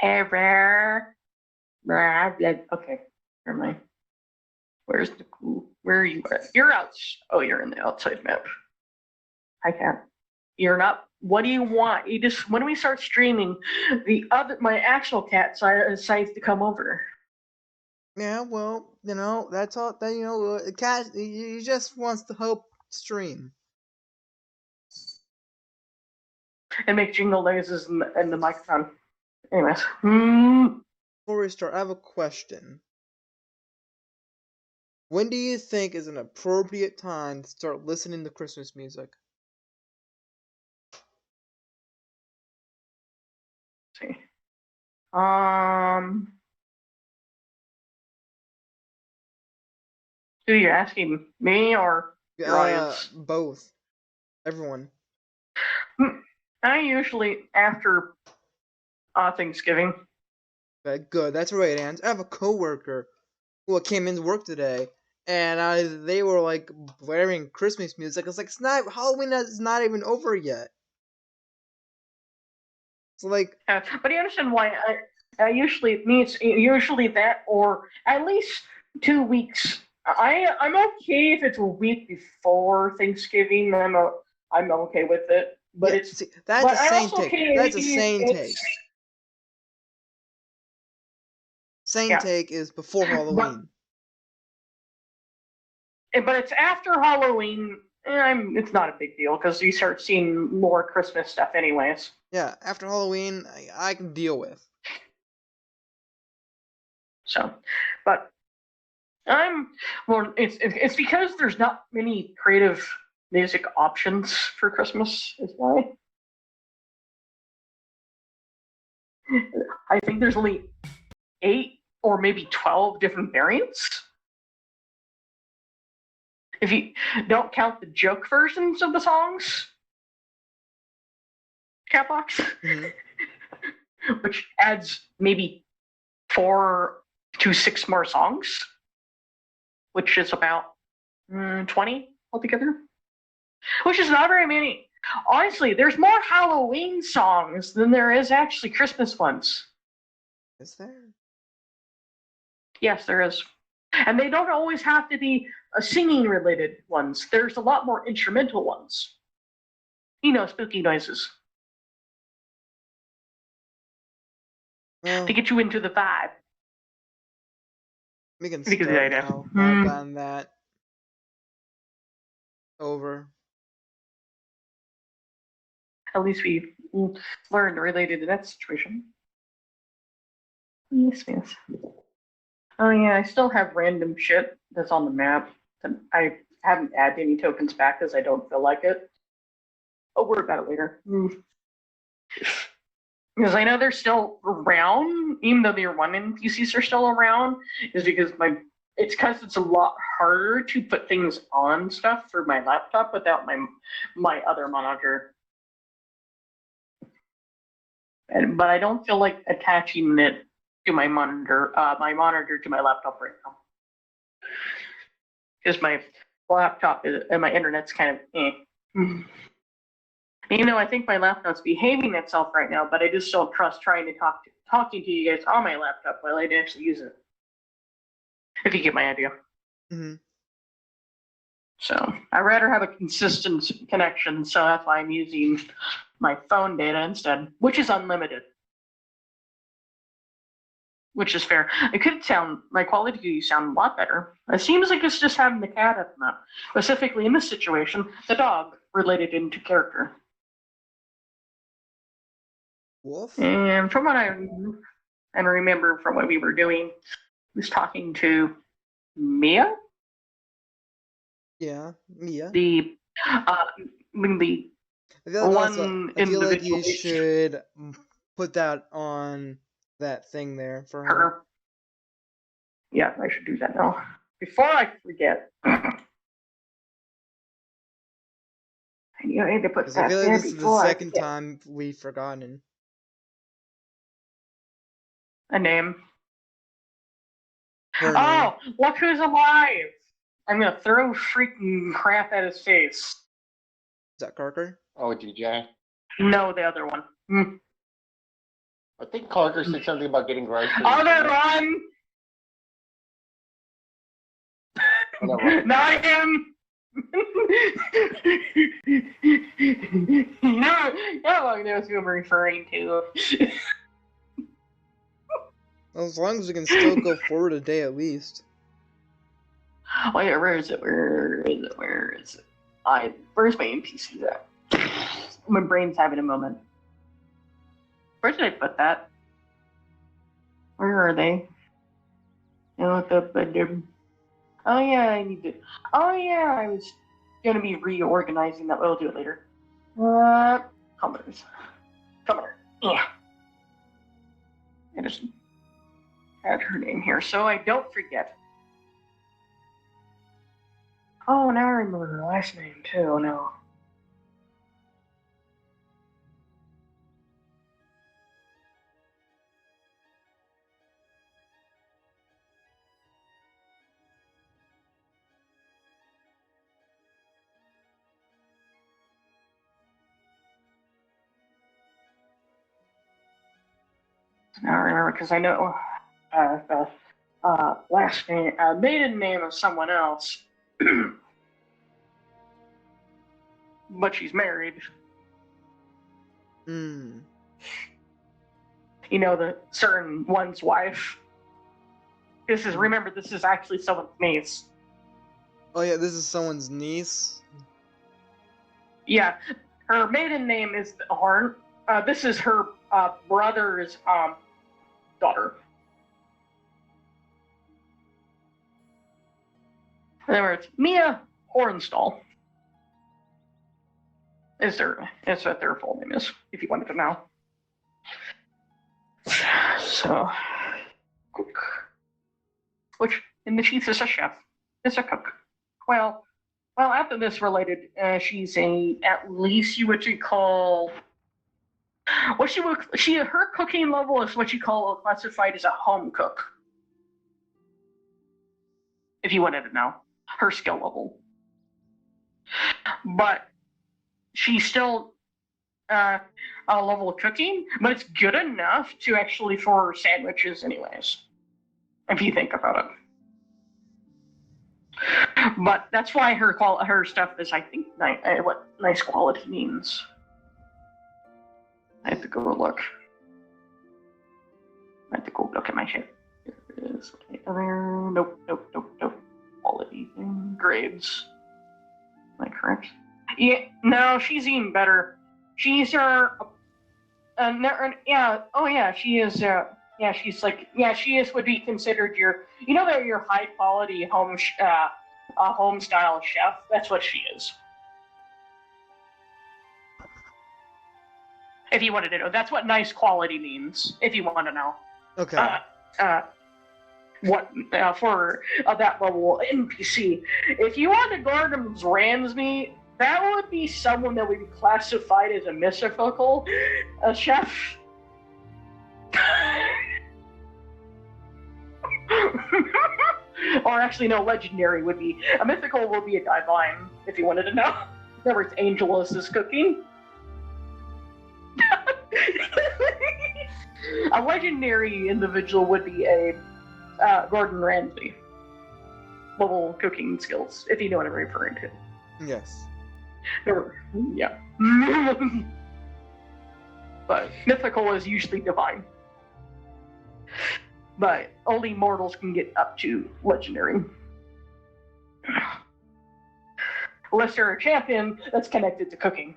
Hey, rare. Okay, never mind. Where's the cool? Where are you at? You're out. Oh, you're in the outside map. I can't. You're not. What do you want? You just when we start streaming, my actual cat decides to come over Yeah, well, that's all. That the cat he just wants to help stream. and make jingle noises in the microphone. Anyways, Before we start, I have a question. When do you think is an appropriate time to start listening to Christmas music? see. Um, who you asking? Me or your audience? Both. Everyone. I usually after Thanksgiving. Okay, good. That's right, and I have a coworker who came into work today, and they were like blaring Christmas music. I was like, "It's not Halloween. Is not even over yet." So like, But you understand why I usually it means usually that or at least 2 weeks. I'm okay if it's a week before Thanksgiving. I'm okay with it. But yeah, it's see, that's a but I'm sane also take. okay That's a if sane take. it's Sane yeah. take is before But Halloween. it's after Halloween. It's not a big deal because you start seeing more Christmas stuff anyways. Yeah, after Halloween, I can deal with. So, but I'm well. It's because there's not many creative music options for Christmas. Is why I think there's only 8 or maybe 12 different variants. If you don't count the joke versions of the songs, Catbox, Hmm. which adds maybe 4 to 6 more songs, which is about 20 altogether, which is not very many. Honestly, there's more Halloween songs than there is actually Christmas ones. Is there? Yes, there is. And they don't always have to be singing related ones. There's a lot more instrumental ones. Spooky noises to Well, get you into the vibe. we can If you get the start idea. now. I've gotten that over. At least we learned related to that situation. Yes, yes. Oh yeah, I still have random shit that's on the map. And I haven't added any tokens back because I don't feel like it. I'll worry about it later. Because I know they're still around, even though the one NPCs are still around, is because it's a lot harder to put things on stuff for my laptop without my other monitor. But I don't feel like attaching it to my monitor to my laptop right now, because my laptop and my internet's kind of eh. I think my laptop's behaving itself right now, but I just don't trust trying to talking to you guys on my laptop while I actually use it. If you get my idea. Hmm. So I'd rather have a consistent connection, so that's why I'm using my phone data instead, which is unlimited, which is fair. It could sound my quality could sound a lot better. It seems like it's just having the cat at the moment. Specifically in this situation, the dog related into character. Wolf? And from what I remember from what we were doing, was talking to Mia, Yeah, Mia. the the I feel like also, one I feel like individual you should put that on that thing there for her. her. Yeah, I should do that now. Before I forget, I need to put Because I feel that like there this is the before I second forget. time we've forgotten A name. her name. Oh, look who's alive! I'm gonna throw freaking crap at his face. Is that Carker? Oh, DJ. No, the other one. I think Clarker said something about getting rice. Other one! Not him! No, how long knows who I'm referring to. As long as we can still go forward a day at least. Wait, where is it? Where is it? Where is it? Where's my NPCs at? My brain's having a moment. Where did I put that? Where are they? Oh yeah, I need to. Oh yeah, I was gonna be reorganizing that, but I'll do it later. Commoners. Commoner. Yeah. I just add her name here so I don't forget. Oh, now I remember her last name too. No. Now I remember because I know last name, maiden name of someone else, but she's married. Hmm. You know, the certain one's wife. Remember, this is actually someone's niece. Oh yeah, this is someone's niece. Yeah, her maiden name is Horn. This is her brother's daughter. Remember, it's Mia Hornstall. That's what their full name is, if you wanted to know. So, cook. And the chief is a chef. Is a cook. Well, after this related, she's at least what you call. Her cooking level is what you call classified as a home cook. If you wanted to know her skill level, but she's still a level of cooking, but it's good enough to actually for sandwiches, anyways. If you think about it. But that's why her stuff is, I think, what nice quality means. I have to go look. I have to go look at my shit. There it is. Nope. Quality grades. Am I correct? Yeah. No, she's even better. She's her. Yeah. Oh yeah. She is. Yeah. She's like. Yeah. She is would be considered your. You know that your high quality home style chef. That's what she is. If you wanted to know, that's what nice quality means. If you want to know. Okay. What for that level NPC? If you want to Gordon Ramsay, that would be someone that would be classified as a mythical chef. Or actually, no, legendary would be a mythical. Would be a divine. If you wanted to know, remember it's Angelus' cooking. A legendary individual would be a Gordon Ramsay level cooking skills, if you know what I'm referring to. Yes. Yeah. But mythical is usually divine. But only mortals can get up to legendary. Unless they're a champion that's connected to cooking.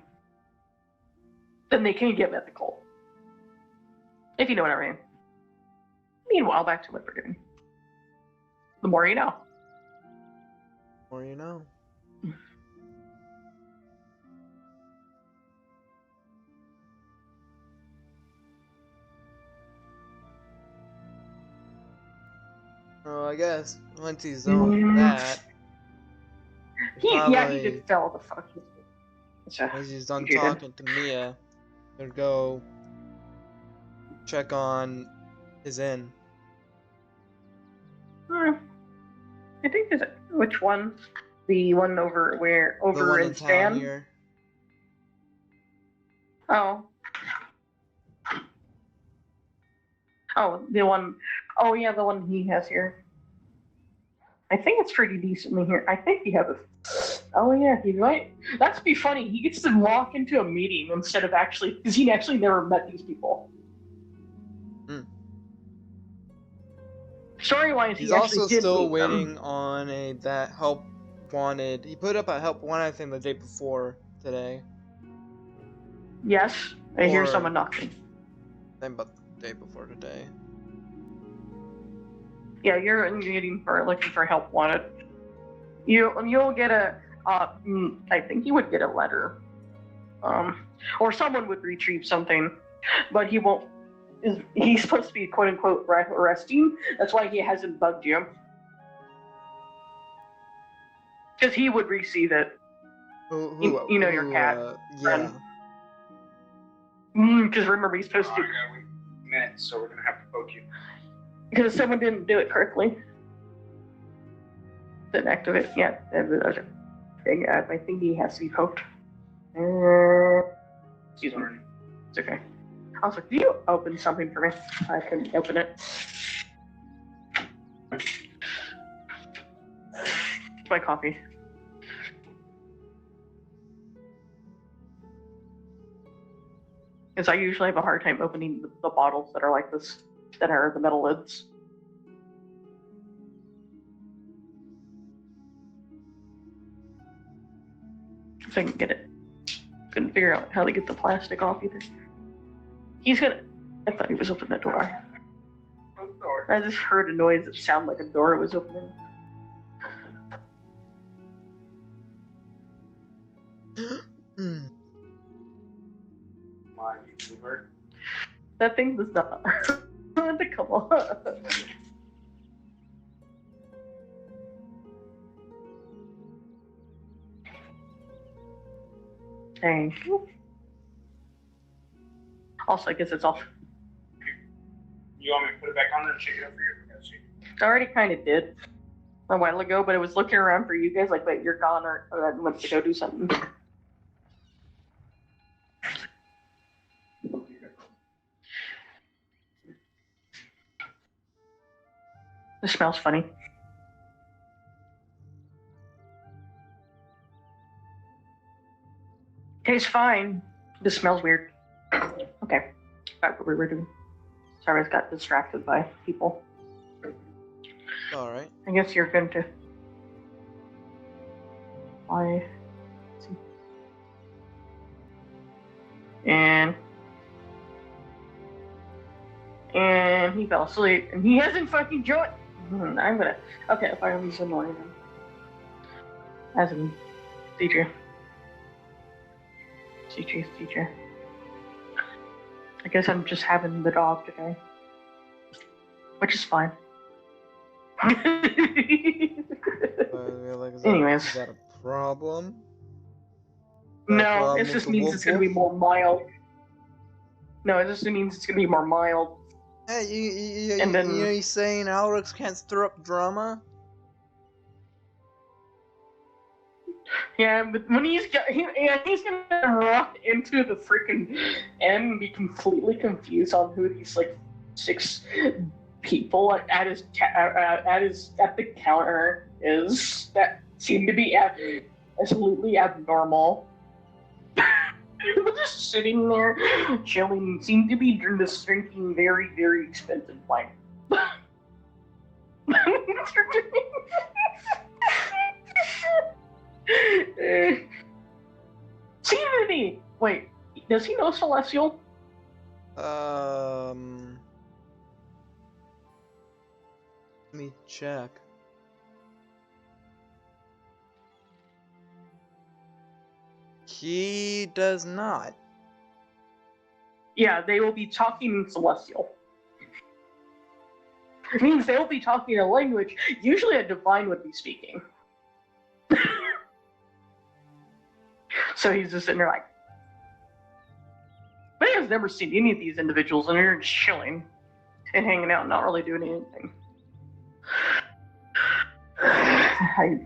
Then they can get mythical. If you know what I mean. Meanwhile, back to what we're doing. The more you know. The more you know. Oh, I guess once he's done with that, He just fell the fuck. once he's done talking to Mia, he'll go check on his inn. I think there's which one? The one over in Stan? Here. Oh. Oh, the one, oh yeah, the one he has here. I think it's pretty decently here. I think he has a, oh yeah, he might, that's be funny. He gets to walk into a meeting instead of actually, because he actually never met these people. Hmm. Story-wise, He's he actually also did still meet them. waiting on that help wanted. He put up a help wanted thing the day before today. Yes, I hear Or- someone knocking. Then but the day before today. Yeah, you're looking for help wanted. You'll get a, I think you would get a letter, or someone would retrieve something, but he won't. He's supposed to be quote unquote resting. That's why he hasn't bugged you, because he would receive it. You know your cat Yeah. Because remember he's supposed to. We got minutes, so we're gonna have to poke you. Because someone didn't do it correctly. Didn't activate. Yeah, I think he has to be poked. Excuse me. It's okay. Also, can you open something for me? I can open it. My coffee. Because I usually have a hard time opening the bottles that are like this, that are the metal lids. If I can get it. Couldn't figure out how to get the plastic off either. He's gonna. I thought he was opening that door. I just heard a noise that sounded like a door was opening. Hmm. My YouTuber. That thing does not want to come on. Thank you. Also, I guess it's off. You want me to put it back on there and shake it up for you? Yeah, shake it. I already kind of did a while ago, but I was looking around for you guys, like, wait, you're gone, or I went to go do something. This smells funny. Tastes fine. This smells weird. Okay. Back what we were doing. Sorry, I got distracted by people. Alright. I guess you're going to. Let's see. And he fell asleep, and he hasn't fucking joined. I'm gonna. Okay, if I use annoying him. As in, teacher. Teacher. I guess I'm just having the dog today, which is fine. Anyways. Is that a problem? No, it just means it's gonna be more mild. No, it just means it's gonna be more mild. Hey, And then- you saying Alex can't stir up drama? Yeah, but when he's gonna run into the freaking end and be completely confused on who these like 6 people at the counter is that seem to be absolutely abnormal. Just sitting there chilling, seem to be drinking very, very expensive wine. Sanity! Wait, does he know Celestial? Let me check. He does not. Yeah, they will be talking in Celestial. It means they will be talking a language usually a divine would be speaking. So he's just sitting there like, but he has never seen any of these individuals, and they're just chilling and hanging out, not really doing anything. I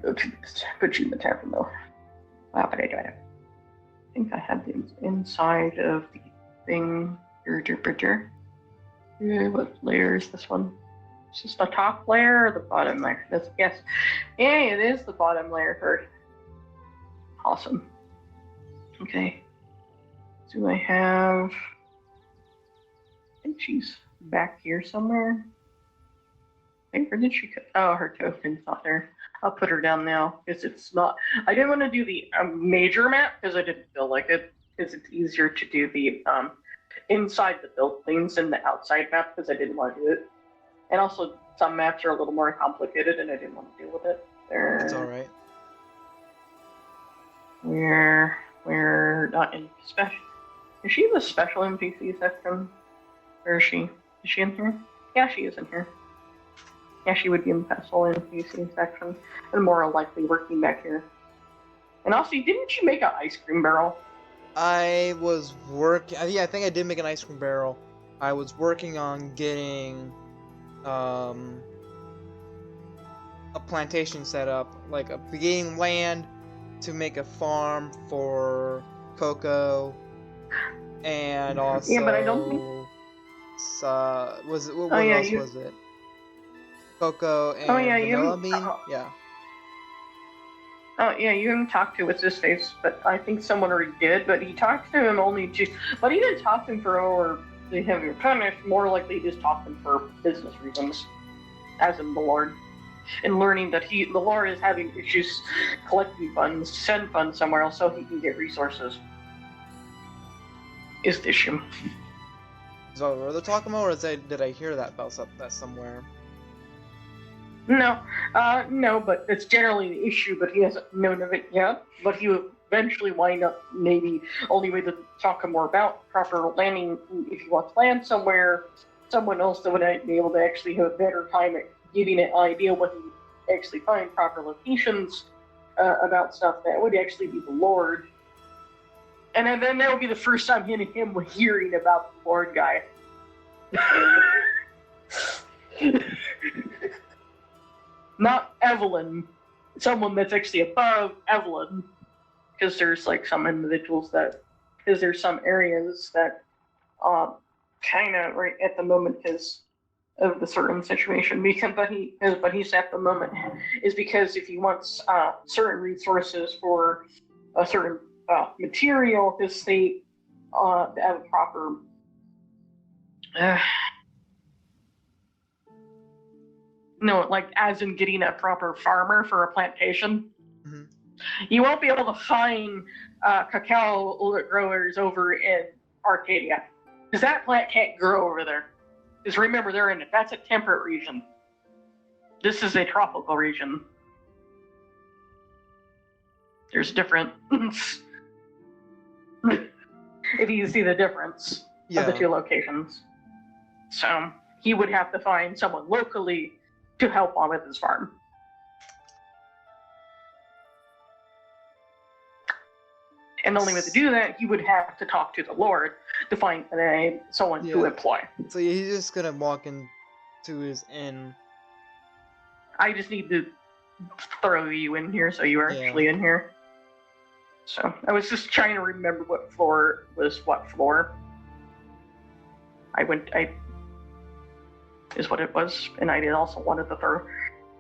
put you in the tavern though. Wow, but I think I had the inside of the thing. Your interpreter. What layer is this one? Is this the top layer or the bottom layer? Yes. Yeah, it is the bottom layer first. Awesome. Okay. Do I have... I think she's back here somewhere. Wait, where did she go? Oh, her token's not there. I'll put her down now, because it's not... I didn't want to do the major map, because I didn't feel like it, because it's easier to do the inside the buildings than the outside map, because I didn't want to do it. And also, some maps are a little more complicated, and I didn't want to deal with it. It's alright. We're not in special. Is she the special NPC section? Or is she? Is she in here? Yeah, she is in here. Yeah, she would be in the special NPC section, and more likely working back here. And also, didn't you make an ice cream barrel? I was working. Yeah, I think I did make an ice cream barrel. I was working on getting a plantation set up, like getting land to make a farm for cocoa, and also Yeah, but I don't think. was it what else was it? Cocoa and vanilla bean. Yeah. Oh yeah, you haven't talked to what's his face, but I think someone already did. But he talked to him only to, but he didn't talk to him for or to have him punished. More likely, he just talked to him for business reasons, as in the Lord, and learning that the Lord is having issues collecting funds, send funds somewhere else so he can get resources. Is the issue? Is that what they're talking about, or did I hear that about that somewhere? No, no, but it's generally the issue, but he hasn't known of it yet. But he will eventually wind up maybe only way to talk more about proper landing. If he wants land somewhere, someone else that would be able to actually have a better time at giving an idea what he actually find proper locations about stuff, that would actually be the Lord. And then that would be the first time him hearing about the Lord guy. Not Evelyn, someone that's actually above Evelyn, because there's like some individuals because there's some areas that kind of right at the moment because of the certain situation. But he's at the moment is because if he wants certain resources for a certain material, his state to have a proper. No, like as in getting a proper farmer for a plantation. Mm-hmm. You won't be able to find cacao growers over in Arcadia, because that plant can't grow over there. Because remember, that's a temperate region. This is a tropical region. There's a difference. If you see the difference of the two locations. So he would have to find someone locally to help on with his farm. And the only way to do that, he would have to talk to the Lord to find someone to employ. So he's just gonna walk into his inn. I just need to throw you in here so you are actually in here. So I was just trying to remember what floor was what floor. Is what it was, and I did also wanted to throw.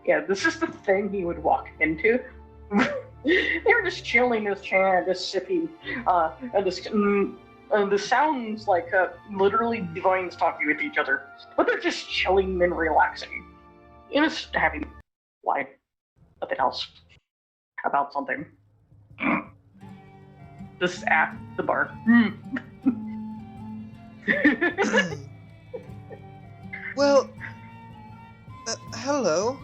Yeah, this is the thing he would walk into. They were just chilling, just chatting, just sipping, and the sounds like literally divines talking with each other, but they're just chilling and relaxing. And just having life, nothing else about something. This is at the bar. Well, hello.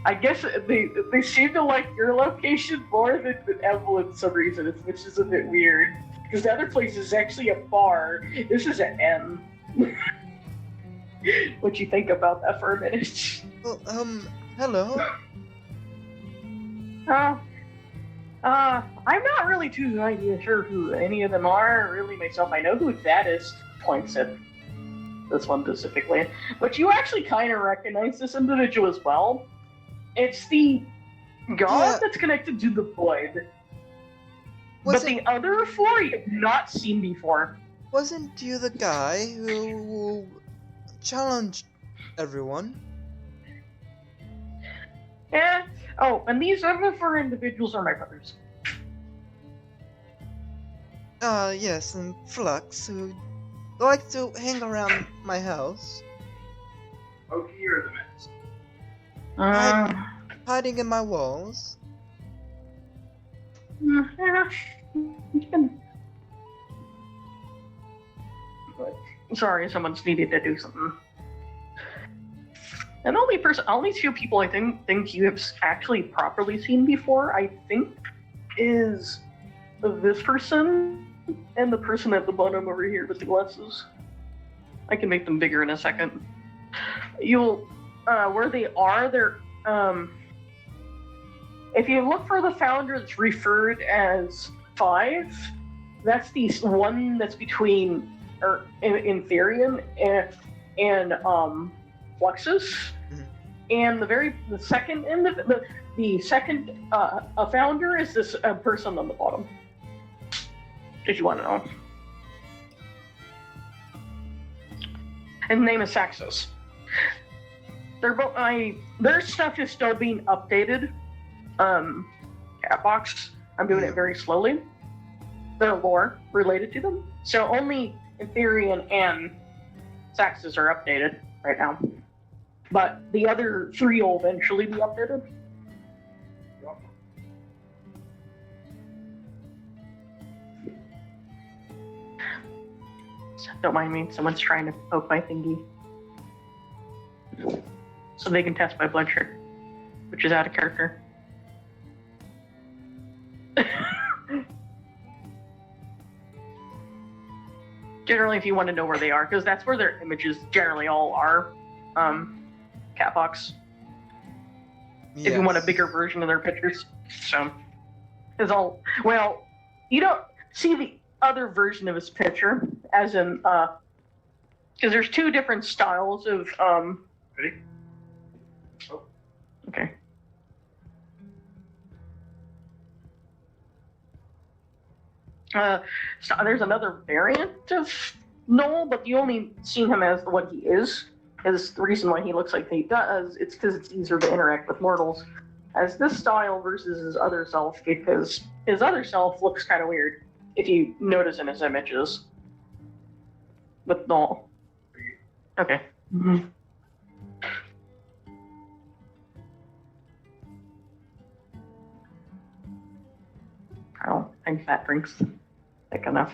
I guess they seem to like your location more than Evelyn for some reason, which is a bit weird. Because the other place is actually a bar. This is an inn. What you think about that for a minute? Well, hello. I'm not really too sure who any of them are. Really, myself, I know who that is. Points at this one specifically, but you actually kind of recognize this individual as well. It's the god that's connected to the void. But the other four you have not seen before. wasn't you the guy who challenged everyone? Yeah. Oh, and these other four individuals are my brothers. Yes, and Flux, who likes to hang around my house, Oki or the Mets? hiding in my walls. Yeah. Sorry, someone's needed to do something. And the only two people I think you have actually properly seen before, I think, is this person and the person at the bottom over here with the glasses. I can make them bigger in a second. You'll, where they are, they're, if you look for the founder that's referred as 5, that's the one that's between, or in Therian and Fluxus. Mhm. And the second founder is this person on the bottom. If you want to know. And the name is Saxos. They're both their stuff is still being updated. Catbox. I'm doing it very slowly. The lore related to them. So only Ethereum and Saxos are updated right now. But the other 3 will eventually be updated. Don't mind me, someone's trying to poke my thingy. So they can test my blood sugar, which is out of character. Generally, if you want to know where they are, because that's where their images generally all are. Catbox. If you want a bigger version of their pictures. So, it's all, well, you don't see the other version of his picture, as in, because there's 2 different styles of, Ready? Oh. Okay. So there's another variant of Noel, but you only see him as what he is. Is the reason why he looks like he does. It's because it's easier to interact with mortals. As this style versus his other self, because his other self looks kind of weird, if you notice in his images. With Noel. Okay. Mm-hmm. I don't think that drink's thick enough.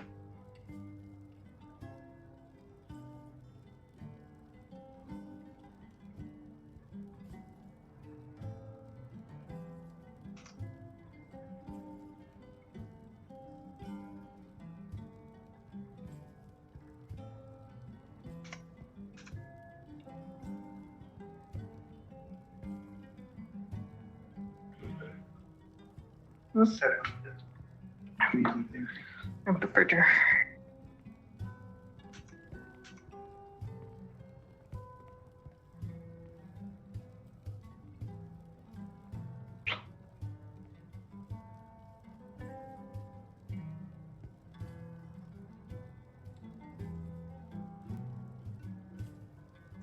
Set it. I'm the bridger.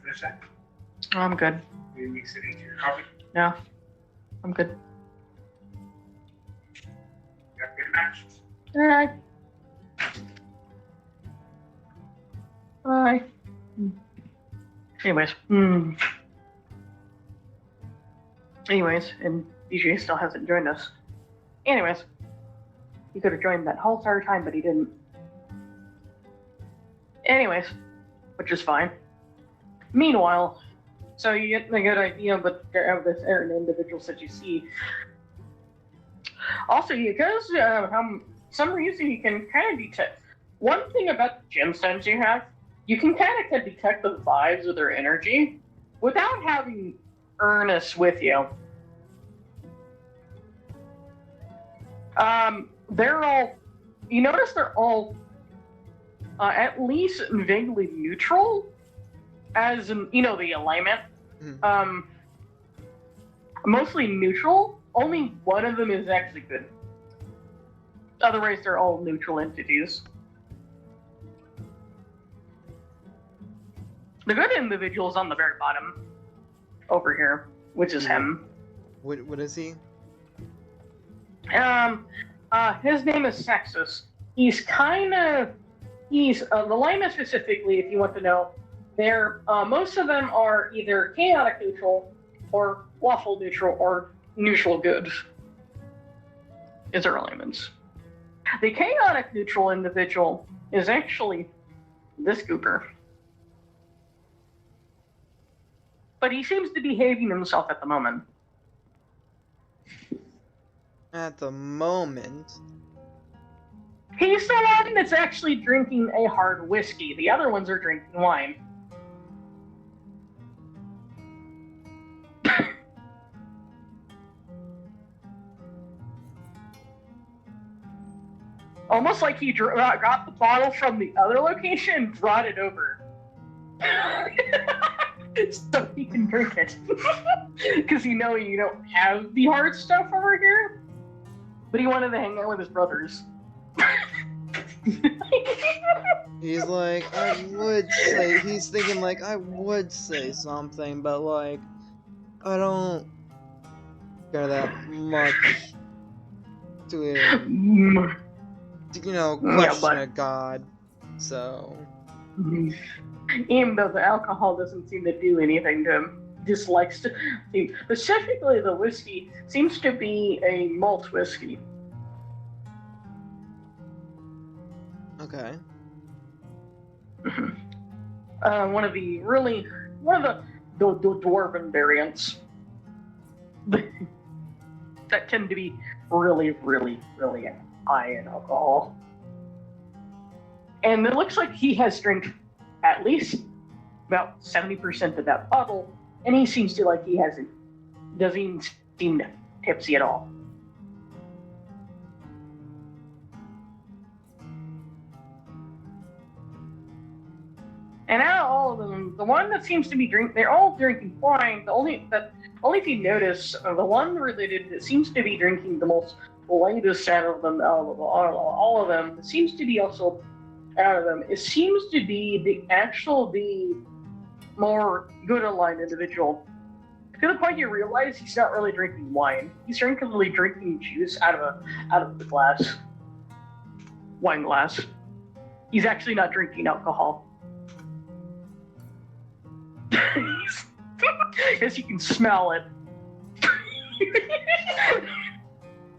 Finish that. I'm good. Maybe mix it into your coffee. No, I'm good. You got a good match. Alright. Bye. Anyways. Anyways, and DJ still hasn't joined us. Anyways. He could have joined that whole entire time, but he didn't. Anyways. Which is fine. Meanwhile, so you get a good idea of this individuals that you see. Also, because some reason you can kind of detect. One thing about the gemstones you have, you can kind of detect the vibes of their energy without having Ernest with you. They're all, you notice they're all at least vaguely neutral, as in, you know, the alignment. Mhm. Mostly neutral. Only one of them is actually good. Otherwise, they're all neutral entities. The good individual's on the very bottom, over here, which is him. What is he? His name is Sexus. He's the alignment specifically, if you want to know. Most of them are either chaotic neutral, or lawful neutral, or neutral good. Is their alignments. The chaotic neutral individual is actually this goober. But he seems to be behaving himself at the moment. At the moment. He's the one that's actually drinking a hard whiskey. The other ones are drinking wine. Almost like he got the bottle from the other location and brought it over. So he can drink it. Because you don't have the hard stuff over here. But he wanted to hang out with his brothers. He's like, he's thinking like, I would say something, but like, I don't care that much to question a god, so. Even though the alcohol doesn't seem to do anything to him, dislikes to. Specifically, the whiskey seems to be a malt whiskey. Okay. One of the dwarven variants that tend to be really, really, really high in alcohol. And it looks like he has drank at least about 70% of that bottle, and he seems to like doesn't seem tipsy at all. And out of all of them, the one that seems to be they're all drinking wine. Only if you notice, the one related that seems to be drinking the most latest out of them, all of them, it seems to be also out of them. It seems to be the more good aligned individual. To the point you realize he's not really drinking wine. He's really drinking juice out of the glass, wine glass. He's actually not drinking alcohol. Because you can smell it.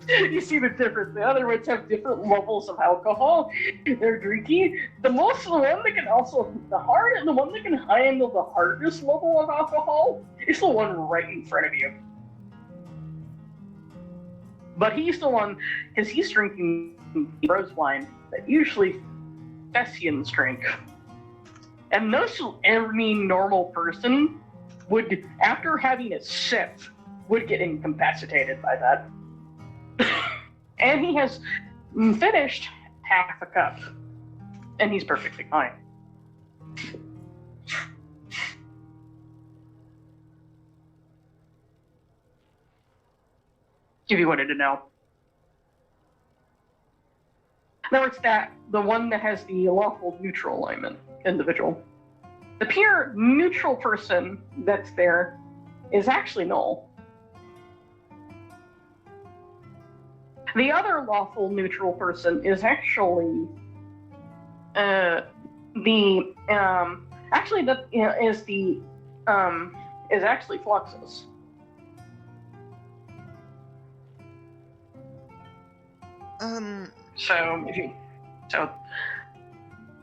You see the difference. The other ones have different levels of alcohol they're drinking. The one that can handle the hardest level of alcohol is the one right in front of you. But he's the one, because he's drinking rose wine that usually Thessians drink. And any normal person would, after having a sip, would get incapacitated by that. And he has finished half a cup. And he's perfectly fine. If you wanted to know. Now it's the one that has the lawful neutral alignment individual. The pure neutral person that's there is actually Null. The other lawful neutral person is actually is actually Fluxus. So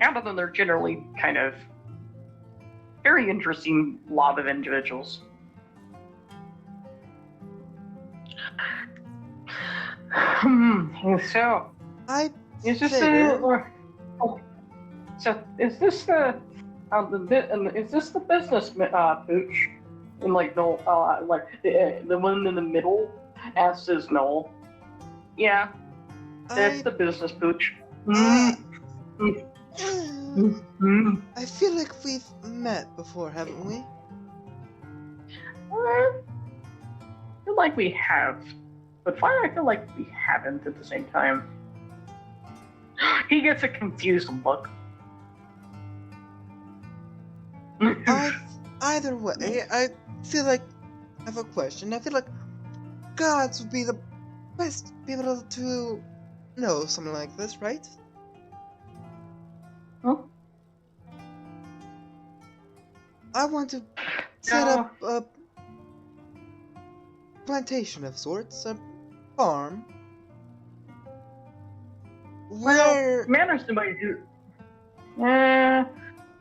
out of them, they're generally kind of very interesting lot of individuals. So, is this the business pooch? And like Noel, the one in the middle asks is Noel. Yeah, that's the business pooch. I feel like we've met before, haven't we? I feel like we have. But why do I feel like we haven't at the same time? He gets a confused look. Either way, I feel like I have a question. I feel like gods would be the best people to know something like this, right? Huh? I want to set No. up a plantation of sorts, a farm, where Manners somebody do.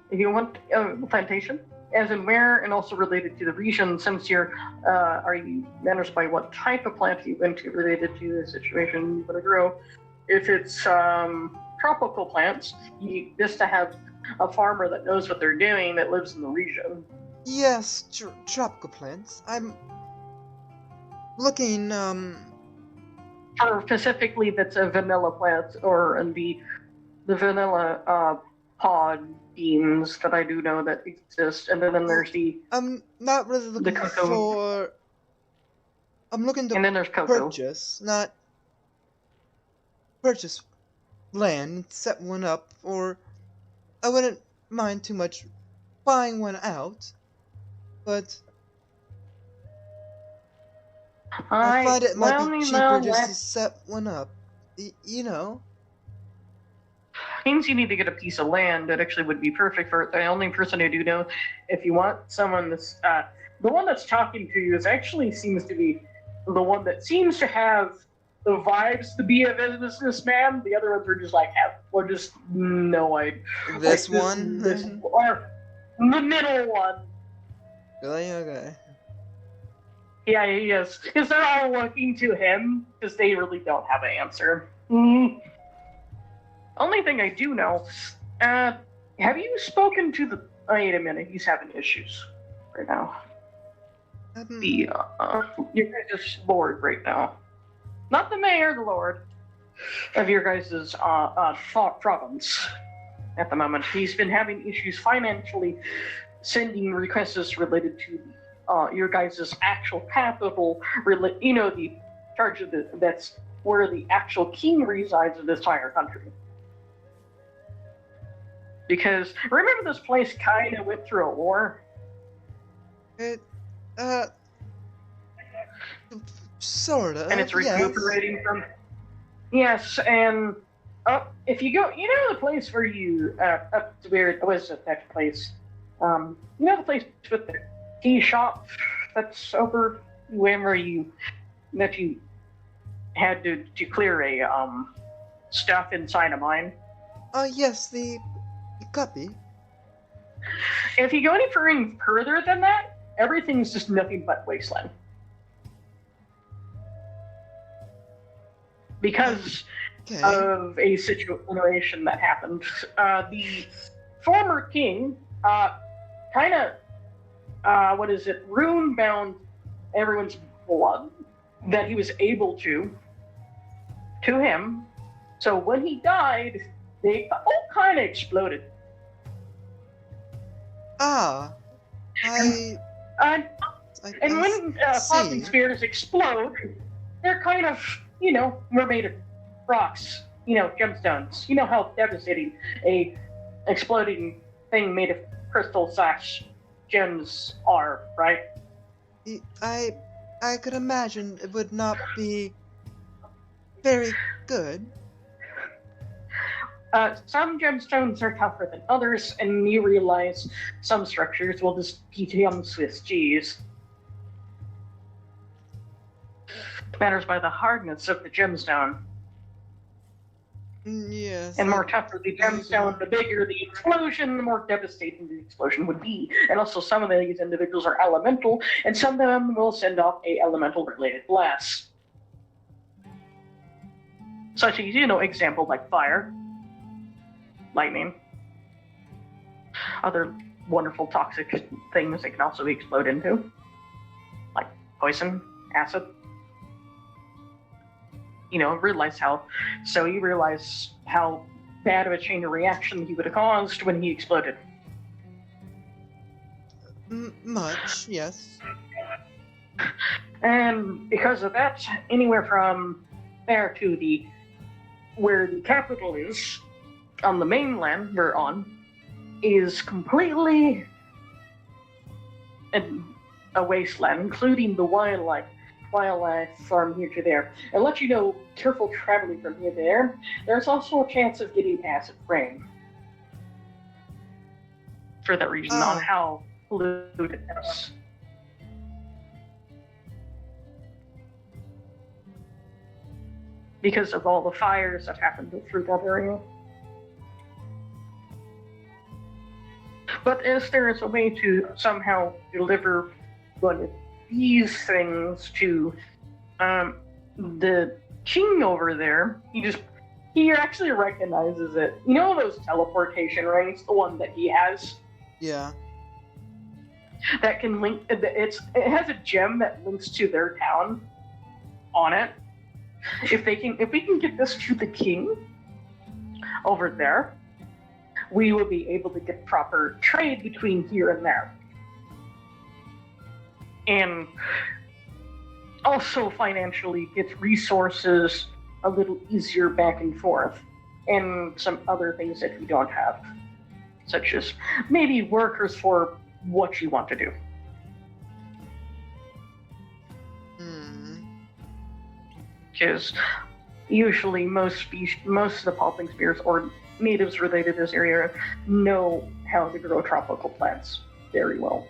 If you want a plantation, as in where, and also related to the region, since you're, are you managed by what type of plant you went to related to the situation you want to grow? If it's tropical plants, just to have a farmer that knows what they're doing that lives in the region. yes, tropical plants. I'm looking Or specifically, that's a vanilla plant, or in the vanilla pod beans that I do know that exist, and then there's the I'm not really looking cocoa. for. I'm looking to and then there's cocoa. purchase, not purchase land and set one up, or I wouldn't mind too much buying one out, but I find it might be cheaper just to set one up. You know. Means you need to get a piece of land that actually would be perfect for it. The only person I do know, if you want someone that's the one that's talking to you is actually seems to be the one that seems to have the vibes to be a businessman. The other ones are just like or just no idea. This Like, one? this, or the middle one. Really? Okay. Yeah, he is. Because they're all looking to him because they really don't have an answer. Mm. Only thing I do know, have you spoken to the? Wait a minute, he's having issues right now. The your guys' lord right now, not the mayor, the lord of your guys' province at the moment. He's been having issues financially, sending requests related to your guys' actual capital. You know, the charge of that's where the actual king resides in this entire country. Because remember, this place kind of went through a war. It, sorta. And it's recuperating from. Yes, and if you go, you know the place where you up to where was it that place? You know the place with the tea shop that's over wherever you had to clear a stuff inside a mine. Yes, the copy. If you go any further than that, everything's just nothing but wasteland. Because Okay. of a situation that happened. The former king kind of, rune bound everyone's blood that he was able to him. So when he died, they all kind of exploded. I And when popping see. spheres explode, they're kind of, were made of rocks, gemstones. You know how devastating a exploding thing made of crystal / gems are, right? I could imagine it would not be very good. Some gemstones are tougher than others, and you realize some structures will just become Swiss cheese. Matters by the hardness of the gemstone. Yes. And more tougher the gemstone, the bigger the explosion, the more devastating the explosion would be. And also, some of these individuals are elemental, and some of them will send off a elemental-related blast. Such as, example like fire, lightning, other wonderful toxic things that can also explode into, like poison, acid. You realize how bad of a chain of reaction he would have caused when he exploded. Much, yes. And because of that, anywhere from there to where the capital is, on the mainland we're on, is completely a wasteland, including the wildlife farm here to there. And let you know, careful traveling from here to there, there's also a chance of getting acid rain. For that reason, on how polluted it is. Because of all the fires that happened through that area. But if there is a way to somehow deliver one of these things to the king over there, he actually recognizes it. You know those teleportation rings, the one that he has? Yeah. That can link. It has a gem that links to their town on it. If we can get this to the king over there, we will be able to get proper trade between here and there, and also financially get resources a little easier back and forth, and some other things that we don't have, such as maybe workers for what you want to do. Because usually most of the popping spears or natives related to this area know how to grow tropical plants very well.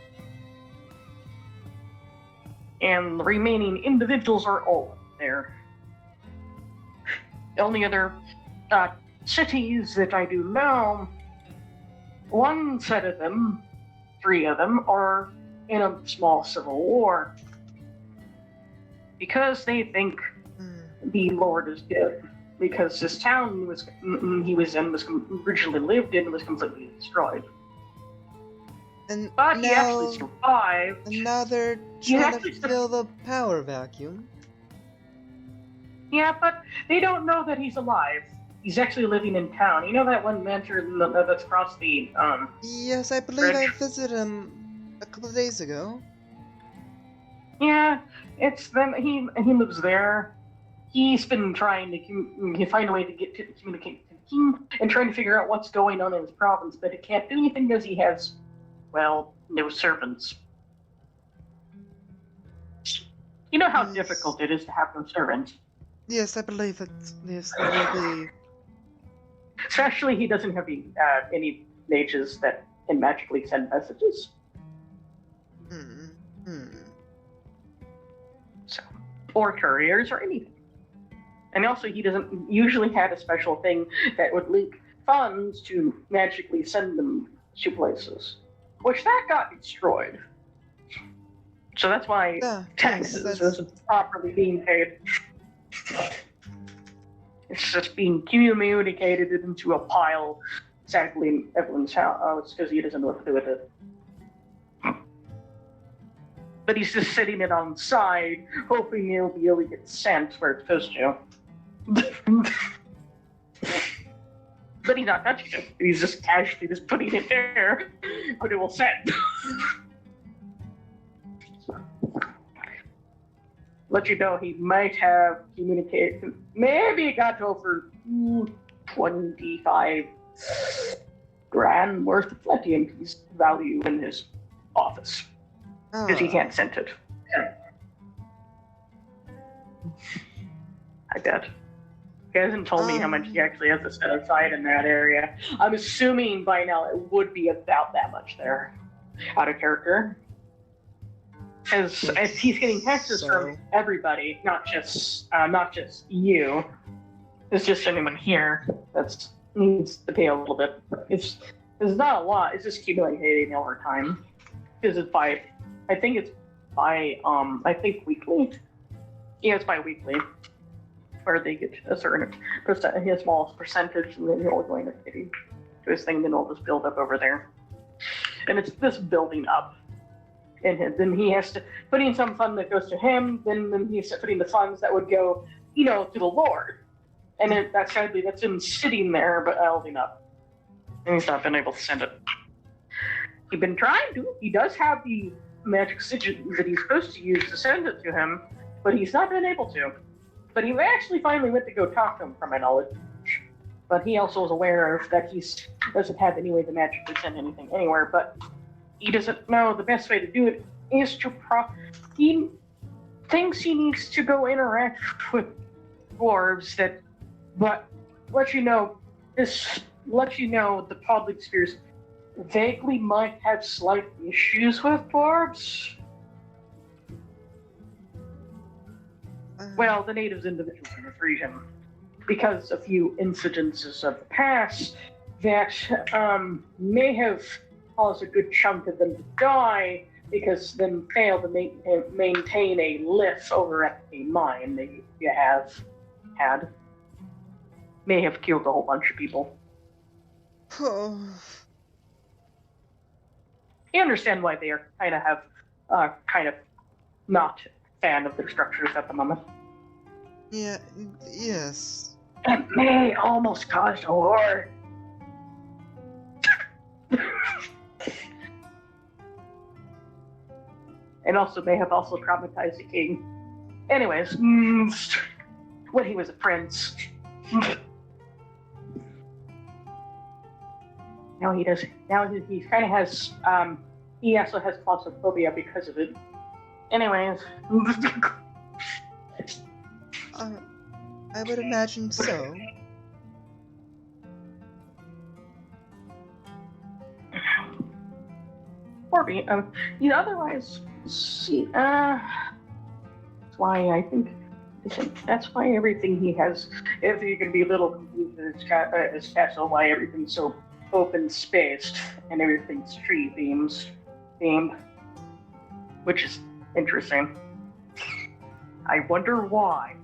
And the remaining individuals are all there. The only other cities that I do know, one set of them, 3 of them, are in a small civil war. Because they think the Lord is dead. Because this town he was originally lived in was completely destroyed. But he actually survived. And now they're trying to fill the power vacuum. Yeah, but they don't know that he's alive. He's actually living in town. You know that one mansion that's across the Yes, I believe I bridge? visited him a couple of days ago. Yeah, it's them. He lives there. He's been trying to find a way to communicate to the king and trying to figure out what's going on in his province, but he can't do anything because he has, well, no servants. You know how difficult it is to have no servants. Yes, I believe it. Yes, that will be. Especially he doesn't have any mages that can magically send messages. So, or couriers or anything. And also he doesn't usually have a special thing that would link funds to magically send them to places. Which that got destroyed. So that's why taxes isn't properly being paid. It's just being communicated into a pile, sadly, in everyone's house because he doesn't know what to do with it. But he's just sitting it on the side, hoping it'll be able to get sent where it's supposed to. But he's not touching it. He's just casually just putting it there, but it will send. Let you know he might have communicated. Maybe it got to over 25 grand worth of Letium's value in his office. Because he can't send it. I bet. He hasn't told me how much he actually has to set aside in that area. I'm assuming by now it would be about that much there. Out of character. As he's getting taxes from everybody, not just you. It's just anyone here that needs to pay a little bit. It's not a lot. It's just accumulating over time. Because it's I think weekly. Yeah, it's bi-weekly. Where they get a certain a small percentage, and then you're going to pay to his thing. Then it'll just build up over there, and it's this building up. And then he has to put in some fund that goes to him. Then he's putting the funds that would go, to the Lord. And that's him sitting there, but holding up. And he's not been able to send it. He's been trying to. He does have the magic sigil that he's supposed to use to send it to him, but he's not been able to. But he actually finally went to go talk to him, from my knowledge. But he also is aware of that he doesn't have any way to magically send anything anywhere, but he doesn't know the best way to do it is to he thinks he needs to go interact with dwarves but let you know the public spheres vaguely might have slight issues with dwarves. Well, the natives individuals in this region, because a few incidences of the past that may have caused a good chunk of them to die, because them failed to maintain a lift over at the mine that you have had. May have killed a whole bunch of people. Oh, You understand why they are kind of not a fan of their structures at the moment. yeah, yes. It may almost cause a war. And also may have also traumatized the king. Anyways, when he was a prince. Now he does. Now he kind of has. He also has claustrophobia because of it. Anyways. I would imagine so. Or be. Otherwise, see. That's why I think. That's why everything he has. If you can be a little confused with his castle, why everything's so open spaced and everything's tree themed, which is interesting. I wonder why.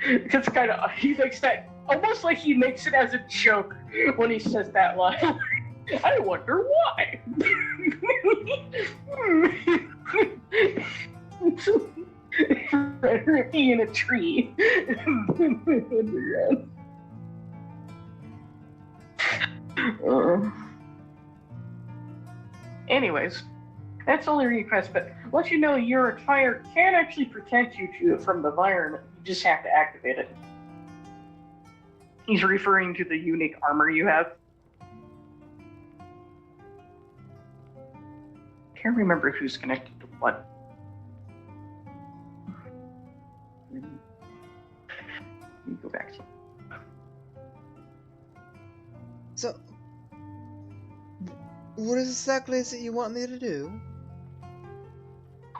It's kind of he makes that almost like he makes it as a joke when he says that line. I wonder why. Ricky in a tree. Anyways, that's the only request, but let you know your attire can actually protect you from the environment. You just have to activate it. He's referring to the unique armor you have. Can't remember who's connected to what. Let me go back to. So, what exactly is it you want me to do?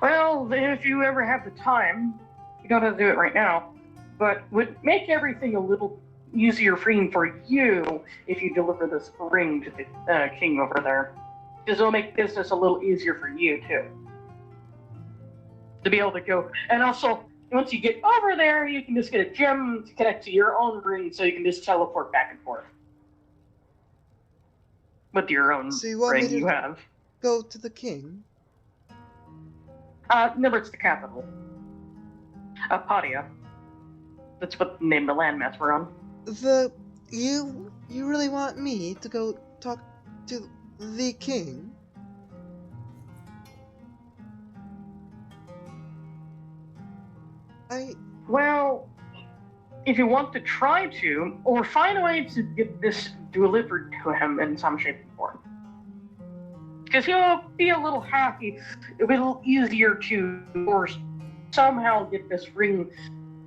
Well, if you ever have the time, you don't have to do it right now, but would make everything a little easier for you if you deliver this ring to the king over there. Because it'll make business a little easier for you, too. To be able to go. And also, once you get over there, you can just get a gem to connect to your own ring, so you can just teleport back and forth. With your own So you want me ring to you have. go to the king? No, it's the capital. Padia. That's what the name of the landmass we're on. You really want me to go talk to the king? Well, if you want to try to, or find a way to get this delivered to him in some shape and form. Because he'll be a little happy, it'll be a little easier to, or somehow get this ring,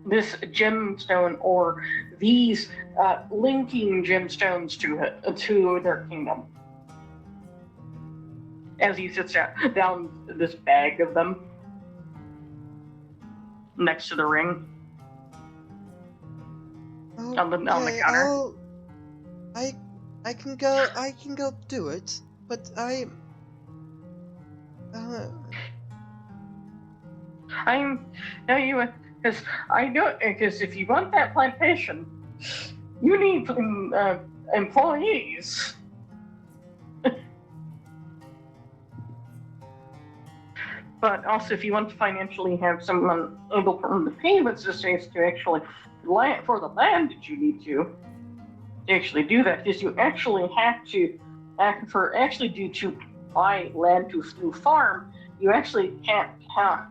this gemstone, or these linking gemstones to their kingdom. As he sits down this bag of them next to the ring. On the counter. I can go do it, but because if you want that plantation, you need employees. But also, if you want to financially have someone able to earn the payments to actually for the land that you need to actually do that, because you actually have to due to buy land to farm, you actually can't have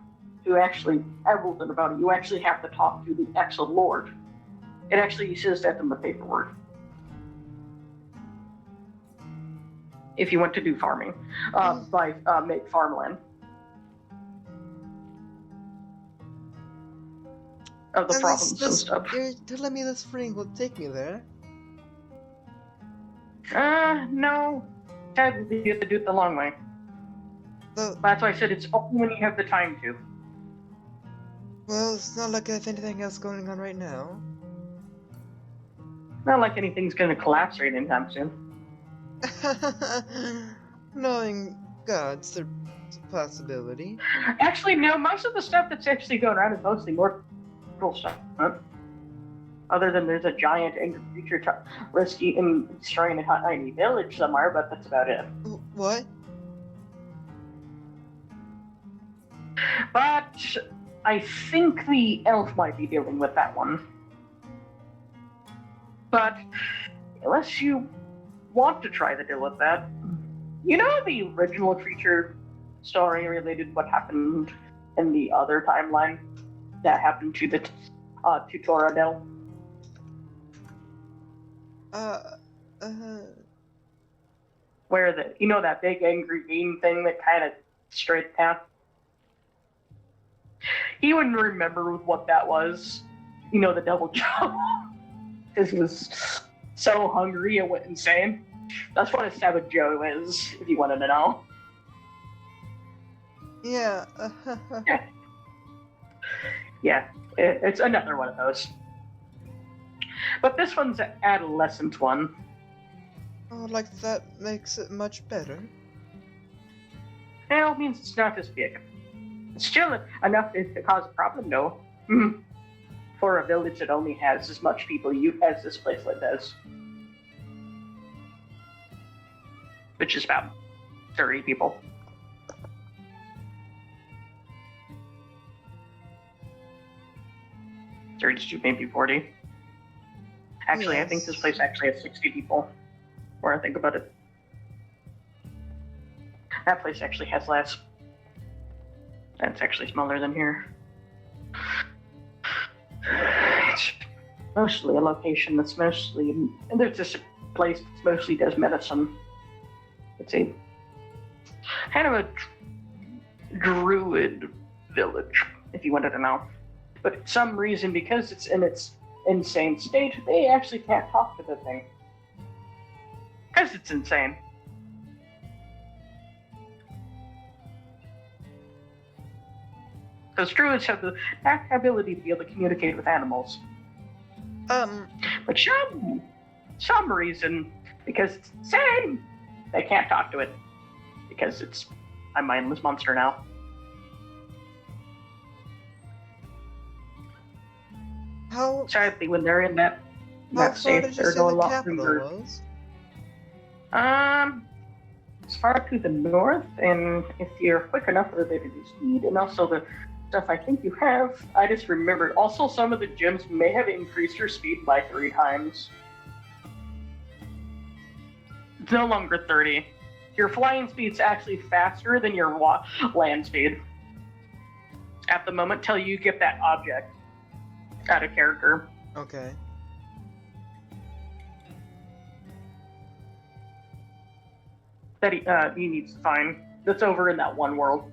to actually everything about it. You actually have to talk to the actual lord. It actually says that in the paperwork. if you want to do farming, make farmland. Of the And province and stuff. You're telling me this ring will take me there? No. Sadly, you have to do it the long way. That's why I said it's only when you have the time to. Well, it's not like I have anything else going on right now. Not like anything's gonna collapse right anytime soon. Knowing God's a possibility. Actually, no, most of the stuff that's actually going around is mostly mortal stuff. Other than there's a giant angry creature risking destroying a tiny village somewhere, but that's about it. What? But I think the elf might be dealing with that one. But unless you want to try to deal with that, you know the original creature story related what happened in the other timeline that happened to the Tutoradel? Where that big angry being thing that kind of straight path? He wouldn't remember what that was. The Devil Joe. Because he was so hungry it went insane. That's what a Savage Joe is, if you wanted to know. Yeah. Yeah, it's another one of those. But this one's an adolescent one. Oh, like that makes it much better. Well, it means it's not as big. It's still enough to cause a problem, though. For a village that only has as much people as this placelet does. Which is about 30 people. Maybe 40. Actually, yes. I think this place actually has 60 people. Or I think about it. That place actually has less. That's actually smaller than here. It's mostly a location that's mostly... And there's just a place that mostly does medicine. It's a kind of a druid village, if you wanted to know. But for some reason, because it's in its insane state, they actually can't talk to the thing. Because it's insane. Because druids have the ability to be able to communicate with animals. But some reason, because it's insane, they can't talk to it. Because it's a mindless monster now. Sadly, when they're in that state, they're no longer. As far to the north, and if you're quick enough for the speed, and also the stuff I think you have, I just remembered. Also, some of the gyms may have increased your speed by 3 times. It's no longer 30. Your flying speed's actually faster than your land speed. At the moment, till you get that object out of character. Okay. That he needs to find. That's over in that one world.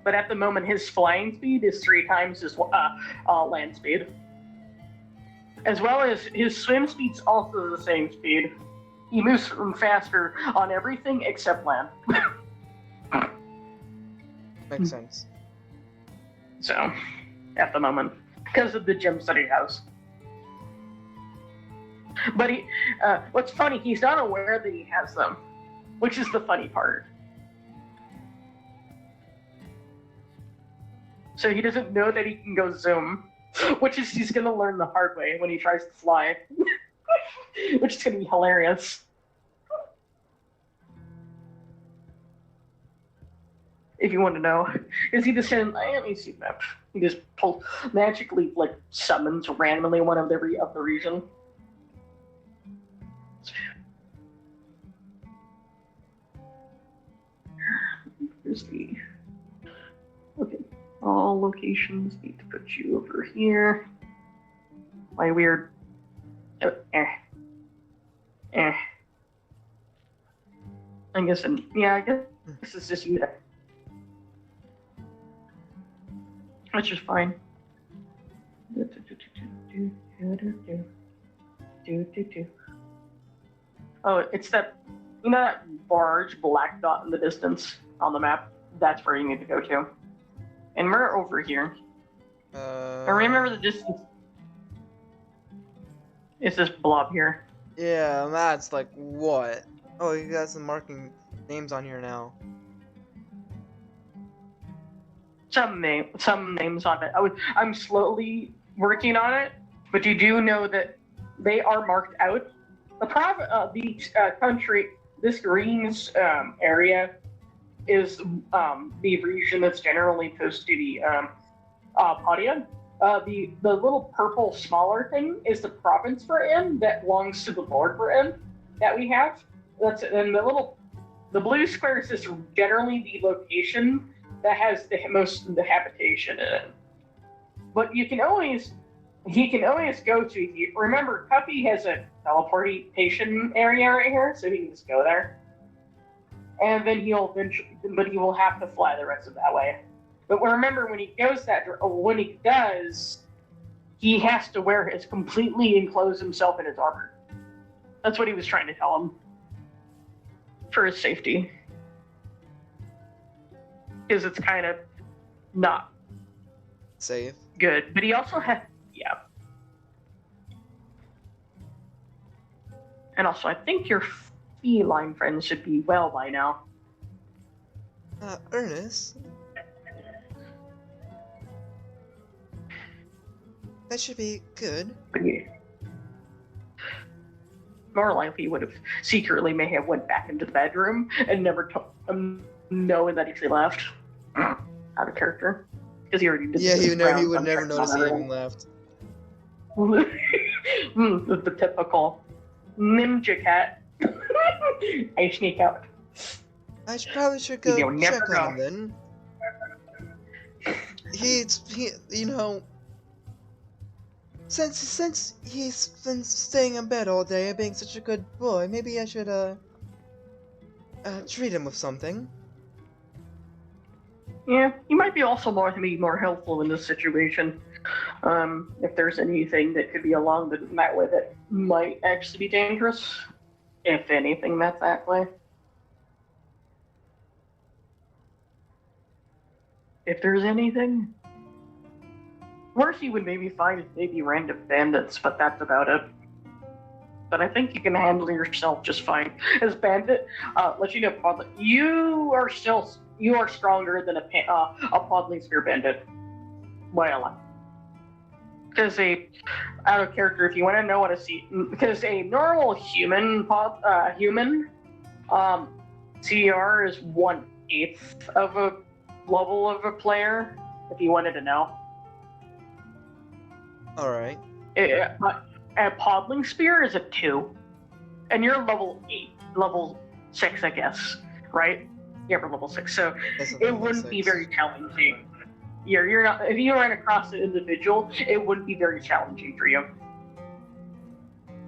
But at the moment, his flying speed is 3 times his land speed. As well as his swim speed's also the same speed. He moves faster on everything except land. Makes sense. So, at the moment, because of the gems that he has. But what's funny, he's not aware that he has them, which is the funny part. So he doesn't know that he can go zoom, which is he's gonna learn the hard way when he tries to fly, which is gonna be hilarious. If you want to know, is he just saying, let me see the map. He just magically summons randomly one of the region. Here's the okay. All locations need to put you over here. My weird. I guess, I guess this is just you. Which is fine. Oh, it's that, that large black dot in the distance on the map? That's where you need to go to. And we're over here. I remember the distance. It's this blob here. Yeah, that's like what? Oh, you got some marking names on here now. Some names on it. I'm slowly working on it, but you do know that they are marked out. The country, this Greens area, is the region that's generally supposed to be Padia. The little purple smaller thing is the province we're in that belongs to the lord we're in that we have. And the blue squares is generally the location that has the most of the habitation in it. But he can always go to. Remember, Cuppy has a teleportation area right here, so he can just go there. And then he will have to fly the rest of that way. But remember, when he does, he has to completely enclose himself in his armor. That's what he was trying to tell him. For his safety. Because it's kind of not Safe. good. But he also had, And also, I think your feline friends should be well by now. Ernest? That should be good. But yeah. More likely would have secretly may have went back into the bedroom and never told knowing that he left. Out of character. Because he already did. Yeah, he rounds would on never checks notice on he everything. even left. The typical ninja cat. I sneak out. I probably should go You'll never check on him then. Since he's been staying in bed all day and being such a good boy, maybe I should treat him with something. Yeah, he might be also more helpful in this situation. If there's anything that could be along that way that might actually be dangerous. If anything, that's that way. If there's anything. Worse he would maybe find maybe random bandits, but that's about it. But I think you can handle yourself just fine. As bandit, let you know, Podling, you are stronger than a Podling Spear bandit. By a lot. Because out of character, if you want to know what because a normal human CR is 1/8 of a level of a player. If you wanted to know. All right. A Podling Spear is a 2, and you're level 6, I guess, right? Yeah, we're level 6, so it wouldn't be very challenging. You're not. If you ran across an individual, it wouldn't be very challenging for you.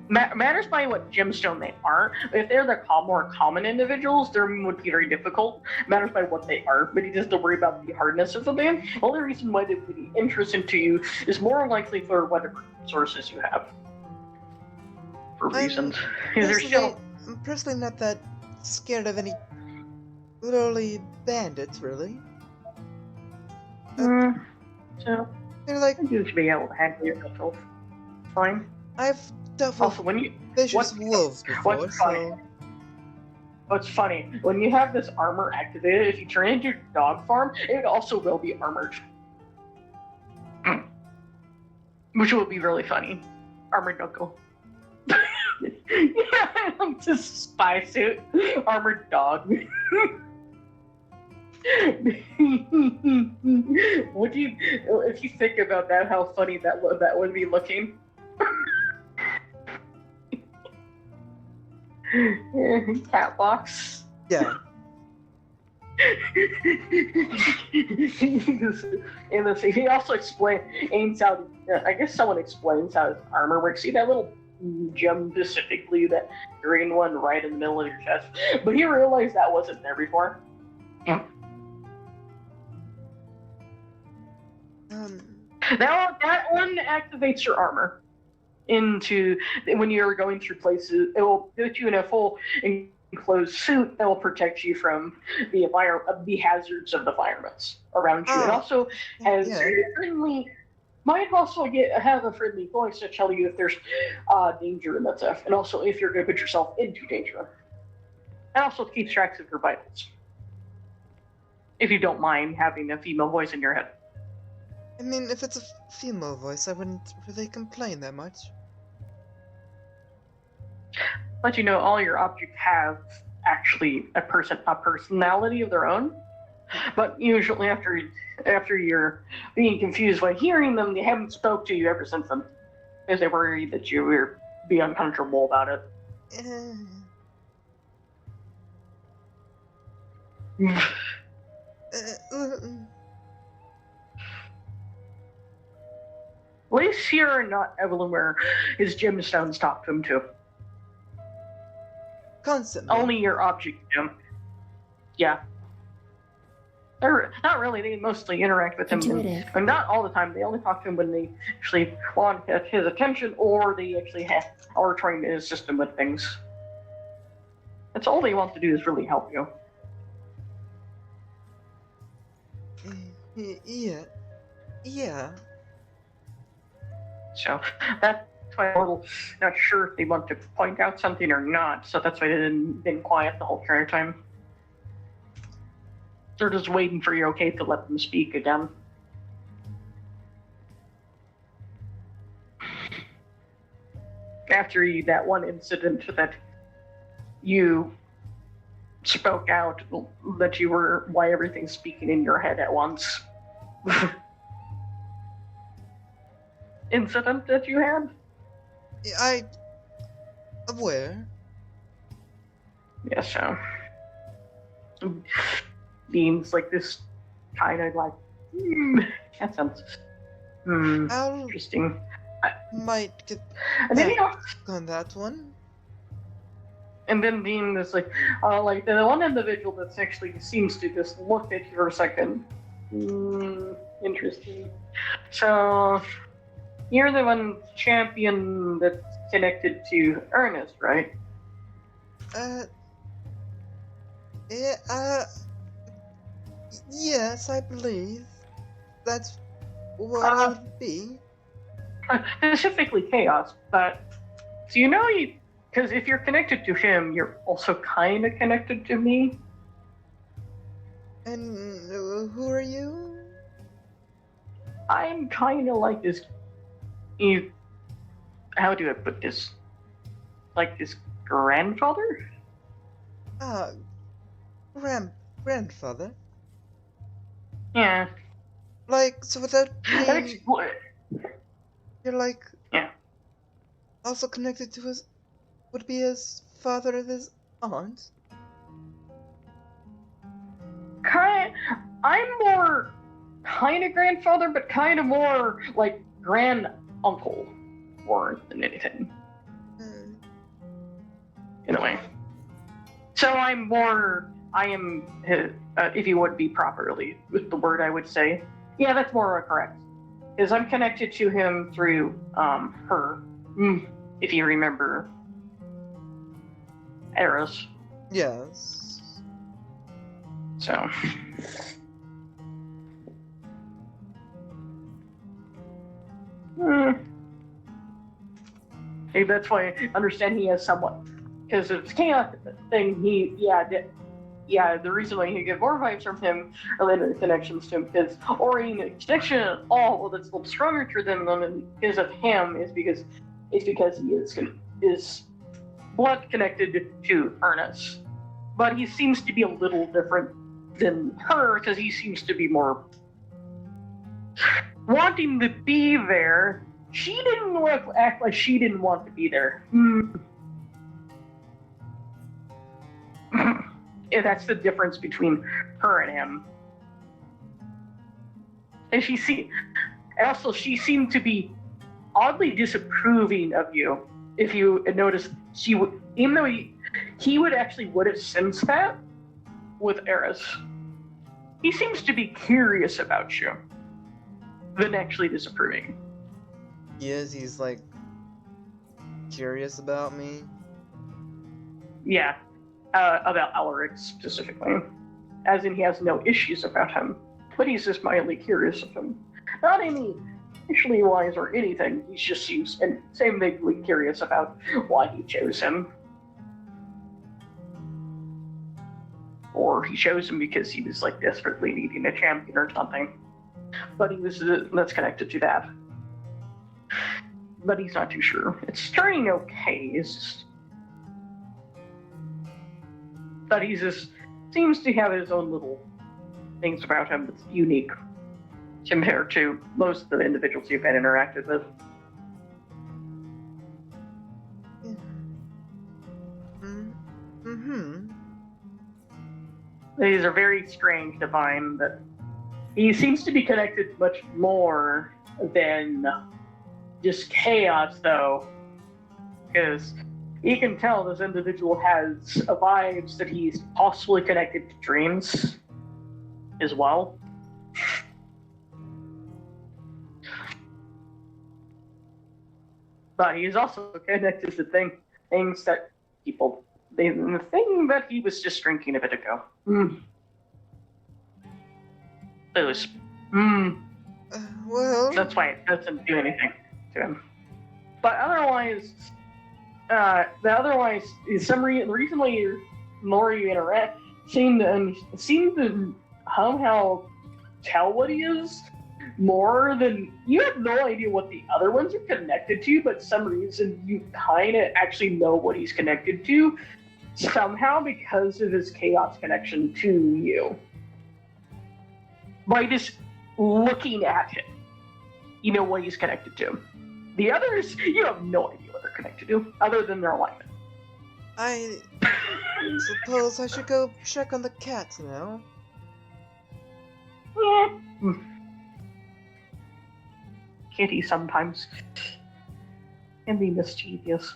Matters by what gemstone they are. If they're the more common individuals, they would be very difficult. Matters by what they are, but you just have to worry about the hardness of them. The only reason why they would be interesting to you is more likely for whatever sources you have. For reasons. I'm personally not that scared of any literally bandits, really. So They're like, you should be able to handle yourself fine. I've dealt Also, with vicious wolves before, so... What's funny, when you have this armor activated, if you turn into your dog farm, it also will be armored. Which will be really funny. Armored doggo. Yeah, like this spy suit. Armored dog. If you think about that, how funny that would be looking. Cat box. Yeah. He also explains how. I guess someone explains how his armor works. See that little gem specifically, that green one right in the middle of your chest. But he realized that wasn't there before. That one activates your armor into when you're going through places. It will put you in a full enclosed suit that will protect you from the hazards of the environments around you. It also has a friendly. Might also have a friendly voice to tell you if there's danger in that stuff, and also if you're going to put yourself into danger. And also keeps tracks of your vitals. If you don't mind having a female voice in your head. I mean, if it's a female voice, I wouldn't really complain that much. But you know, all your objects have actually a personality of their own. But usually after you're being confused by hearing them, they haven't spoke to you ever since then. Because they worried that you would be uncomfortable about it. At least here, not Evelyn, where his gemstones talk to him too. Constantly. Only your object do. Yeah. They're not really, they mostly interact with him. And not all the time, they only talk to him when they actually want his attention or they actually are trying to assist him with things. That's all they want to do is really help you. Yeah. So that's why I'm a little not sure if they want to point out something or not. So that's why they didn't been quiet the whole entire time. They're just waiting for you okay to let them speak again. After that one incident that you spoke out, that you were why everything's speaking in your head at once. Incident that you had? Aware. Yeah, so Dean's like this kind of like, that sounds interesting. Might get And then on that one. And then Dean is like the one individual that's actually seems to just look at you for a second. Interesting. So you're the one champion that's connected to Ernest, right? Yes, I believe that's what it would be. Specifically Chaos, but so you know because if you're connected to him, you're also kind of connected to me. And who are you? I'm kind of like this. How do I put this? Like this grandfather? Grandfather? Yeah. Like, so without being, What? you're like, Yeah. also connected to his, would be his father of his aunt? I'm more kind of grandfather, but kind of more like grand uncle more than anything. In a way. So I am, if you would be properly with the word I would say. Yeah, that's more correct. Because I'm connected to him through her, if you remember Eros. Yes. So. Maybe that's why I understand he has somewhat. Because of his chaos thing, the reason why you get more vibes from him are later connections to him, because Orion connection, all that's a little stronger to them because of him is because he is blood connected to Ernest. But he seems to be a little different than her, because he seems to be more wanting to be there. She didn't act like she didn't want to be there. Yeah, that's the difference between her and him. And she seemed to be oddly disapproving of you if you had noticed, she would, even though he would actually would have sensed that with Eris. He seems to be curious about you than actually disapproving. He's like curious about me. Yeah, about Alaric specifically. As in, he has no issues about him, but he's just mildly curious of him. Not any sexually wise or anything. He just seems and same vaguely curious about why he chose him. Or he chose him because he was like desperately needing a champion or something. But he was that's connected to that. But he's not too sure. It's turning okay. It's just, but he just seems to have his own little things about him that's unique compared to most of the individuals you've been interacted with. Mm-hmm. These are very strange to find that he seems to be connected much more than just chaos, though, because you can tell this individual has vibes that he's possibly connected to dreams as well. But he's also connected to things that people. The thing that he was just drinking a bit ago. Booze. Well, That's why it doesn't do anything to him. But otherwise, the reason why the more you interact, seem to somehow tell what he is more than you have no idea what the other ones are connected to, but some reason you kind of actually know what he's connected to somehow because of his chaos connection to you. By just looking at him, you know what he's connected to. The others, you have no idea what they're connected to, other than their alignment. I suppose I should go check on the cat now. Yeah. Kitty sometimes can be mischievous.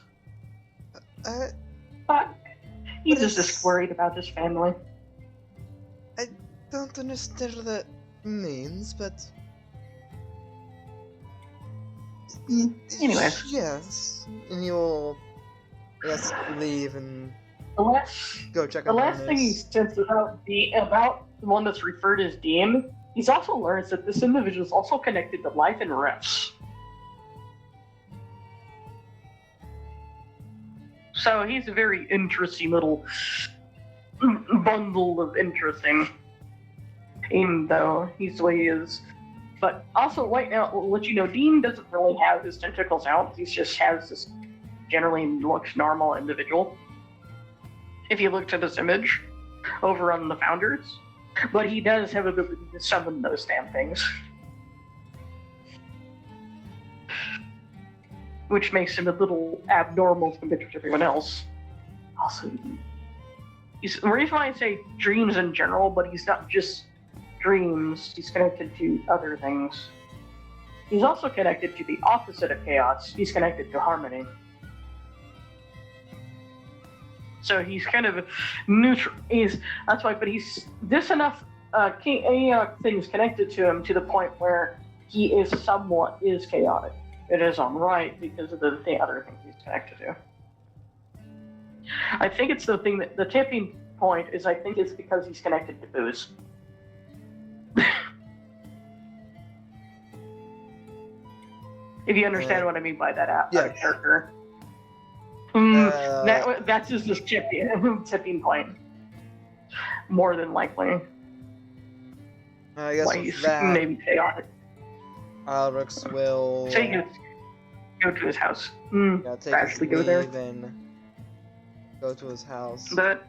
But he's just worried about his family. I don't understand what that means, but... Anyway. Yes, and you'll, I guess, leave and The last go check The on last thing he says about the one that's referred as Dean, he's also learns that this individual is also connected to life and refs. So he's a very interesting little bundle of interesting, even though he's the way he is. But also, right now, we'll let you know, Dean doesn't really have his tentacles out. He just has this generally looks normal individual. If you look at this image over on the Founders, but he does have ability to summon those damn things. Which makes him a little abnormal compared to everyone else. Also, the reason why I say dreams in general, but he's not just dreams, he's connected to other things. He's also connected to the opposite of chaos. He's connected to harmony. So he's kind of neutral. That's why, but he's this enough things connected to him to the point where he is somewhat chaotic. It is alright because of the other things he's connected to. I think it's the thing that the tipping point is. I think it's because he's connected to booze. If you understand what I mean by that character. That's just this tipping point. More than likely. I guess why with he's that, maybe chaotic. Alrix will So you go to his house. take his go there. leave and go to his house. But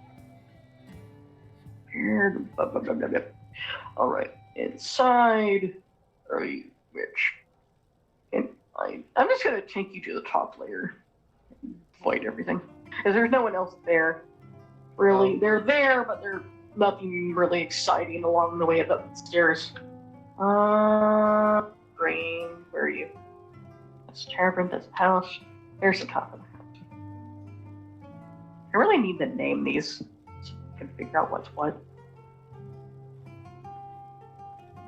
all right, inside. Are you rich? And I'm just gonna take you to the top layer. Avoid everything, because there's no one else there. Really, they're there, but they're nothing really exciting along the way up the stairs. Green, where are you? That's tavern. That's house. There's the top of the house. I really need to name these so I can figure out what's what.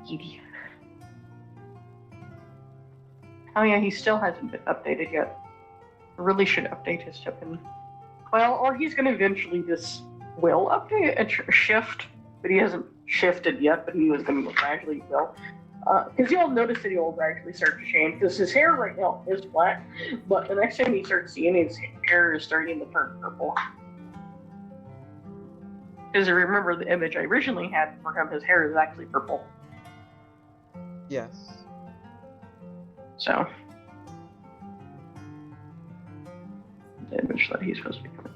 Edie. Oh yeah, he still hasn't been updated yet. I really should update his token. Well, or he's going to eventually just will update and shift, but he hasn't shifted yet, but he was going to gradually will. Because you'll notice that he'll gradually start to change, because his hair right now is black, but the next time you start seeing his hair is starting to turn purple. Because I remember the image I originally had for him, his hair is actually purple. Yes. So, the image that he's supposed to be coming.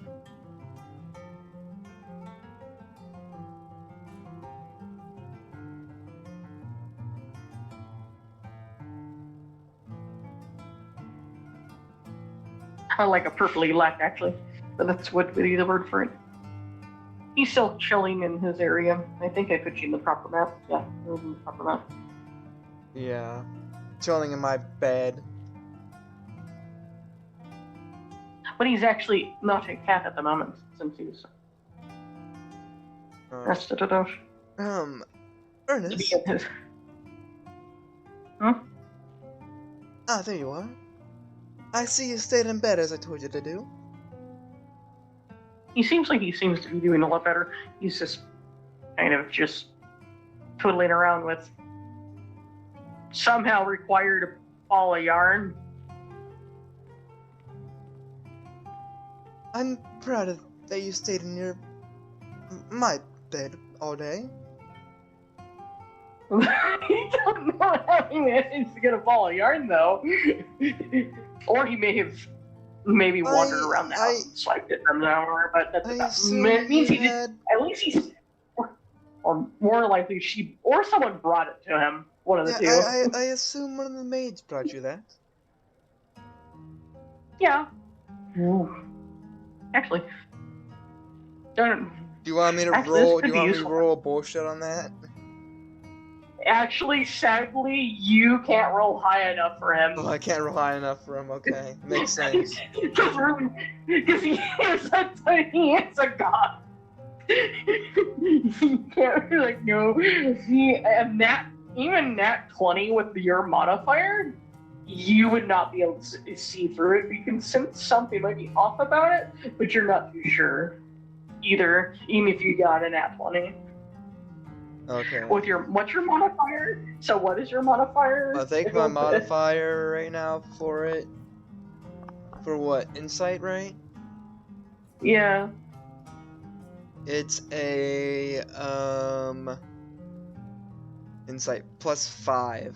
I like a purpley black, actually, but that's what would be the word for it. He's still chilling in his area. I think I put you in the proper map. Yeah, it was in the proper map. Yeah. Chilling in my bed. But he's actually not a cat at the moment, since he's rested it out. To Ernest? be in his... Huh? Ah, there you are. I see you stayed in bed as I told you to do. He seems like he seems to be doing a lot better. He's just kind of just twiddling around with somehow required a ball of yarn. I'm proud of that you stayed in my bed all day. He don't know how he managed to get a ball of yarn though. Or he may have maybe wandered around the house and swiped it from somewhere, but that's it means he did. At least he's, or more likely she or someone brought it to him. One of the two. I assume one of the maids brought you that. Yeah. Actually, don't. Do you want me to Actually, roll? this Do could you be want me to useful. roll bullshit on that? Actually, sadly, you can't roll high enough for him. Oh, I can't roll high enough for him. Okay, makes sense. Because he is a god. He can't be like, no. Even nat 20 with your modifier, you would not be able to see through it. You can sense something might be off about it, but you're not too sure either, even if you got a nat 20. Okay. What's your modifier? So what is your modifier? I think my modifier right now for it. For what? Insight, right? Yeah. It's a Insight +5.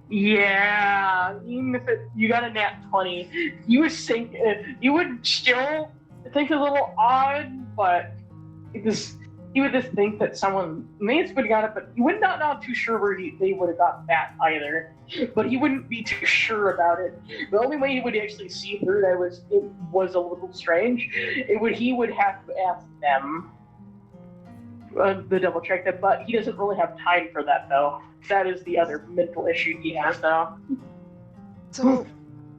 Yeah. Even if you got a nat 20, you would think you would still think it's a little odd, but you would just think that someone may have got it, but you would not too sure where they would have got that either. But he wouldn't be too sure about it. The only way he would actually see through that was a little strange. He would have to ask them the double check that, but he doesn't really have time for that though. That is the other mental issue he has though. So,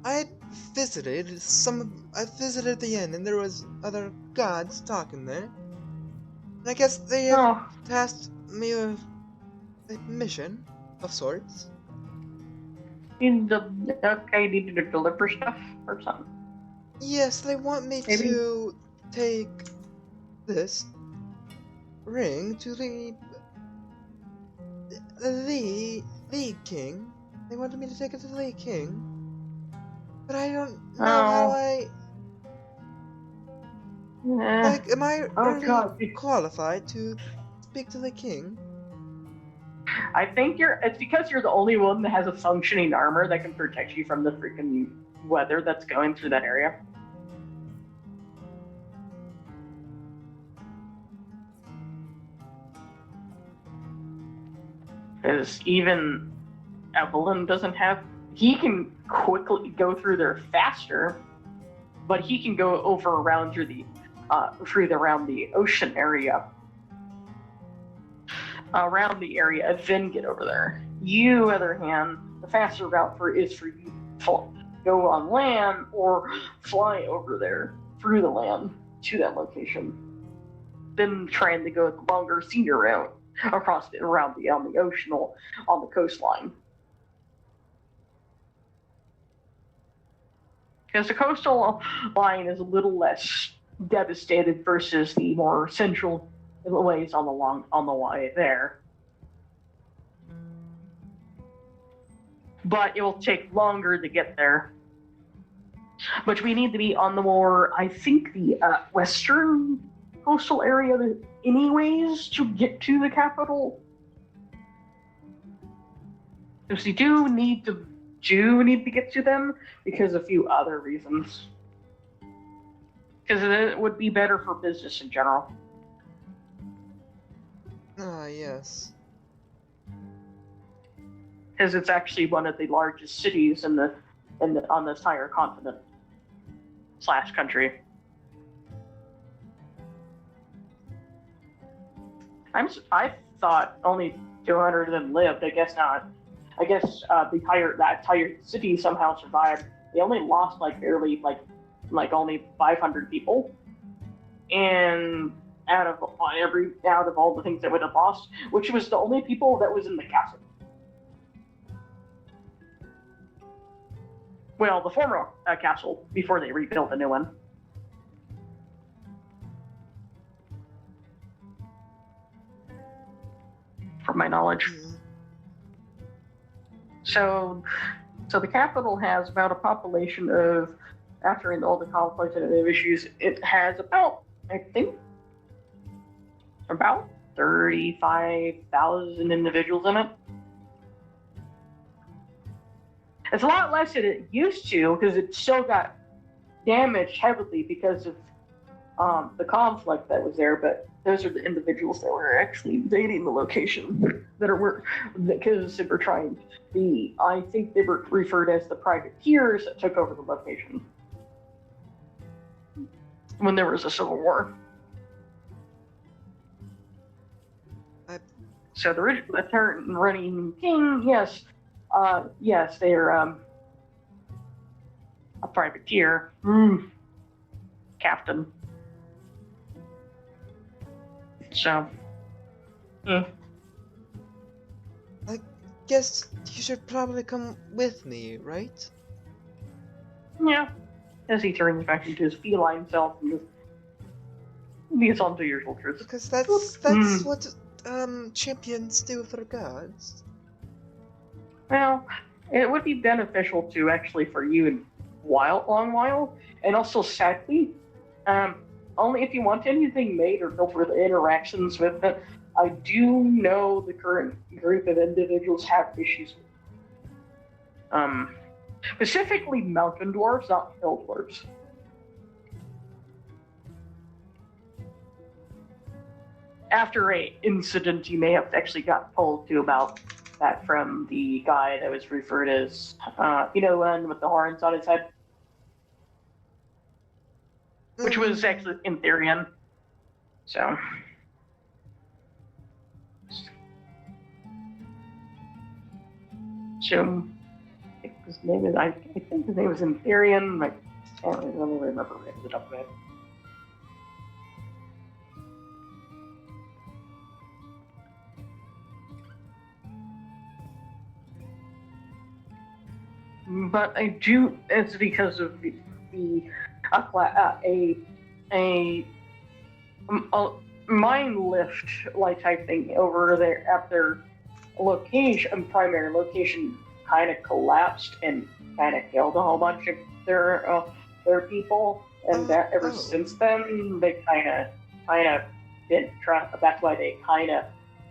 I visited the inn, and there was other gods talking there. And I guess they have tasked me with a mission of sorts. Need to deliver stuff or something. Yes, they want me Maybe. to take this ring to the king. They wanted me to take it to the king, but I don't know how like, am I really qualified to speak to the king? I think it's because you're the only one that has a functioning armor that can protect you from the freaking weather that's going through that area. Because even Evelyn doesn't have, he can quickly go through there faster, but he can go over around around the ocean area. Around the area, then get over there. You, other hand, the faster route is for you to go on land or fly over there. through the land to that location than trying to go the longer senior route around on the ocean or on the coastline. Because the coastal line is a little less devastated versus the more central ways on the way there. But it will take longer to get there. But we need to be on the more, I think, the western coastal area anyways to get to the capital. Because we do need to get to them because of a few other reasons. Because it would be better for business in general. Ah, yes. Because it's actually one of the largest cities on the entire continent / country. I thought only 200 of them lived. I guess not. I guess that entire city somehow survived. They only lost barely only 500 people, and out of all the things they would have lost, which was the only people that was in the castle. Well, the former castle before they rebuilt a new one. From my knowledge. So the capital has about a population of, after all the conflicts and the issues, it has about, I think, about 35,000 individuals in it. It's a lot less than it used to because it still got damaged heavily because of the conflict that was there, but those are the individuals that were actually invading the location because they were trying to be, I think they were referred as the privateers that took over the location when there was a civil war. So the current running king, yes, they are a privateer, captain. So, I guess you should probably come with me, right? yeah. As he turns back into his feline self and just gets on to usual truths. Because that's what champions do for gods. Well, it would be beneficial to actually for you in long while, and also sadly, only if you want anything made or built with interactions with it. I do know the current group of individuals have issues with specifically mountain dwarves, not hill dwarves. After a incident, you may have actually got told to about that from the guy that was referred as, one with the horns on his head, which was actually Intherian. So. I think his name is Intherian. I can't really remember right off the top of my head. But I do. It's because of the mind lift type thing over there at their primary location kind of collapsed and kind of killed a whole bunch of their people, and that ever since then they kind of didn't trust. That's why they kind of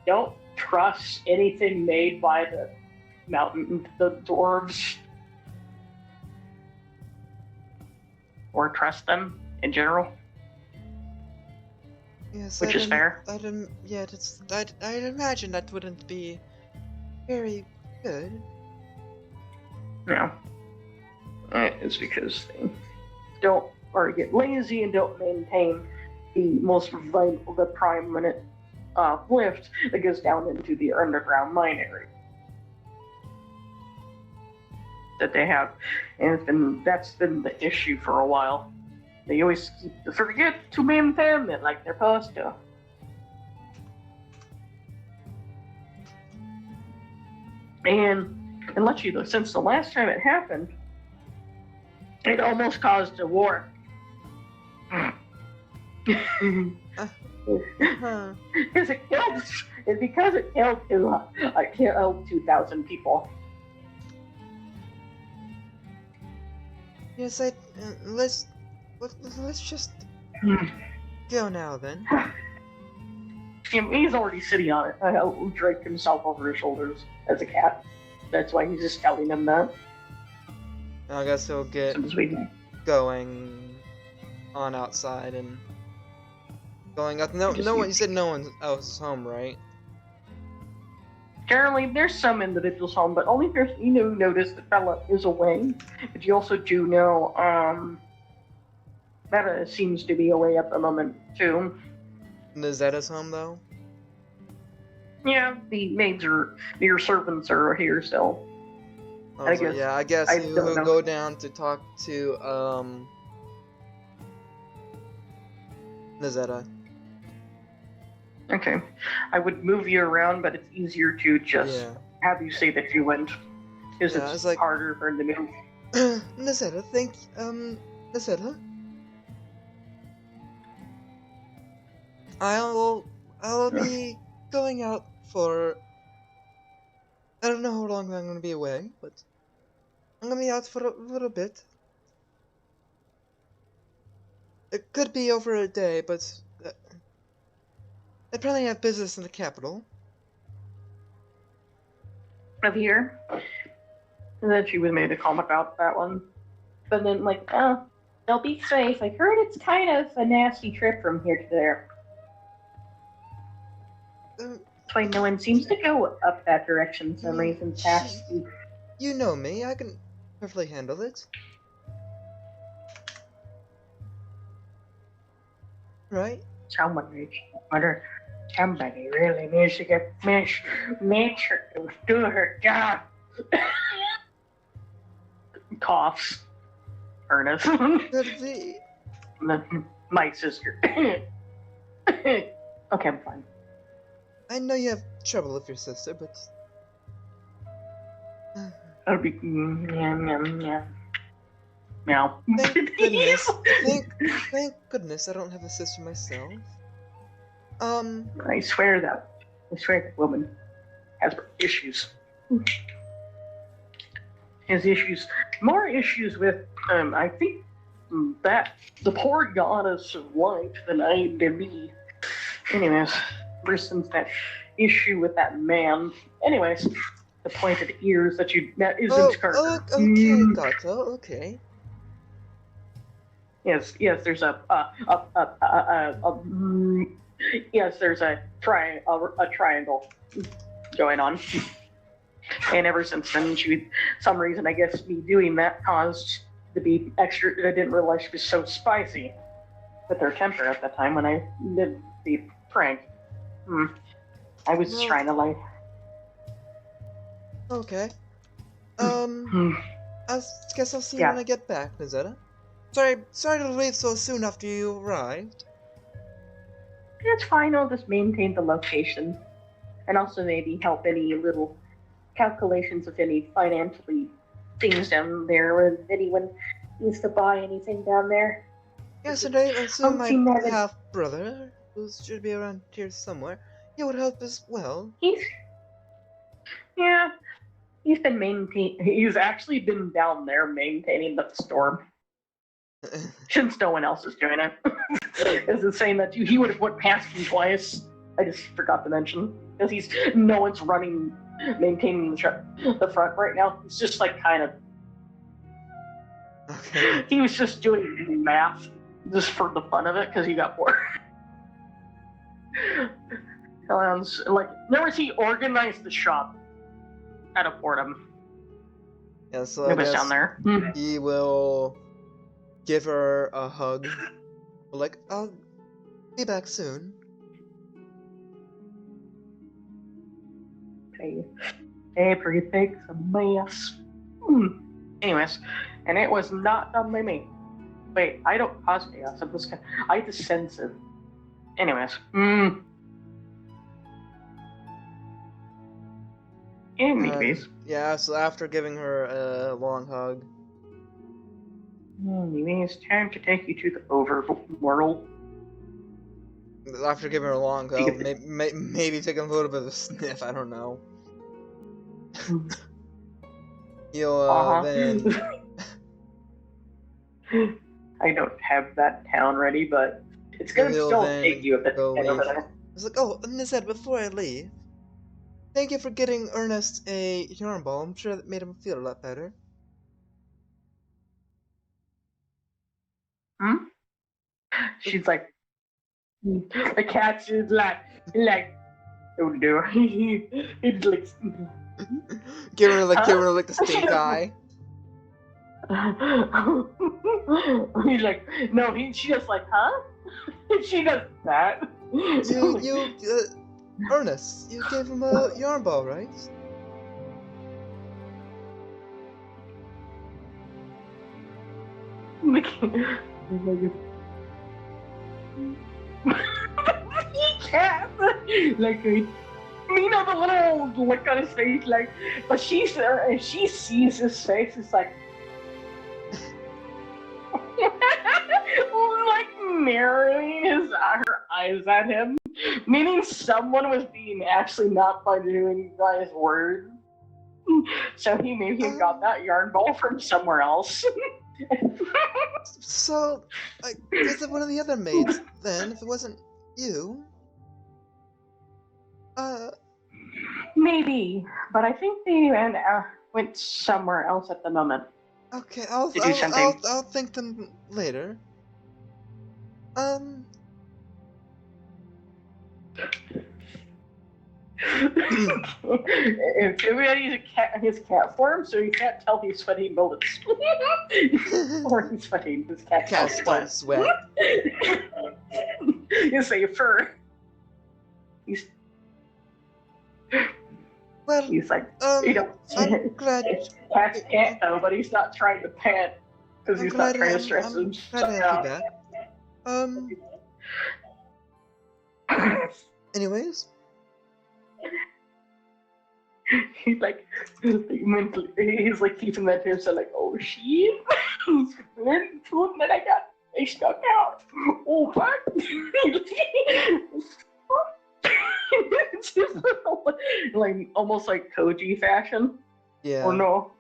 don't trust anything made by the dwarves. Or trust them in general. Yes, which is fair. I'd imagine that wouldn't be very good. No. It's because they don't, or get lazy and don't maintain the most vital, the prominent lift that goes down into the underground mine area that they have, and that's been the issue for a while. They always forget to maintain it like they're supposed to. And let you know, since the last time it happened, it almost caused a war. Huh. Because it killed 2,000 people. Yes, let's just go now then. He's already sitting on it. Draped himself over his shoulders as a cat. That's why he's just telling him that. I guess he'll get So just waiting. going on outside and going up. No one. You said no one else is home, right? Generally, there's some individuals home, but only if you notice the fella is away. But you also do know Meta seems to be away at the moment too. Nazetta's home though. Yeah, the maids your servants are here still. I guess- yeah, I guess I he'll don't know. go down to talk to Nazetta. Okay, I would move you around, but it's easier to just Yeah. have you say that you went, because Yeah, it's it's like- harder for him to move. Nazetta, Nazetta. I'll be going out for. I don't know how long I'm gonna be away, but I'm gonna be out for a little bit. It could be over a day, but I probably have business in the capital. Of here. And then she was made a comment about that one. But then, like, oh, they'll be safe. I heard it's kind of a nasty trip from here to there. Uh, That's why no one seems to go up that direction for some Mm, reason past the. You know me, I can perfectly handle it. Right? Somebody really needs to get make sure to do her job. Coughs. Ernest. Could be. My sister. Okay, I'm fine. I know you have trouble with your sister, but I'll be meow. thank goodness, thank goodness I don't have a sister myself. I swear that woman has issues. Has issues, more issues with I think that the poor goddess of light than I did me. Anyways, ever since that issue with that man. Anyways, the pointed ears that isn't Carter. Okay, Gato, okay. Yes, there's yes, there's a triangle going on. And ever since then, some reason, I guess, me doing that caused to be extra. I didn't realize she was so spicy with her temper at the time when I did the prank. I was just Well- trying to like. Okay. Hmm. I guess I'll see you Yeah. when I get back, Nazetta. Sorry to leave so soon after you arrived. It's fine. I'll just maintain the location, and also maybe help any little calculations of any financially things down there. If anyone needs to buy anything down there. Yes, and I assume Something my that- half brother, who should be around here somewhere, he would help as well. He's actually been down there maintaining the storm. Since no one else is doing it. Is it saying that he would have went past me twice? I just forgot to mention. Because no one's maintaining the front right now. It's just like kind of, Okay. he was just doing math just for the fun of it because he got bored. Like, never he organized the shop at a Portum. Yeah, so It I was guess down there. he will give her a hug. Like, I'll be back soon. Everything's a mess. Anyways, and it was not done by me. Wait, I don't cause chaos. I'm just I just sense it. Anyways. Anyways. Yeah, so after giving her a long hug. Maybe it's time to take you to the overworld. After giving her a long hug, maybe taking a little bit of a sniff, I don't know. You'll, then... I don't have that town ready, but it's gonna still take you a bit to get over there. It's like, oh, Nizet, before I leave, thank you for getting Ernest a yarn ball. I'm sure that made him feel a lot better. She's like, the cat is like, oh no, it's like, give her like the stink eye. He's like, no, she just like, huh? She does that. Ernest, you gave him a yarn ball, right? He can't. Like, Mina, the little look on his face, like, but she's there and she sees his face. It's like, like narrowing her eyes at him, meaning someone was being actually not by doing by his word. So he maybe got that yarn ball from somewhere else. So, is it one of the other maids then? If it wasn't you, maybe, but I think they went somewhere else at the moment. Okay, I'll thank them later. Everybody's his cat form, so you can't tell he's sweating bullets. Or he's sweating. His cat don't sweat. You say fur. He's like, you know, I'm glad. Cats can't though, but he's not trying to pant because he's not trying to stress himself out. Anyways. He's like mentally, he's like keeping that to himself, like, oh shit, food that I got, they stuck out. Oh fuck. It's just like almost like Koji fashion. Yeah. Or no.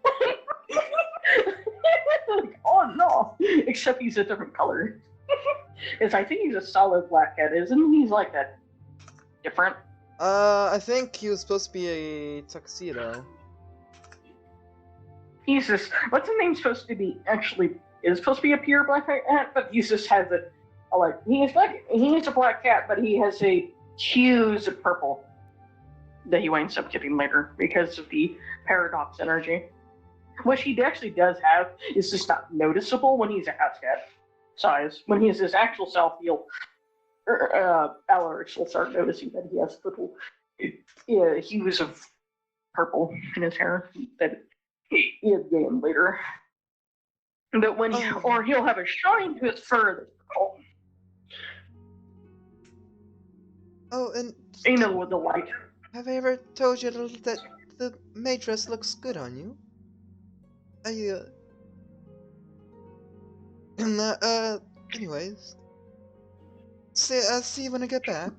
Like, oh no. Except he's a different color. I think he's a solid blackhead, isn't he? He's like that different. I think he was supposed to be a tuxedo. He's just, what's his name supposed to be? Actually, is supposed to be a pure black cat, but he just has he's a black cat, but he has a hues of purple that he winds up getting later because of the paradox energy. What he actually does have is just not noticeable when he's a house cat size. When he's his actual self, Alex will start noticing that he has little hues of purple in his hair that he'll gain later. But when he'll have a shine to his fur that's purple. Oh, and you know, with the light. Have I ever told you that the maid dress looks good on you? Anyways. See you when I get back.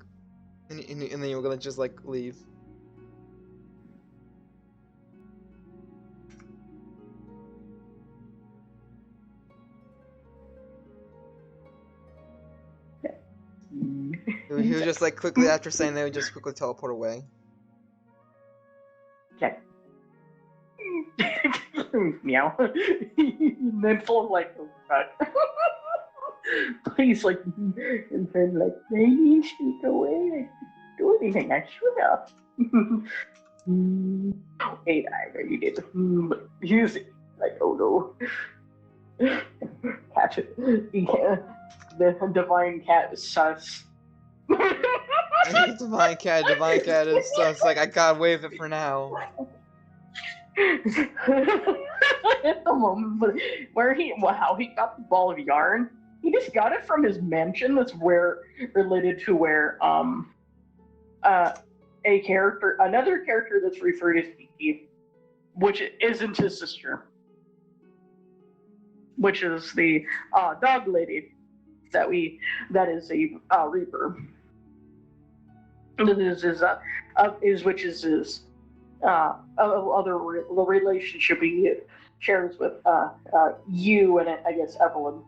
And then you're gonna just, like, leave. He was just, like, quickly after saying that, he would just quickly teleport away. Okay. Meow. And then full of, like, oh, fuck. Please, like, and then, like, maybe sneak away. I didn't do anything. I should have. Wait, I already did. But use it. Like, oh no. Catch it. Yeah. The divine cat is sus. Divine cat is sus. Like, I can't wave it for now. at the moment, but how he got the ball of yarn. He just got it from his mansion. That's where related to where another character that's referred as Kiki, which isn't his sister, which is the dog lady that is a Reaper. Which is his other relationship he shares with you and I guess Evelyn,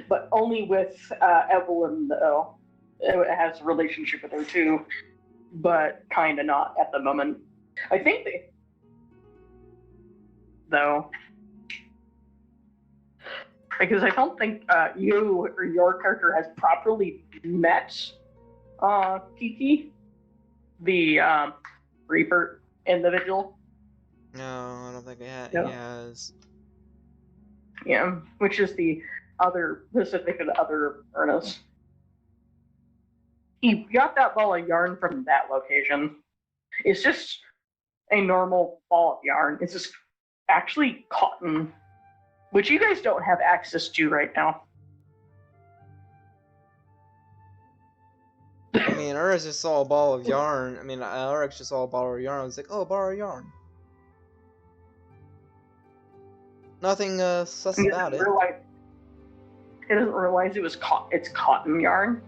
but only with Evelyn though. It has a relationship with her too, but kind of not at the moment. I think though, because I don't think you or your character has properly met Kiki, the Reaper individual. No, I don't think he No. has. Yeah, which is the other Pacific and the other Ernest. He got that ball of yarn from that location. It's just a normal ball of yarn. It's just actually cotton, which you guys don't have access to right now. I mean, Ernest just saw a ball of yarn. I mean, Ernest just saw a ball of yarn. I was like, oh, a ball of yarn. Nothing sus about it. He doesn't realize it's cotton yarn.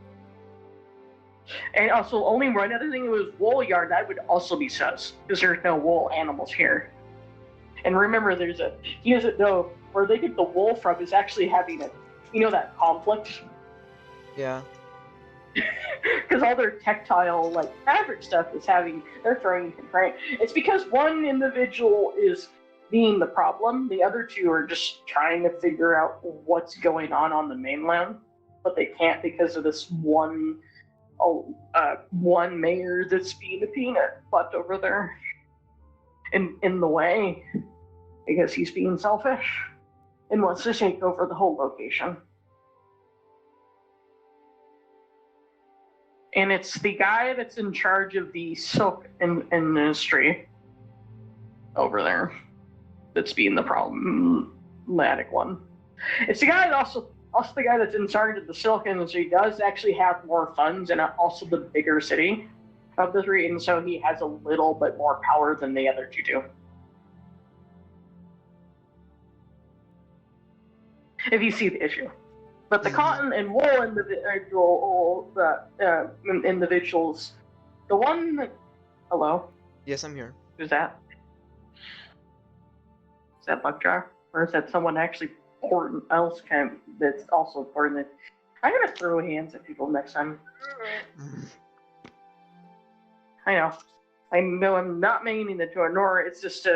And also, only one other thing, it was wool yarn. That would also be sus, because there's no wool animals here. And remember, he doesn't know where they get the wool from is actually having that conflict. Yeah. Because all their tactile, fabric stuff they're throwing right. It's because one individual is being the problem. The other two are just trying to figure out what's going on the mainland, but they can't because of this one mayor that's being a peanut butt over there in the way, because he's being selfish and wants to take over the whole location. And it's the guy that's in charge of the silk industry over there that's being the problematic one. It's the guy that also the guy that's in charge of the silk industry does actually have more funds and also the bigger city of the three, and so he has a little bit more power than the other two do. If you see the issue. But the cotton and wool individuals, the one that, hello? Yes, I'm here. Who's that? Is that Buckjar? Or is that someone actually important else that's also important? I'm gonna throw hands at people next time. I know I'm not meaning to ignore it, it's just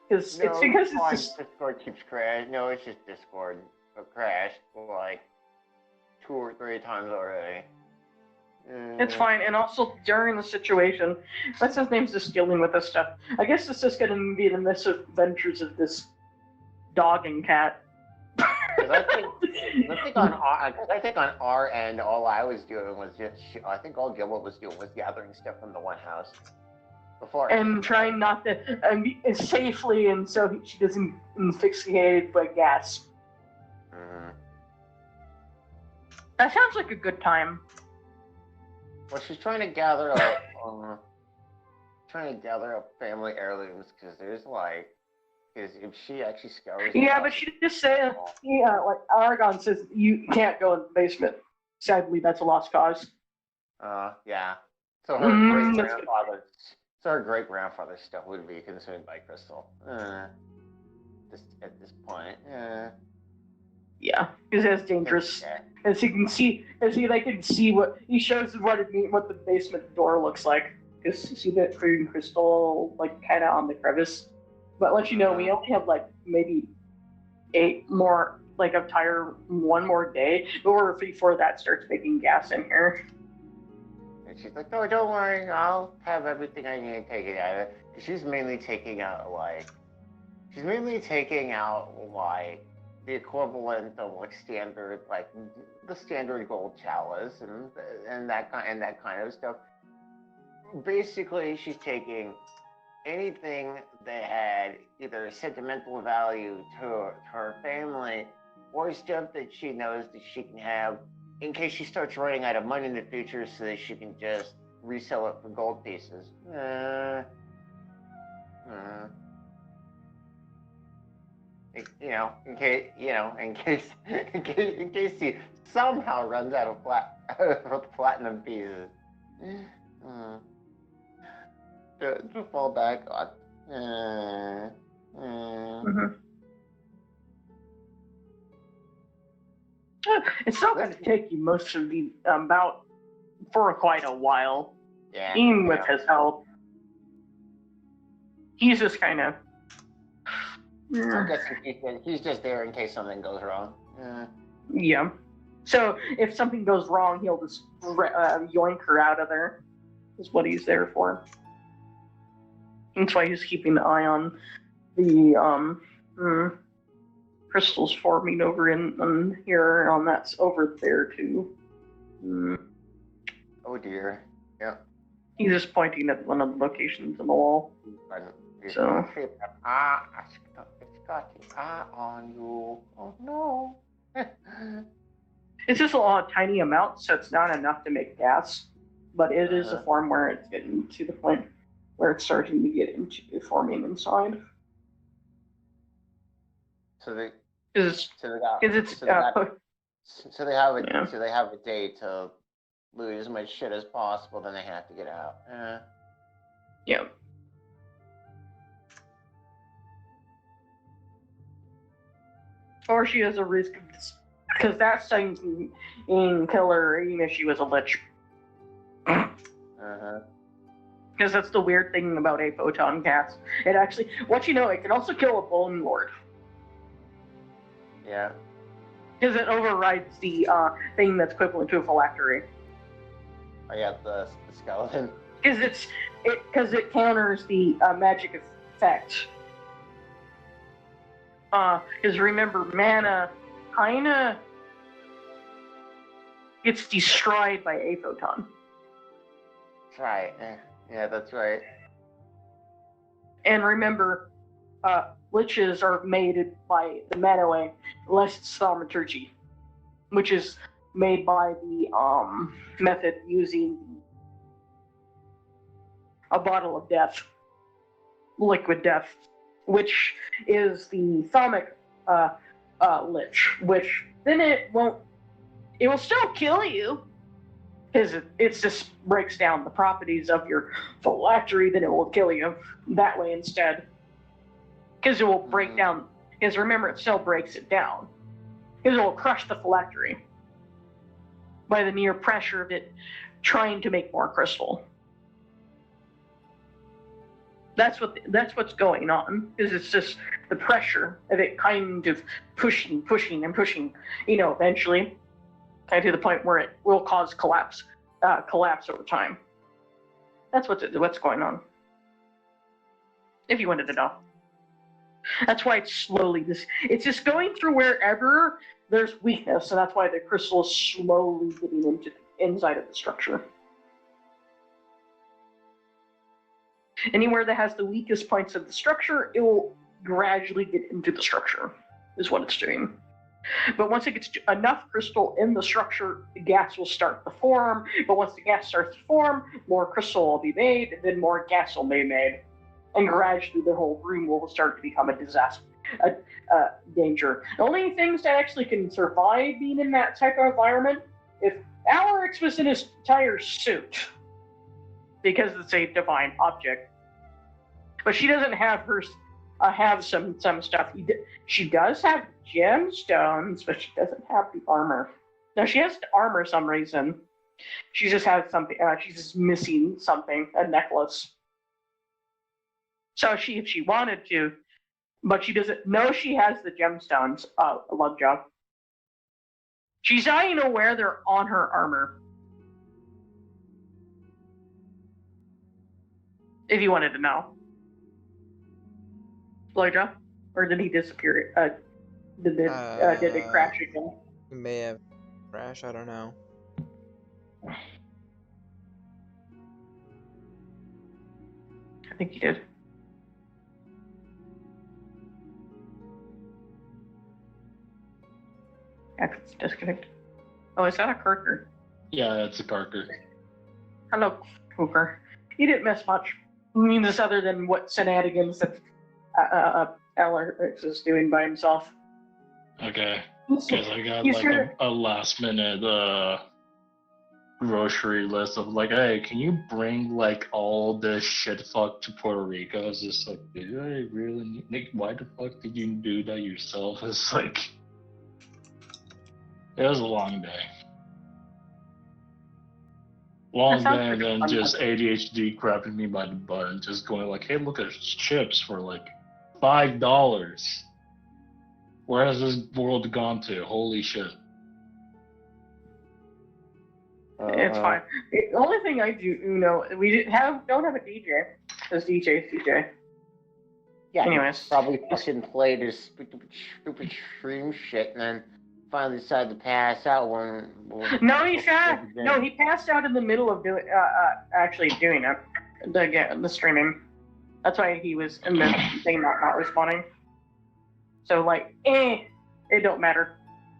because Discord keeps crashing. No, it's just Discord crashed like 2 or 3 times already. It's fine, and also during the situation, what's his name's just dealing with this stuff. I guess it's just gonna be the misadventures of this dog and cat. I think on our end, all I was doing was I think all Gilbert was doing was gathering stuff from the one house. And trying not to safely, and so she doesn't asphyxiate by gas. Mm-hmm. That sounds like a good time. Well, she's trying to gather up, family heirlooms because if she actually scours. Yeah, but she just said, like Aragon says, you can't go in the basement. Sadly, that's a lost cause. Yeah. So her great grandfather's stuff would be consumed by Crystal. At this point. Yeah, because that's dangerous. As you can see, they can see what he shows what the basement door looks like. Because you see that green crystal kind of on the crevice. But let you know, we only have maybe 8 more one more day before that starts making gas in here. And she's like, "Oh, don't worry, I'll have everything I need taken out of it." She's mainly taking out the equivalent of standard the standard gold chalice and that kind of stuff. Basically, she's taking anything that had either sentimental value to her family or stuff that she knows that she can have in case she starts running out of money in the future so that she can just resell it for gold pieces. You know, in case he somehow runs out of platinum pieces. To fall back on. It's not going to take you most of the for quite a while. Yeah. Even with his help, he's just kind of. I'm guessing he's just there in case something goes wrong. Yeah. So if something goes wrong, he'll just yoink her out of there. Is what he's there for. That's why he's keeping an eye on the crystals forming over in here on that's over there too. Oh dear. Yeah. He's just pointing at one of the locations on the wall. So. It's got its eye on you. Oh no. It's just a tiny amount, so it's not enough to make gas. But it is a form where it's getting to the point where it's starting to get into forming inside. So they have a day to lose as much shit as possible, then they have to get out. Yeah. Or she has a risk of this, because that thing can kill her even if she was a lich. Because that's the weird thing about a photon gas. It actually, it can also kill a bone lord. Yeah. Because it overrides the thing that's equivalent to a phylactery. Oh yeah, the skeleton. Because it counters the magic effect. Because remember, mana kinda gets destroyed by a photon. That's right. Yeah, that's right. And remember, liches are made by the Manaway Less Thaumaturgy, which is made by the method using a bottle of death, liquid death, which is the Thaumic lich, which then it will still kill you, because it just breaks down the properties of your phylactery, then it will kill you that way instead. Because it will break down, because remember, it still breaks it down. Because it will crush the phylactery by the mere pressure of it trying to make more crystal. That's what's going on, is it's just the pressure of it kind of pushing, eventually kind of to the point where it will cause collapse over time. That's what's going on. If you wanted to know. That's why it's slowly it's just going through wherever there's weakness, and that's why the crystal is slowly getting into the inside of the structure. Anywhere that has the weakest points of the structure, it will gradually get into the structure, is what it's doing. But once it gets enough crystal in the structure, the gas will start to form. But once the gas starts to form, more crystal will be made, and then more gas will be made. And gradually the whole room will start to become a disaster, a danger. The only things that actually can survive being in that type of environment, if Alarix was in his entire suit, because it's a divine object. But she doesn't have have some stuff. She does have gemstones, but she doesn't have the armor. Now she has the armor for some reason. She just has something. She's just missing something, a necklace. So if she wanted to, but she doesn't know she has the gemstones. Love job. She's not even aware they're on her armor. If you wanted to know. Loja? Or did he disappear? Did it crash again? He may have crashed, I don't know. I think he did. Access disconnected. Oh, is that a Kirker? Yeah, it's a Carker. Hello, Cooker. You didn't miss much. I mean, this other than what shenanigans that Alex is doing by himself. Okay. Because I got You like sure? a last minute grocery list of like, hey, can you bring like all this shit fuck to Puerto Rico? I was just like, do I really need, like, why the fuck did you do that yourself? It's like, it was a long day. Long That sounds day, and pretty then fun. just ADHD grabbing me by the butt and just going like, hey, look at chips for like $5. Where has this world gone to? Holy shit. It's fine. The only thing I do know, we don't have a DJ. Because DJ's DJ. Yeah, Anyways. probably fucking played his stupid stream shit and then finally decided to pass out when No, he passed out in the middle of actually doing it. The streaming. That's why he was in the thing not responding. So like, it don't matter.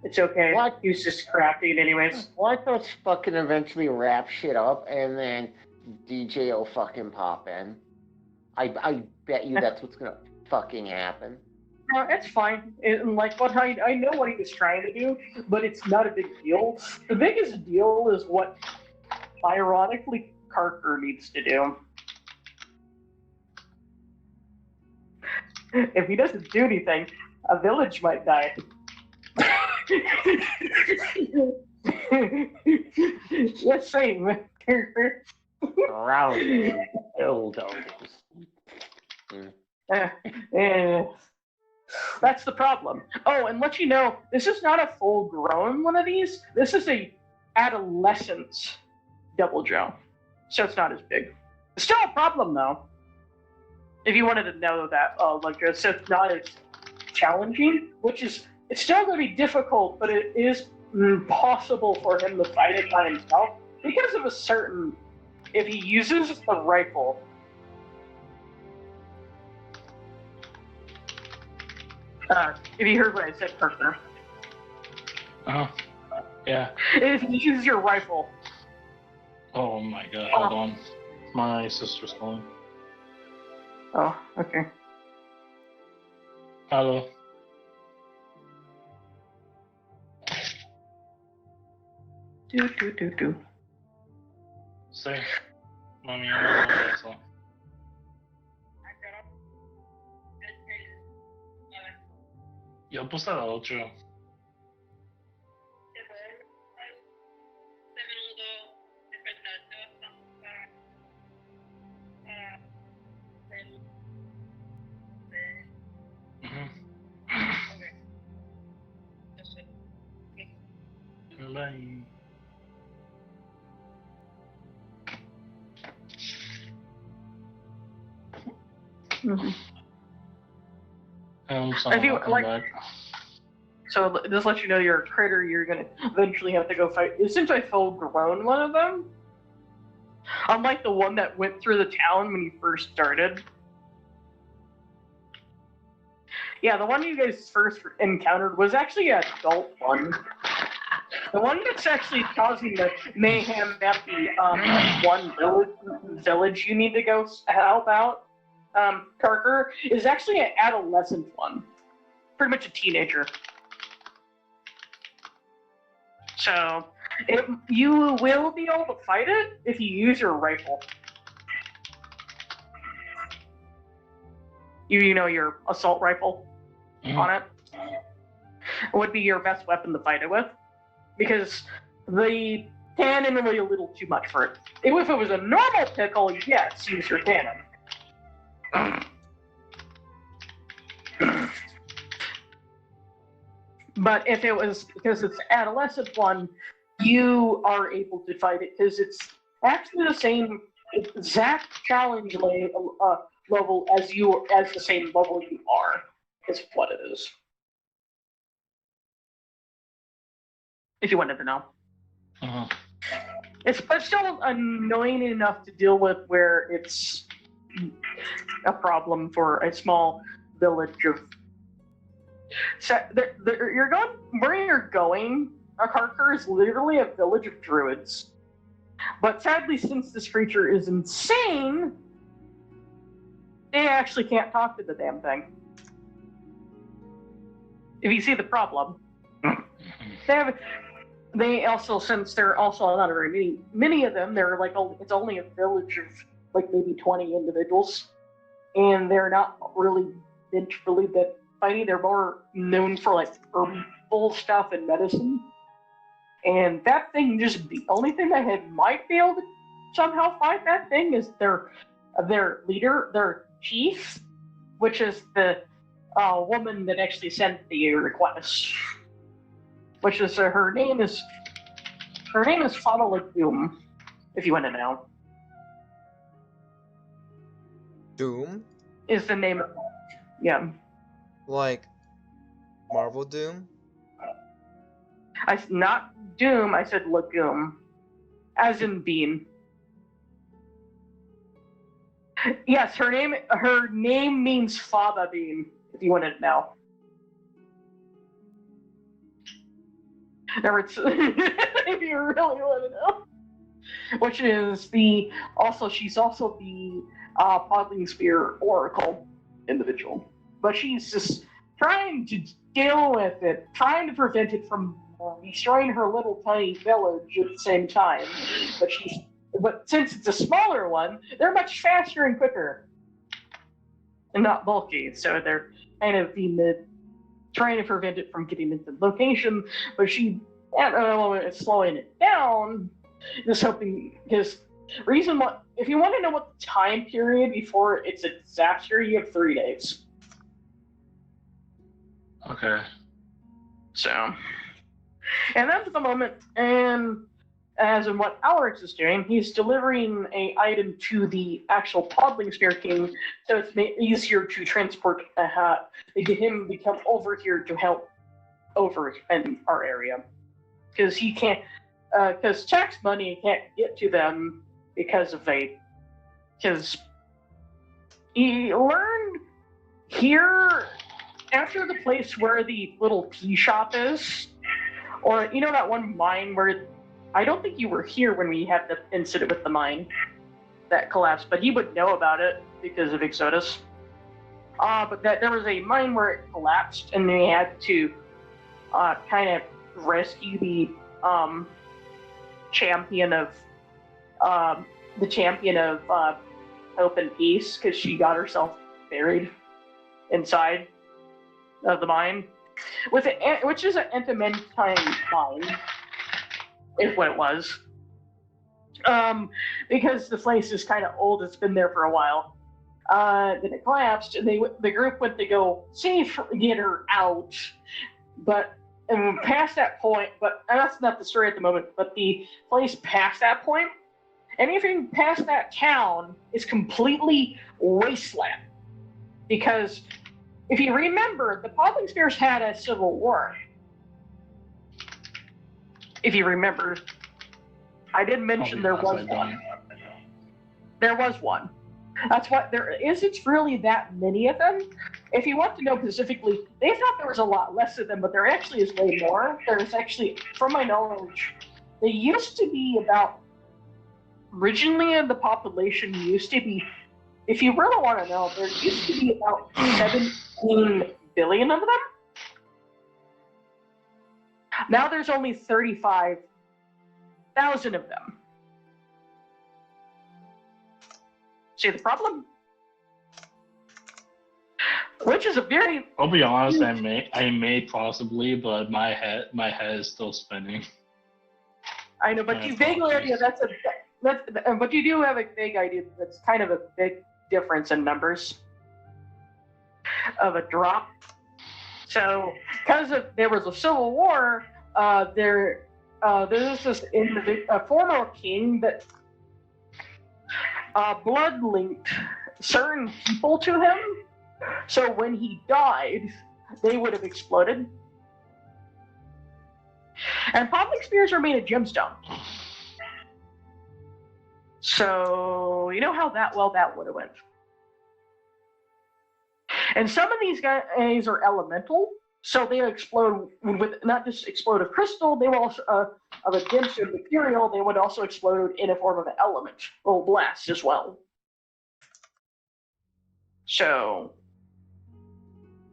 It's okay. What? He was just crafting anyways. Why don't you fucking eventually wrap shit up and then DJ will fucking pop in? I bet you that's what's gonna fucking happen. No, it's fine. Like what I know what he was trying to do, but it's not a big deal. The biggest deal is what, ironically, Carker needs to do. If he doesn't do anything, a village might die. Let's say, Surrounding buildings. That's the problem. Oh, and let you know, this is not a full-grown one of these. This is a adolescent Double Joe, so it's not as big. It's still a problem though. If you wanted to know that, like it's not as challenging, it's still going to be difficult, but it is possible for him to fight it by himself because of if he uses a rifle. If you heard what I said, Parker. Yeah. If you use your rifle. Oh my god, hold on. My sister's calling. Oh, okay. Hello. Do. Say. Mami, I'm on eso. Yo puse a las 8. Bye. Mm-hmm. If you like, back. So just let you know, you're a critter. You're gonna eventually have to go fight. It seems like full-grown one of them, unlike the one that went through the town when you first started. Yeah, the one you guys first encountered was actually an adult one. The one that's actually causing the mayhem at the one village you need to go help out, Parker, is actually an adolescent one. Pretty much a teenager. So, you will be able to fight it if you use your rifle. You know your assault rifle on it. It would be your best weapon to fight it with. Because the cannon will be a little too much for it. If it was a normal pickle, yes, use your cannon. But if it was, because it's an adolescent one, you are able to fight it because it's actually the same exact challenge level as the same level you are, is what it is. If you wanted to know. Uh-huh. It's still annoying enough to deal with where it's a problem for a small village of So you're going where you're going. Akarkar is literally a village of druids. But sadly, since this creature is insane, they actually can't talk to the damn thing. If you see the problem, they also, since there are also not very many of them, they're like it's only a village of like maybe 20 individuals, and they're not really that fighty. They're more known for like herbal stuff and medicine. And that thing, just the only thing that might be able to somehow fight that thing is their leader, their chief, which is the woman that actually sent the request. Which is her name is Fada Doom, if you want to know. Doom? Is the name of yeah. Like Marvel Doom? Not Doom, I said legume. As in bean. Yes, her name means fava bean, if you want to know. If you really want to know. Which is she's also the Podling Spear Oracle individual. But she's just trying to deal with it, trying to prevent it from destroying her little tiny village at the same time. But since it's a smaller one, they're much faster and quicker. And not bulky, so they're kind of trying to prevent it from getting into the location, but she, at the moment, is slowing it down, just hoping, because if you want to know what the time period before it's a disaster, you have 3 days. Okay. So, and that's the moment, and as in what Alex is doing, he's delivering an item to the actual Podling Spear King, so it's easier to transport to get him to come over here to help over in our area. Because he can't, because tax money can't get to them because he learned here, after the place where the little tea shop is, or you know that one mine where, I don't think you were here when we had the incident with the mine that collapsed, but he would know about it because of Exodus. But that there was a mine where it collapsed, and they had to kind of rescue the champion of hope and peace, because she got herself buried inside of the mine, which is an Entomantine mine. Is what it was. Because the place is kind of old, it's been there for a while. Then it collapsed, and the group went to go get her out, and past that point, but that's not the story at the moment, but the place past that point, anything past that town is completely wasteland. Because if you remember, the Podling Spears had a civil war. If you remember, I did mention there was one. There was one. That's what there isn't really that many of them. If you want to know specifically, they thought there was a lot less of them, but there actually is way more. There's actually, from my knowledge, they used to be about, originally the population used to be, if you really want to know, there used to be about 17 billion of them. Now there's only 35,000 of them. See the problem? Which is a very... I'll be honest, I may possibly, but my head is still spinning. I know, but you vaguely idea but you do have a vague idea that's kind of a big difference in numbers of a drop. So, because there was a civil war, there was this former king that blood linked certain people to him. So when he died, they would have exploded. And Podling Spears are made of gemstone. So you know how that would have went. And some of these guys are elemental, So they explode with not just explode of crystal, they will also of a denser material. They would also explode in a form of an element or blast as well. So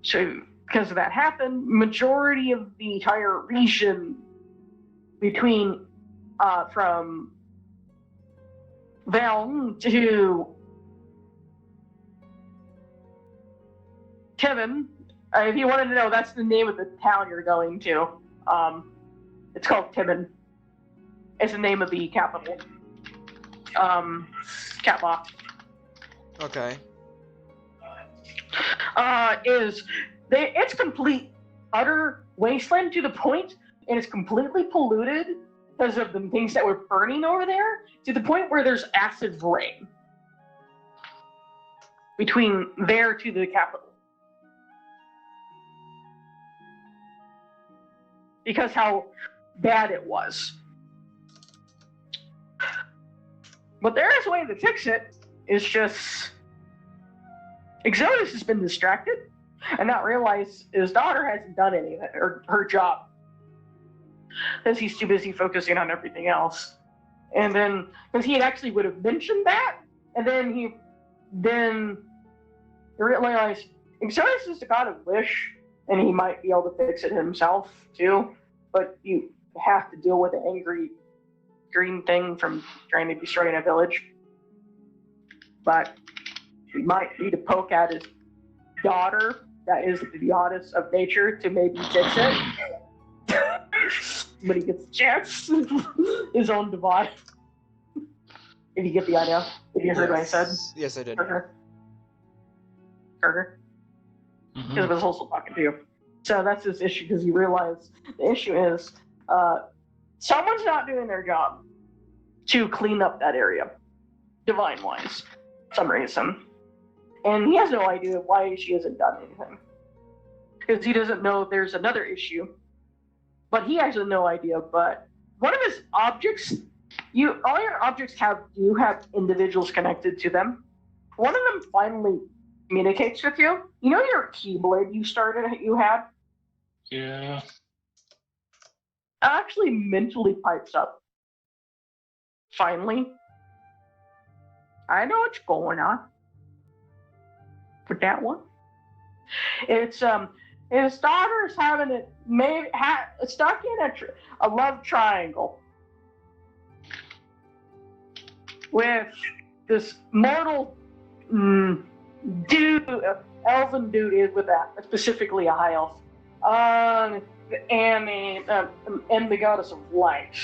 because of that happened, majority of the entire region between from Valn to Kevin, if you wanted to know, that's the name of the town you're going to. It's called Tibbin. It's the name of the capital. Catlock. Okay. It's complete, utter wasteland to the point, and it's completely polluted because of the things that were burning over there, to the point where there's acid rain between there to the capital. Because how bad it was. But there is a way to fix it. It's just Exodus has been distracted and not realized his daughter hasn't done any of it, or her job. Because he's too busy focusing on everything else. And then, because he had actually would have mentioned that, and then he realized Exodus is the god of wish, and he might be able to fix it himself too, but you have to deal with the angry green thing from trying to destroy a village. But we might need to poke at his daughter, that is the goddess of nature, to maybe fix it. When he gets a chance. His own divide. If you get the idea. If you heard what I said. Yes, I did. Carter. Because I was also talking to you. So that's his issue, because you realize the issue is someone's not doing their job to clean up that area, divine-wise, for some reason. And he has no idea why she hasn't done anything. Because he doesn't know there's another issue. But he has no idea, but one of his objects, all your objects do have individuals connected to them. One of them finally communicates with you. You know your Keyblade you had? Yeah. Actually mentally pipes up. Finally. I know what's going on with that one. It's his daughter's having it stuck in a love triangle with this mortal dude, elven dude is with that, specifically a high elf, and the goddess of light.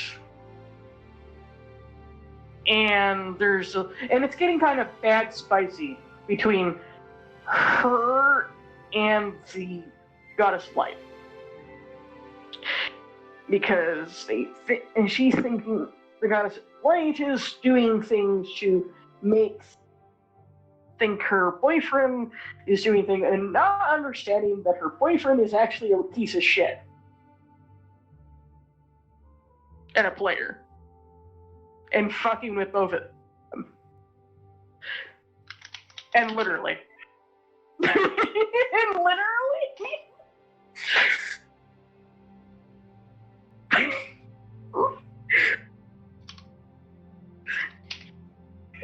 And and it's getting kind of bad spicy between her and the goddess of light, because and she's thinking the goddess of light is doing things to think her boyfriend is doing things, and not understanding that her boyfriend is actually a piece of shit and a player, and fucking with both of them, and literally. And literally.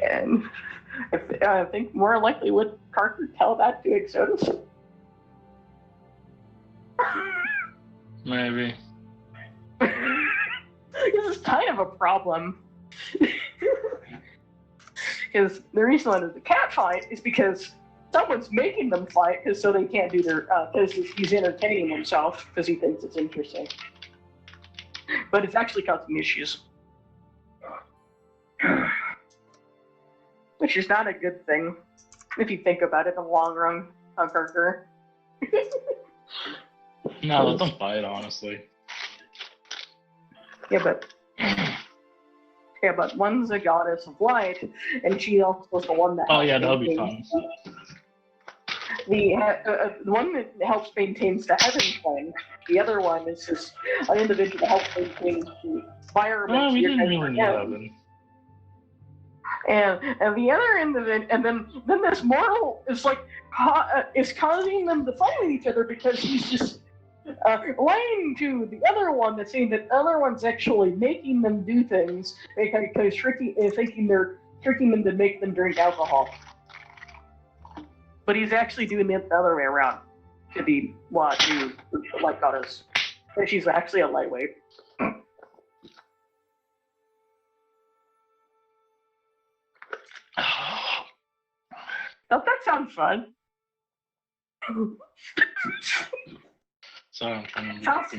And I think more likely would Carter tell that to Exodus? Maybe. This is kind of a problem. Because the reason why there's a cat fight is because someone's making them fight, because so they can't do their, because he's entertaining himself because he thinks it's interesting. But it's actually causing issues. Which is not a good thing, if you think about it in the long run, Carter. No, let them fight, honestly. Yeah, but one's a goddess of light, and she also was the one that. Oh yeah, that'll be fun. The one that helps maintains the heaven plane. The other one is just an individual that helps maintain the environment. Oh, we didn't really need heaven. And the other individual, and then this mortal is like is causing them to fight with each other because he's just lying to the other one that's saying that the other one's actually making them do things because thinking they're tricking them to make them drink alcohol. But he's actually doing it the other way around to be to like goddess. And she's actually a lightweight. Don't that sound fun? Sorry, I'm trying to Sounds-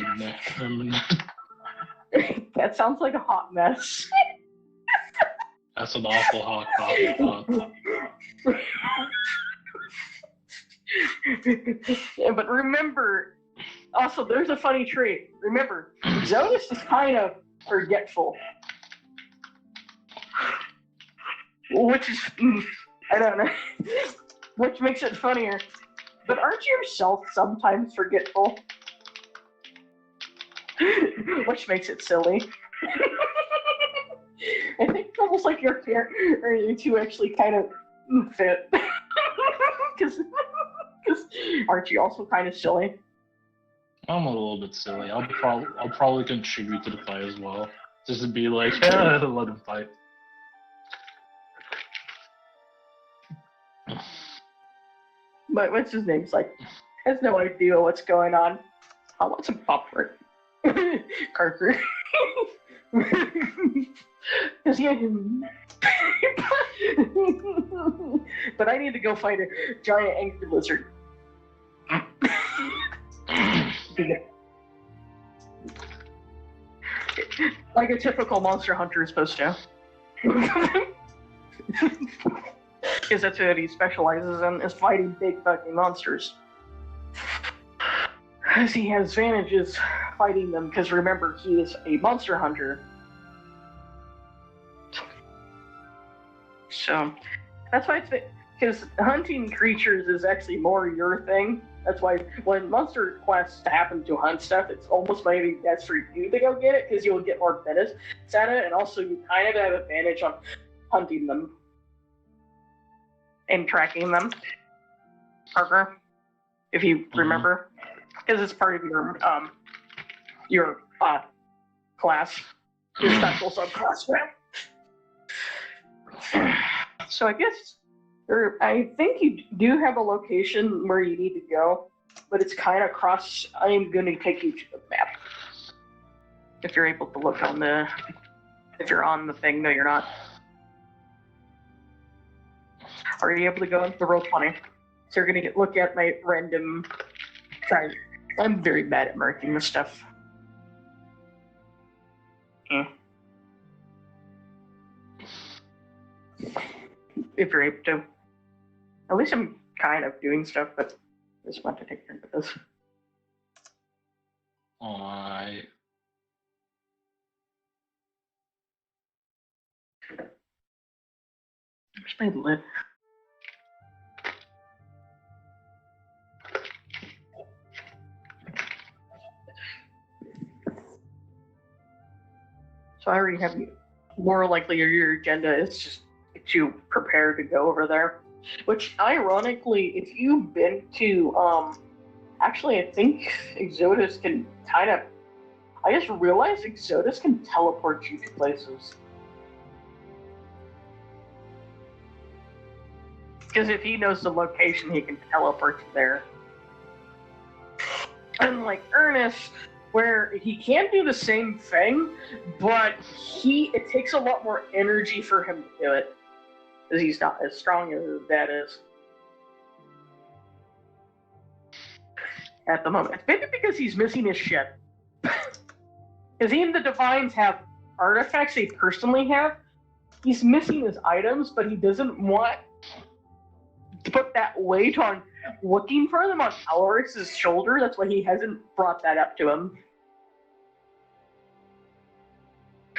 That sounds like a hot mess. That's an awful hot coffee pot. Yeah, but remember, also there's a funny trait. Remember, Zonas is kind of forgetful. Which is, I don't know, which makes it funnier. But aren't you yourself sometimes forgetful? Which makes it silly. I think it's almost like your character, or you two actually kind of fit. Because aren't you also kind of silly? I'm a little bit silly. I'll probably contribute to the fight as well. Just to be like, yeah, let him fight. But what's his name? He's like, has no idea what's going on. I want some popcorn. Carter. Because but I need to go fight a giant angry lizard. Like a typical monster hunter is supposed to. Because that's what he specializes in, is fighting big fucking monsters. Because he has advantages fighting them, because remember, he is a monster hunter. So, that's why it's, because hunting creatures is actually more your thing. That's why when monster quests happen to hunt stuff, it's almost maybe best for you to go get it, because you'll get more benefits at it, and also you kind of have advantage on hunting them and tracking them, Parker, if you remember, because it's part of your class, your special subclass. So I guess, I think you do have a location where you need to go, but it's kind of cross. I am going to take you to the map. If you're able to look on if you're on the thing, no, you're not. Are you able to go into the Roll20? So you're going to look at my random. Sorry, I'm very bad at marking this stuff. If you're able to. At least I'm kind of doing stuff, but I just want to take care of this. Alright. Where's my lid? So I already have you. More likely your agenda is just to prepare to go over there. Which, ironically, if you've been to, actually, I think Exodus can kind of. I just realized Exodus can teleport you to places. Because if he knows the location, he can teleport you there. Unlike Ernest, where he can do the same thing, but it takes a lot more energy for him to do it. Because he's not as strong as his dad is. At the moment. Maybe because he's missing his shit. Because even the Divines have artifacts they personally have. He's missing his items, but he doesn't want to put that weight on looking for them on Alrix's shoulder. That's why he hasn't brought that up to him.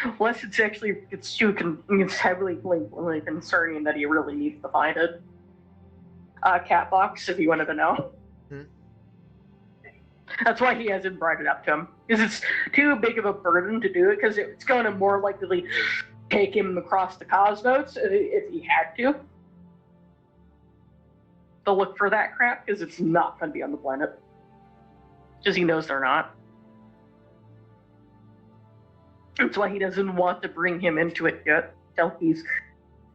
Unless it's actually, it's heavily concerning that he really needs to find it. Cat box, if you wanted to know. That's why he hasn't brought it up to him. Because it's too big of a burden to do it, because it's going to more likely take him across the cosmos if he had to look for that crap, because it's not going to be on the planet. Because he knows they're not. That's why he doesn't want to bring him into it yet, till he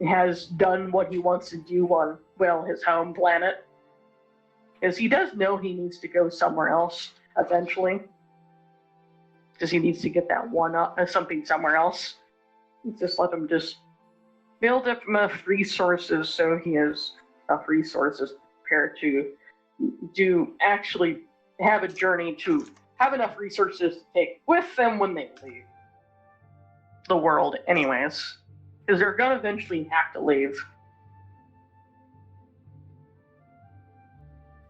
has done what he wants to do on, well, his home planet. Because he does know he needs to go somewhere else eventually. Because he needs to get that one up, something somewhere else. Just let him just build up enough resources so he has enough resources prepared to actually have a journey, to have enough resources to take with them when they leave the world anyways. Because they're gonna eventually have to leave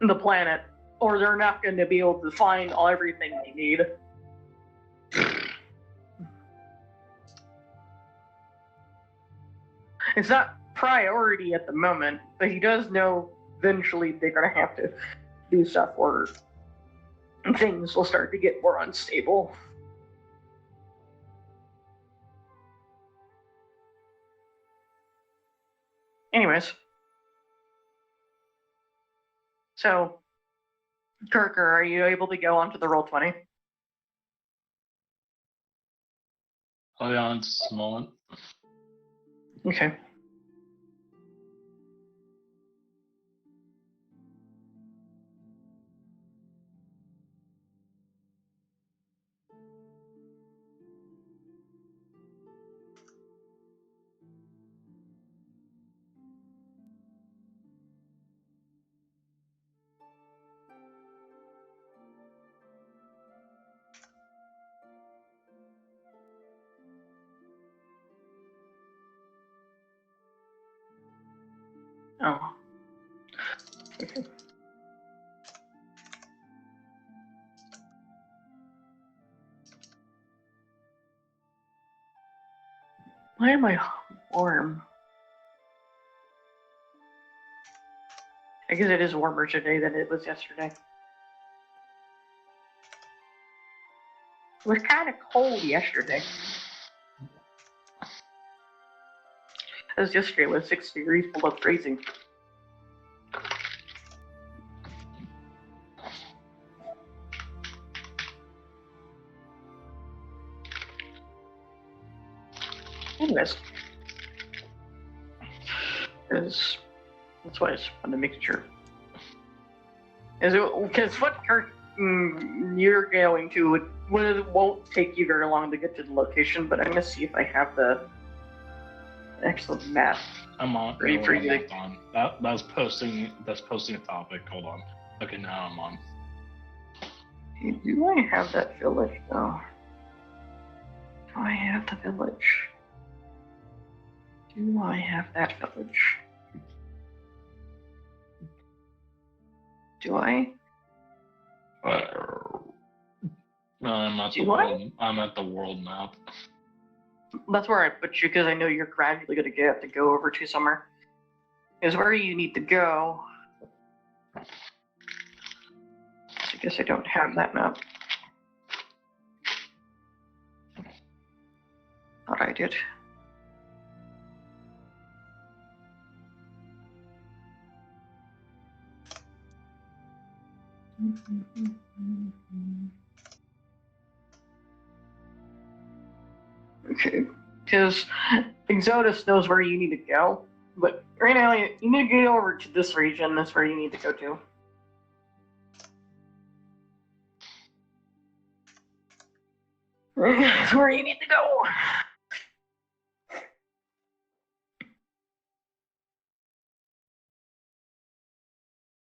the planet, or they're not going to be able to find everything they need. It's not priority at the moment, but he does know eventually they're going to have to do stuff or things will start to get more unstable. Anyways. So, Kirker, are you able to go onto the Roll20? Hold on just a moment. Okay. Oh. Okay. Why am I warm? I guess it is warmer today than it was yesterday. It was kind of cold yesterday. As yesterday was 6 degrees below freezing. Anyways, that's why I just wanted to make sure. Because what you're going to, it won't take you very long to get to the location, but I'm going to see if I have the actual map. I'm on. Ready for you to... on. That's posting a topic. Hold on. Okay, now I'm on. Do I have that village though? Do I have the village? Do I have that village? Do I? No, I'm at Do I? I'm at the world map. That's where I put you because I know you're gradually going to have to go over to somewhere. Is where you need to go. So I guess I don't have that map. Thought I did. Okay, because Exodus knows where you need to go, but right now you need to get over to this region. That's where you need to go to. That's where you need to go.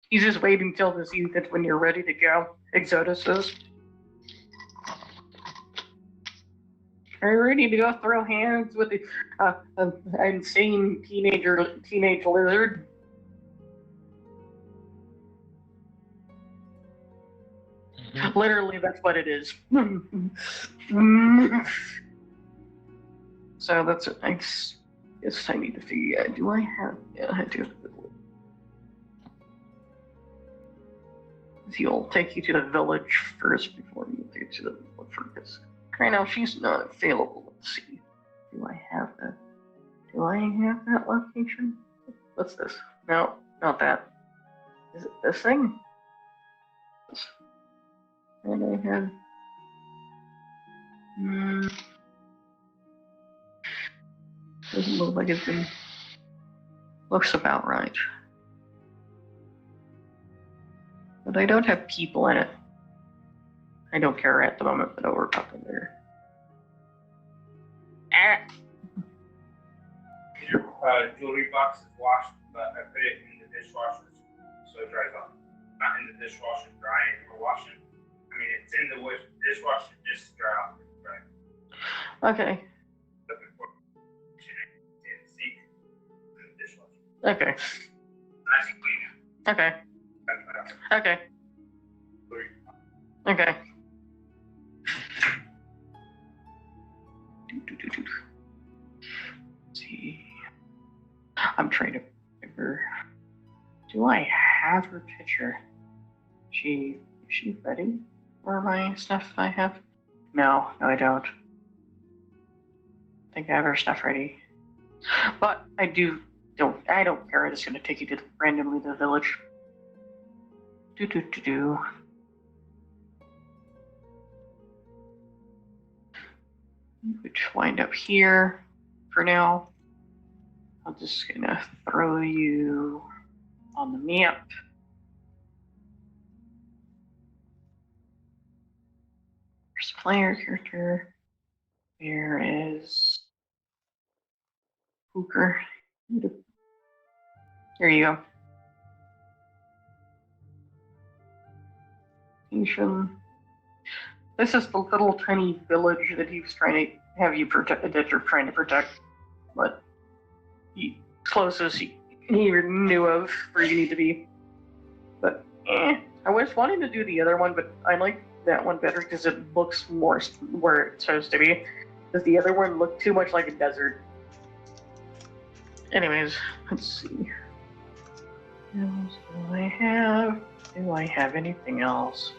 He's just waiting till to see that when you're ready to go. Exodus is. Are you ready to go throw hands with an insane teenage lizard? Mm-hmm. Literally, that's what it is. So that's it. I guess I need to figure out. Do I have? Yeah, I do. He'll take you to the village first before you get to the village. Right now, she's not available. Let's see. Do I have that location? What's this? No, not that. Is it this thing? And I had. Doesn't look like it's been. Looks about right. But I don't have people in it. I don't care at the moment, but I'll work up in there. Your jewelry box is washed, but I put it in the dishwasher so it dries off. Not in the dishwasher drying or washing. I mean, it's in the dishwasher just to dry off. Right. Okay. Looking for in the sink in the dishwasher. Okay. Nice and clean. Okay. Okay. Okay. Let's see. I'm trying to figure. Do I have her picture? Is she ready for my stuff I have? No, I don't. I think I have her stuff ready. But I don't care. I'm just gonna take you to randomly to the village. Which wind up here for now. I'm just gonna throw you on the map. There's a player character. There is Hooker. There you go. This is the little tiny village that he's trying to have you protect, that you're trying to protect. But closest he knew of where you need to be. But I was wanting to do the other one, but I like that one better because it looks more where it's supposed to be. Because the other one looked too much like a desert. Anyways, let's see. What else do I have? Do I have anything else?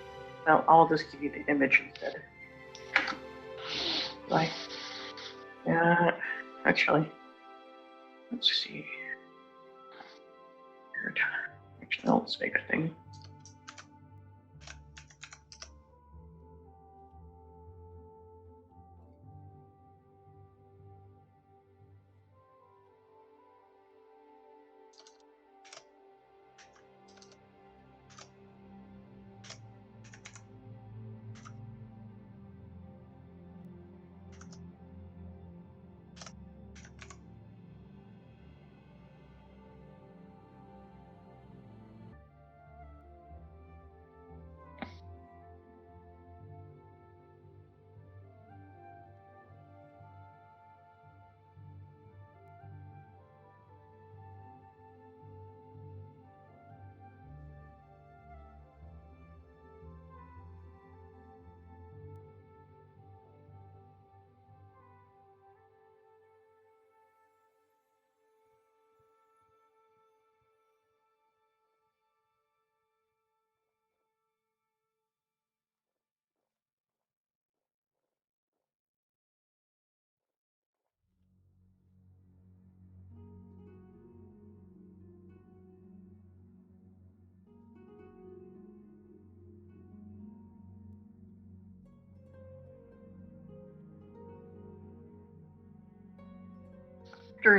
No, I'll just give you the image instead. Like, actually, let's see. Weird. Actually, let's make a thing.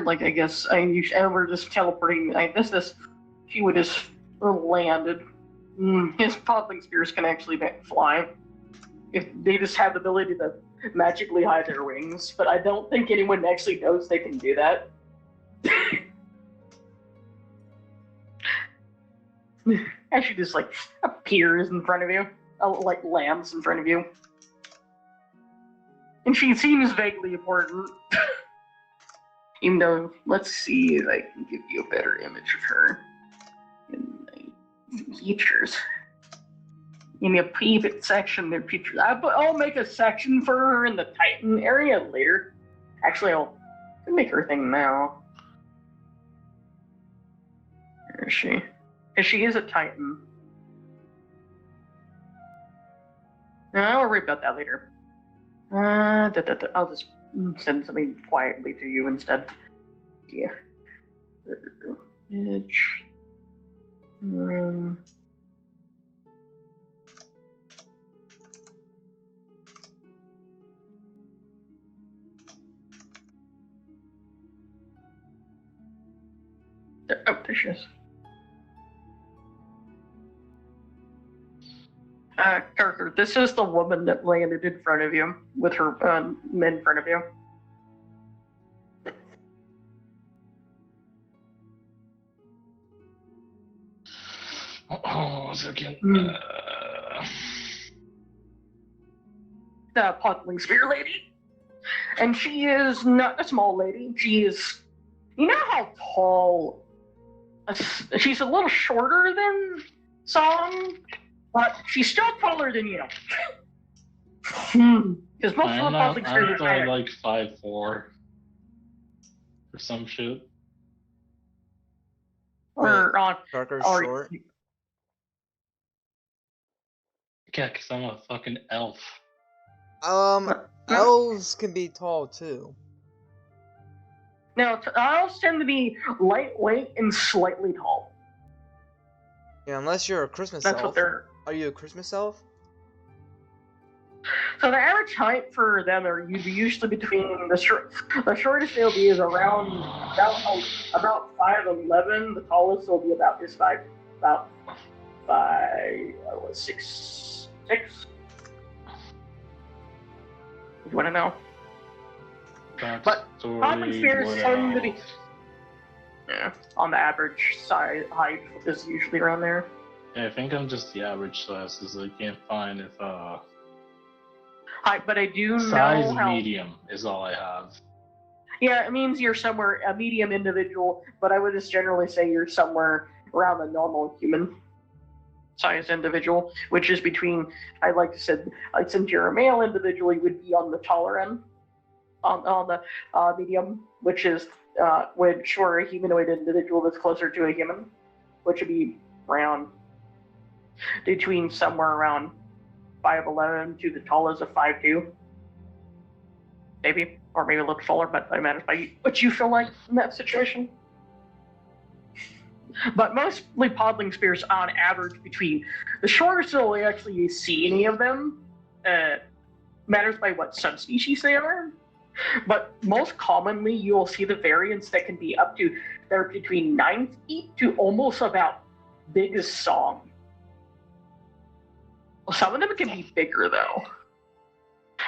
Like I guess we're just teleporting. She would just landed. His popping spears can actually fly. If they just have the ability to magically hide their wings, but I don't think anyone actually knows they can do that. Actually, just like appears in front of you, like lands in front of you, and she seems vaguely important. Even though, let's see if I can give you a better image of her in my features. In the private section, there features. I'll make a section for her in the Titan area later. Actually, I'll make her thing now. Where is she? Because she is a Titan. I'll worry about that later. I'll just send something quietly to you instead. Yeah. Image. repetitious. Carter, this is the woman that landed in front of you with her in front of you. Oh, a second. The Podling Spear lady. And she is not a small lady. She is, you know how tall, she's a little shorter than Song, but she's still taller than you. Because most of the Podling Spears are probably higher. like 5'4" or some shit. Or on, Parker's or, short. Yeah, because I'm a fucking elf. Elves can be tall too. now, elves tend to be lightweight and slightly tall. Yeah, unless you're a Christmas That's elf. what they're. Are you a Christmas elf? So the average height for them are usually between the shortest they'll be is around about 5'11". The tallest will be about 6'6". You want to know? But Podling Spears tend to be, on the average size height is usually around there. Yeah, I think I'm just the average size, because I can't find if But I do size know how. medium is all I have. Yeah, it means you're somewhere a medium individual, but I would just generally say you're somewhere around the normal human size individual, which is between, since you're a male individual, you would be on the taller end, on the medium, which is which for a humanoid individual that's closer to a human, which would be around between somewhere around 5'11" to the tallest of 5'2", maybe, or maybe a little taller, but I matters by what you feel like in that situation. But mostly Podling Spears, on average, between the shortest you'll actually see any of them, matters by what subspecies they are. But most commonly, you'll see the variants that can be they're between 9 feet to almost about big as Song. Some of them can be bigger, though.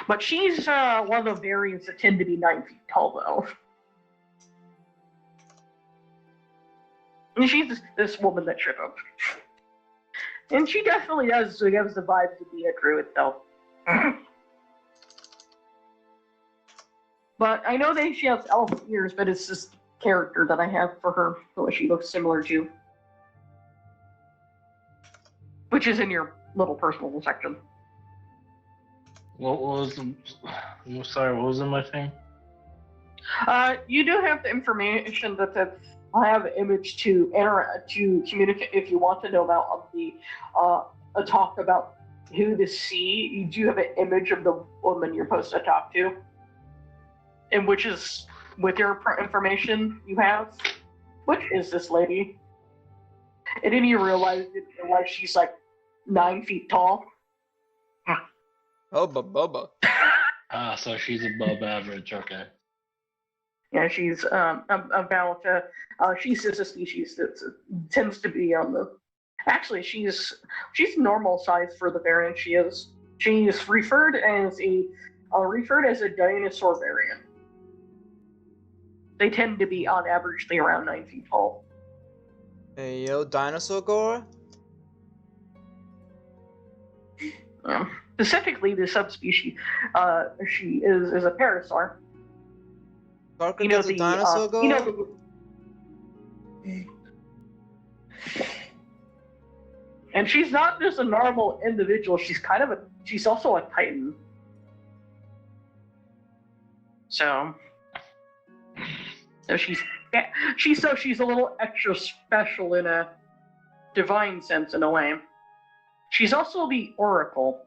But she's one of the variants that tend to be 9 feet tall, though. And she's this woman that showed up. And she definitely gives the vibe to be a druid, though. But I know that she has elf ears, but it's this character that I have for her, who she looks similar to. Which is in your little personal section. What was in my thing? You do have the information that I have an image to communicate if you want to know about a talk about who to see. You do have an image of the woman you're supposed to talk to, and which is with your information you have. Which is this lady? And then you realize she's like 9 feet tall. Oh, Bubba. So she's above average, okay. Yeah, she's about. She's a species that tends to be on the. Actually, she's normal size for the variant she is. She is referred as a dinosaur variant. They tend to be on averagely around 9 feet tall. Hey, yo, dinosaur gore? Specifically, the subspecies she is a parasaur. Parker gets a dinosaur gore? And she's not just a normal individual. She's also a titan. So she's a little extra special in a divine sense, in a way. She's also the oracle.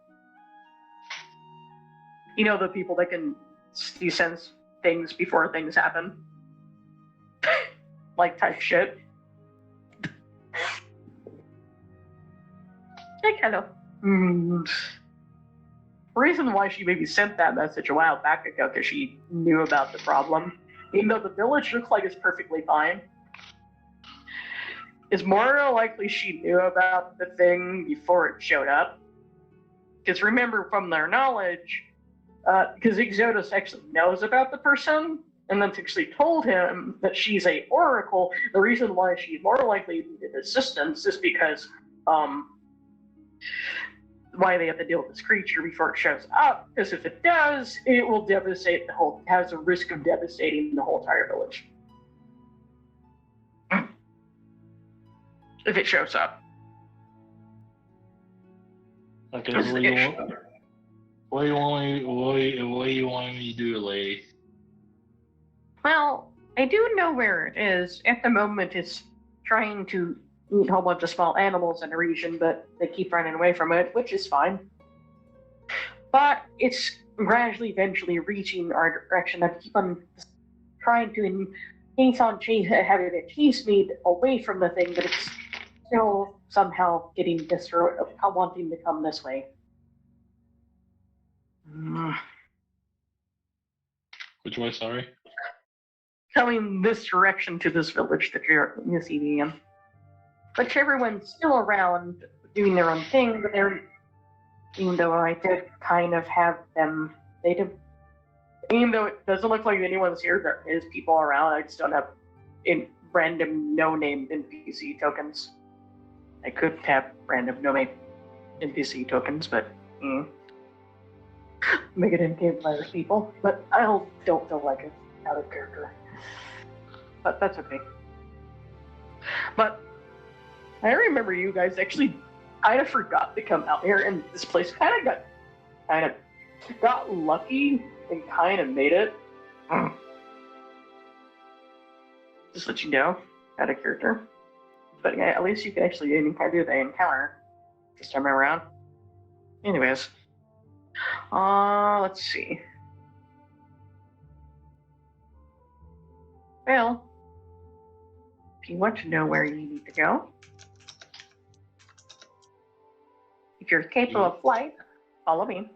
You know, the people that can sense things before things happen. Like type shit. Hey, hello. The reason why she maybe sent that message a while back ago, because she knew about the problem. Even though the village looks like it's perfectly fine. is more likely she knew about the thing before it showed up. Because remember, from their knowledge, because Exodus actually knows about the person, and then actually told him that she's a oracle. The reason why she's more likely needed assistance is because why they have to deal with this creature before it shows up. Because if it does, it will devastate the whole. Has a risk of devastating the whole entire village. If it shows up. Okay, Because what do you want me to do, lady? Well, I do know where it is. At the moment, it's trying to eat a whole bunch of small animals in the region, but they keep running away from it, which is fine. But it's gradually, eventually reaching our direction. I keep on trying to having it chase me away from the thing, but it's still somehow getting destroyed, wanting to come this way. Which way, sorry? Coming this direction to this village that you're seeing in. Which everyone's still around doing their own thing, but even though I did kind of have them, even though it doesn't look like anyone's here, there is people around, I just don't have random no-name NPC tokens. I could have random no-name NPC tokens, but make it in-game by other people, but I don't feel like it's out of character. But that's okay. But I remember you guys actually kind of forgot to come out here, and this place kind of got lucky and kind of made it. Just let you know, out of character. But yeah, at least you can actually do the encounter this time around. Anyways, let's see. Well, if you want to know where you need to go, if you're capable of flight, follow me.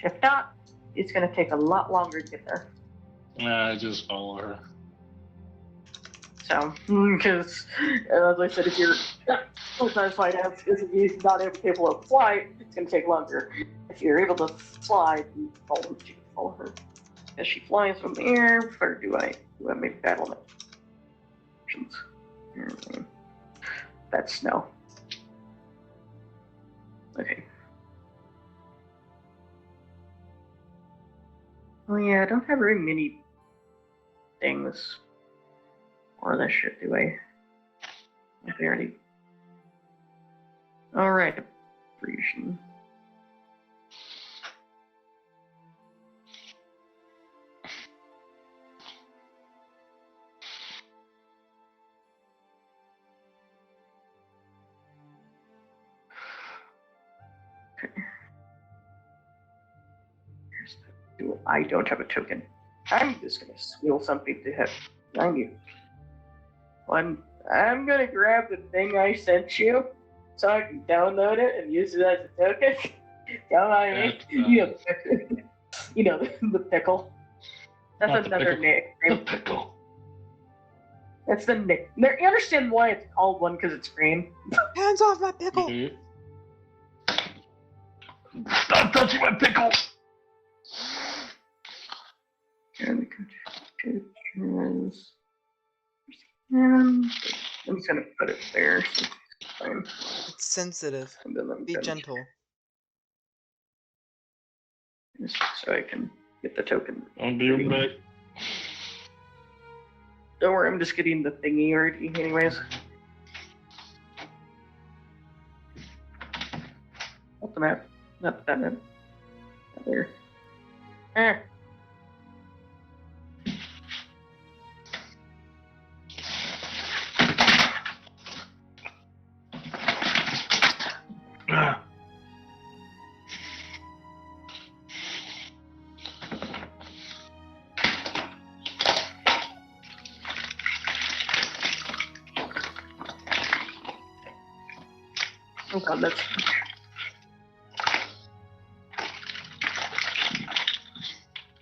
If not, it's going to take a lot longer to get there. Nah, just follow her. So, because, as I said, if you're sometimes flight out, if you're not capable of flight, it's going to take longer. If you're able to fly, you can follow her. As she flies from the air, or do I make battle options? That's snow. Okay. Oh yeah, I don't have very many things or this shit, do I? Okay, already. Alright, Parisian. I don't have a token. I'm just gonna steal something to have behind you. I'm gonna grab the thing I sent you so I can download it and use it as a token. Don't mind me. You know the pickle. That's Not another the nickname. pickle. That's the nick. You understand why it's called one because it's green? Hands off my pickle! Mhm. Stop touching my pickle! And I'm just gonna put it there. So it's fine. It's sensitive. And then I'm Be gonna gentle. just so I can get the token. Don't be right back. Don't worry, I'm just getting the thingy already, anyways. Not the map. Not that map. Not there. Oh god, that's...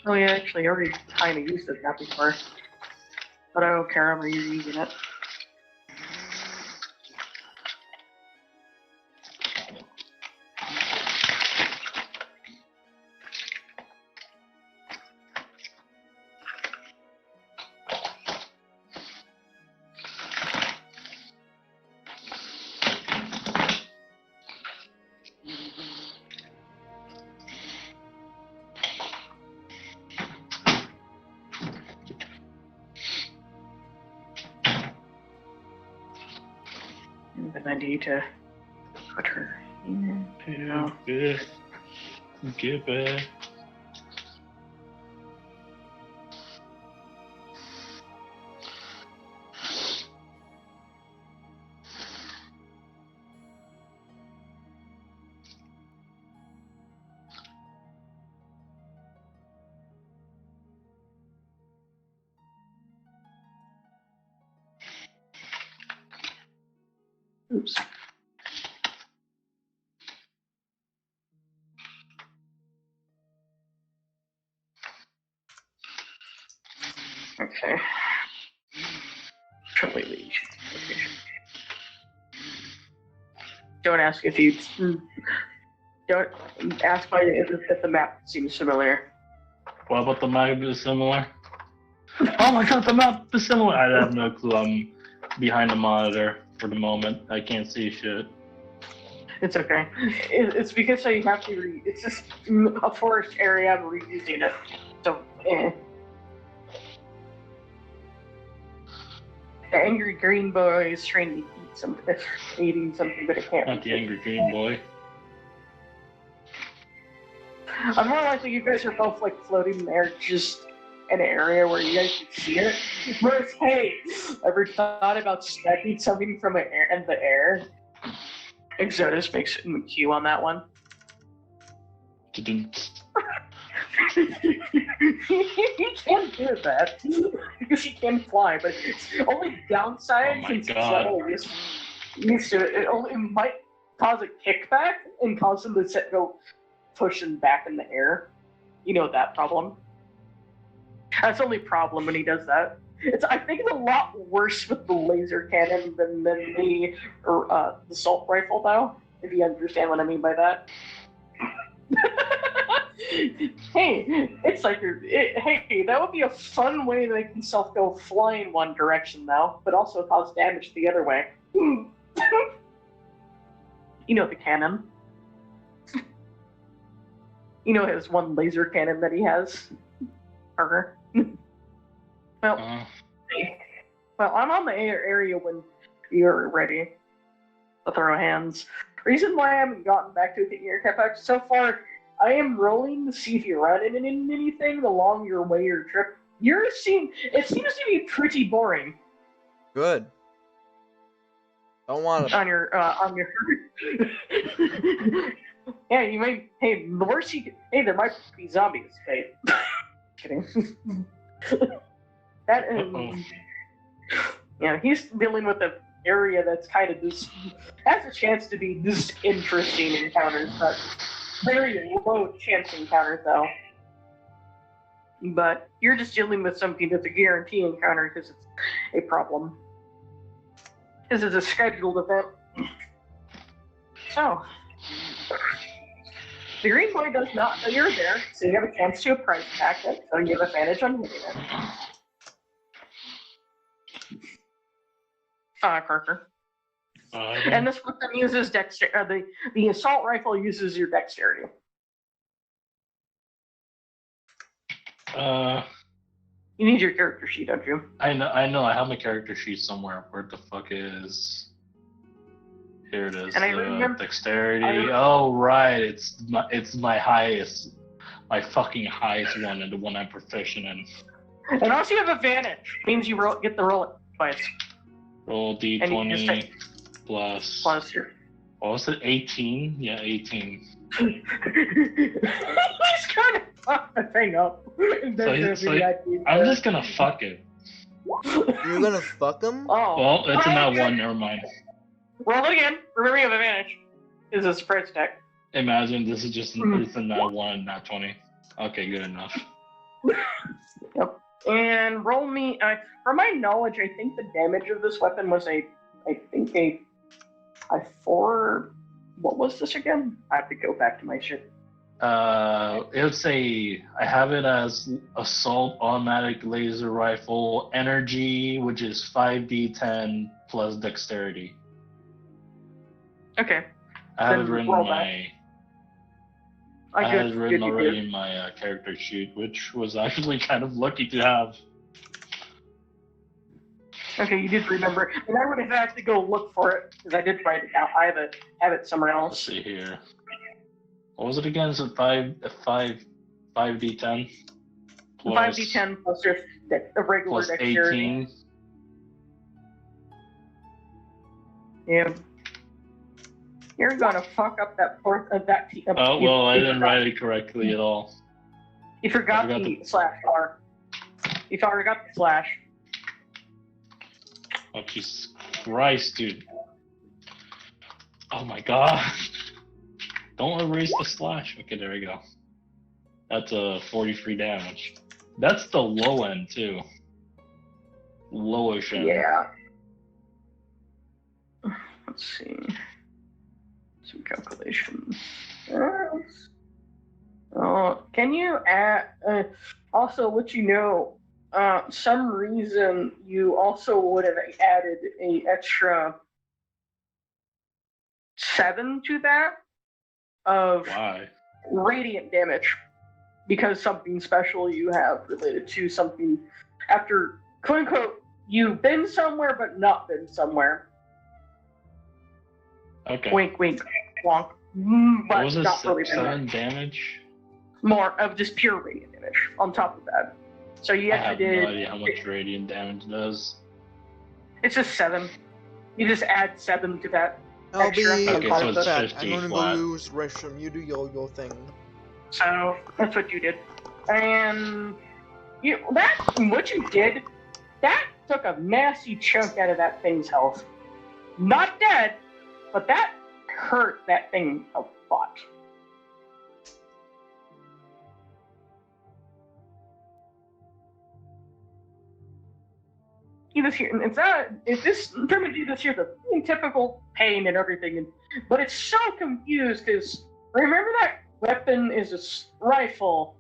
Oh yeah, actually, I already kind of used it that before. but I don't care. I'm using it. But I need to put her here. Get back. Oops. Okay. Completely. Don't ask if you. Don't ask why if the map seems familiar. What about the map is similar? Oh my god, the map is similar! I have no clue. I'm behind the monitor for the moment. I can't see shit. It's okay. It's because you have to it's just a forest area. I'm reusing it. So, The angry green boy is trying to eat something, eating something, but it can't. Not the angry green boy. I'm more likely you guys are both like floating in the air, just in an area where you guys can see it. Whereas, hey, ever thought about sniping something from in the air? Exodus makes a cue on that one. Didn't. He can't do that because he can fly, but it's only downside Oh my since God. he's used to it. It might cause a kickback and cause him to go pushing back in the air. You know that problem. That's the only problem when he does that. I think it's a lot worse with the laser cannon than the assault rifle, though. If you understand what I mean by that. Hey, it's like hey, that would be a fun way to make himself go fly in one direction, though, but also cause damage the other way. You know the cannon. You know his one laser cannon that he has. Parker. Well, I'm on the area when you're ready to throw hands. Reason why I haven't gotten back to the air capex so far, I am rolling to see if you run into anything along your way or trip. It seems to be pretty boring. Good. Don't want to. On your. Yeah, you may. Hey, the worst you could. Hey, there might be zombies. Hey, kidding. That is. Yeah, he's dealing with an area that's kind of this has a chance to be this interesting encounters, but very low chance encounters though. But you're just dealing with something that's a guarantee encounter because it's a problem. This is a scheduled event. So, the green boy does not know you're there, so you have a chance to price attack it, so you have advantage on hitting it. Parker. And this weapon uses dexterity. The assault rifle uses your dexterity. You need your character sheet, don't you? I know. I have my character sheet somewhere. Where the fuck is? Here it is. And I remember dexterity. Oh right, it's my highest, my fucking highest one, and the one I'm proficient in. And also you have advantage. Means you get the roll it twice. Roll d20 plus your. What was it? 18? Yeah, 18. He's trying to fuck the thing up. I'm just gonna fuck it. You're gonna fuck him? Oh. Well, it's a not one. Never mind. Roll it again. Remember you have advantage. This is a spread stack. Imagine this is just it's a not one, not 20. Okay, good enough. Yep. And roll me. From my knowledge, I think the damage of this weapon was a 4. What was this again? I have to go back to my shit. It would say I have it as assault automatic laser rifle energy, which is 5d10 plus dexterity. Okay. I have Then it written roll in that. I had it written you already did. in my character sheet, which was actually kind of lucky to have. Okay, you did remember, and I would have had to go look for it because I did write it down. I have it somewhere Let's else. see here. What was it again? Is it 5d10? 5d10 plus just a regular plus dexterity. 18. Yeah. You're gonna fuck up that part of that. Oh, well, I didn't write it correctly at all. You forgot I forgot the slash bar. You forgot the slash. Oh, Jesus Christ, dude. Oh my god. Don't erase the slash. Okay, there we go. That's a 43 damage. That's the low end, too. Lowish end. Yeah. Let's see. Some calculations. Can you add? Also, let you know. Some reason you also would have added a extra 7 to that of Why? radiant damage because something special you have related to something after quote unquote you've been somewhere but not been somewhere. Okay. Wink, wink, wonk. But What was it? not really been 7 damage? more of just pure radiant damage on top of that. So you I have actually no did. idea how much radiant damage does. It's just 7. You just add 7 to that. I'll Extra. be Okay, so it's back. 50 I'm gonna flat. go use restroom. You do your thing. So that's what you did. And what you did, that took a nasty chunk out of that thing's health. Not dead, but that hurt that thing a lot. You just hear, it's this primitive, you just hear the typical pain and everything, but it's so confused because remember that weapon is a rifle,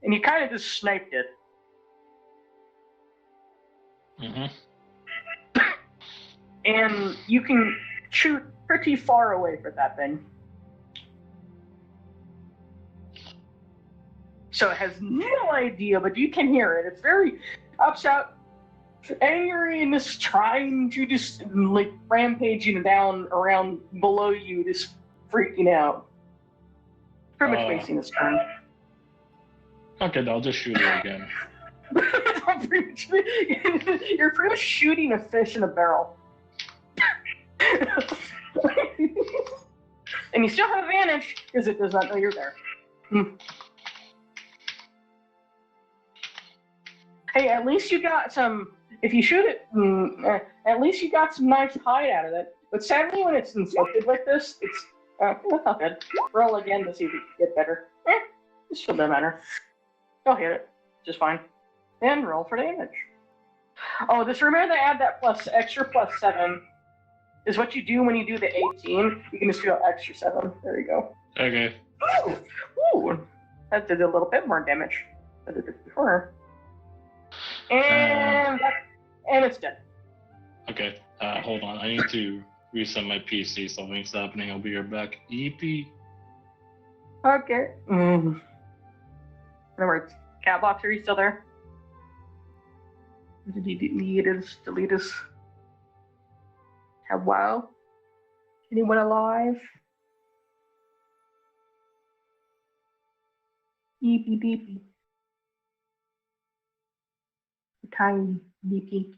and you kind of just sniped it. Mm-hmm. And you can shoot pretty far away for that thing. So it has no idea, but you can hear it. It's very upset, angry, and just trying to just like rampaging down around below you, just freaking out. Pretty much wasting its turn. Okay, I'll just shoot it again. You're pretty much shooting a fish in a barrel. And you still have advantage because it does not know you're there. Hey, at least you got some. If you shoot it, at least you got some nice hide out of it. But sadly, when it's inflicted like this, it's that's not good. Roll again to see if you can get better. It still doesn't matter. You'll hit it just fine. And roll for damage. Oh, just remember to add that extra plus 7 is what you do when you do the 18. You can just do an extra 7. There you go. Okay. Ooh, that did a little bit more damage than it did before. And it's dead. Okay. Hold on. I need to reset my PC. Something's happening. I'll be right back. EP. Okay. In other words, Catbox, are you still there? Did he delete us? Hello? Anyone alive? Beepy beepy. Tiny beepy.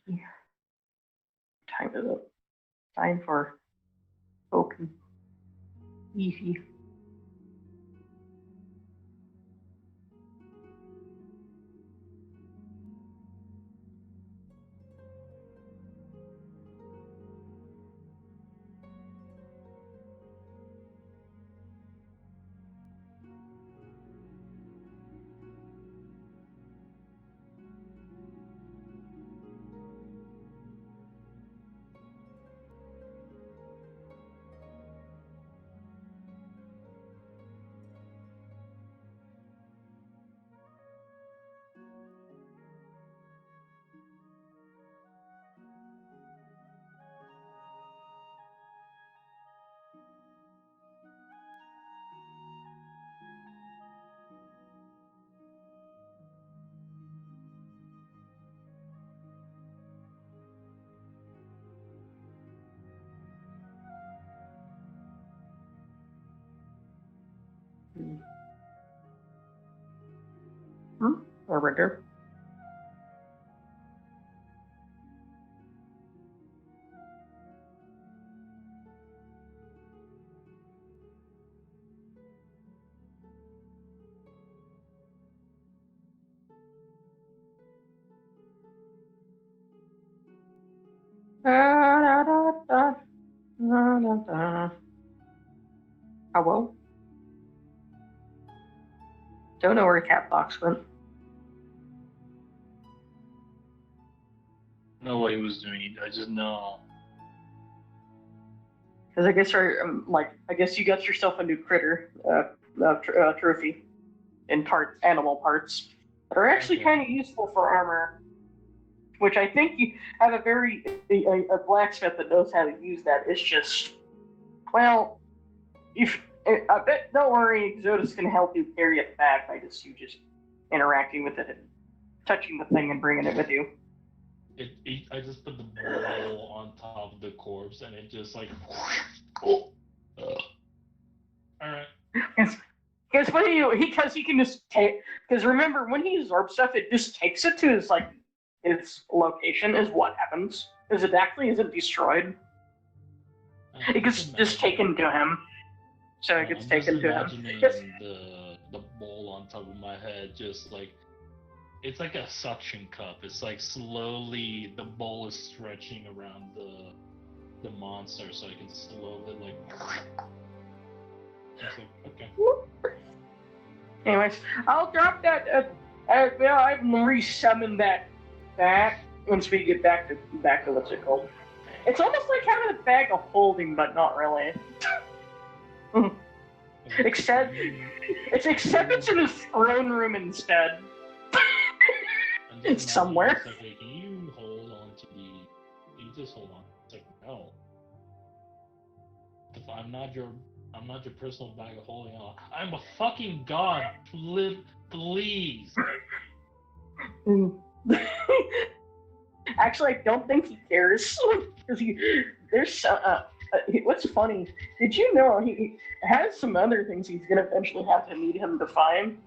Time is up. Time for spoken. Easy. Or render. Da, da, da, da, da, da. Hello? Don't know where cat box went. Know what he was doing. I just know. Because I guess I guess you got yourself a new critter, trophy, in animal parts that are actually Okay. kind of useful for armor. Which I think you have a blacksmith that knows how to use that. It's just, well, I bet, don't worry, Exodus can help you carry it back by you just interacting with it and touching the thing and bringing it with you. I just put the bowl on top of the corpse and it just like. Oh. Alright. Because because he can just take, because remember when he uses orb stuff, it just takes it to its location is what happens. Is it actually isn't destroyed? It gets just taken to him. So it gets taken to him. Imagining the bowl on top of my head, just like it's like a suction cup. It's like slowly the bowl is stretching around the monster, so I can slowly like. Just like, okay. Anyways, I'll drop that. Well, I've resummoned that back once we get back to what's it called. It's almost like having a bag of holding, but not really. Except it's in his throne room instead. It's somewhere. Like, hey, can you hold on to the? Can you just hold on? It's like no. If I'm not your personal bag of holding on. I'm a fucking god. Please. Actually, I don't think he cares. There's what's funny? Did you know he has some other things he's gonna eventually have to need him to find?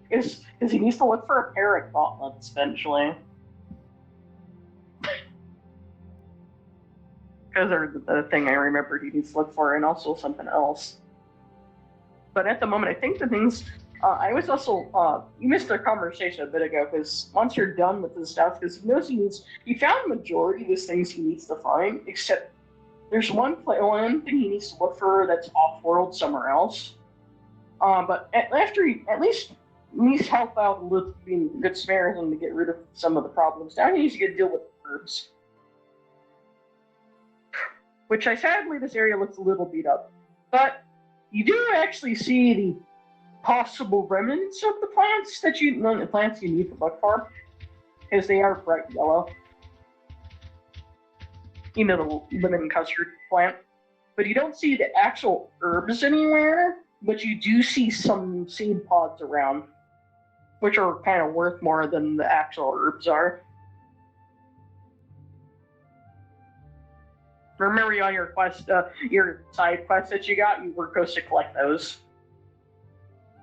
Because he needs to look for a pair of gauntlets eventually. Because they're the thing I remembered he needs to look for, and also something else. But at the moment, I think the things. I was also you missed our conversation a bit ago because once you're done with this stuff, because he knows he found the majority of these things he needs to find, except there's one thing he needs to look for that's off-world somewhere else. But after he at least needs help out with being a good Samaritan to get rid of some of the problems. Now he needs to get deal with herbs. Which sadly this area looks a little beat up. But you do actually see the possible remnants of the plants you need to look for. Because they are bright yellow. You know, the lemon custard plant. But you don't see the actual herbs anywhere, but you do see some seed pods around, which are kind of worth more than the actual herbs are. Remember on your quest, your side quest that you got, you were supposed to collect those.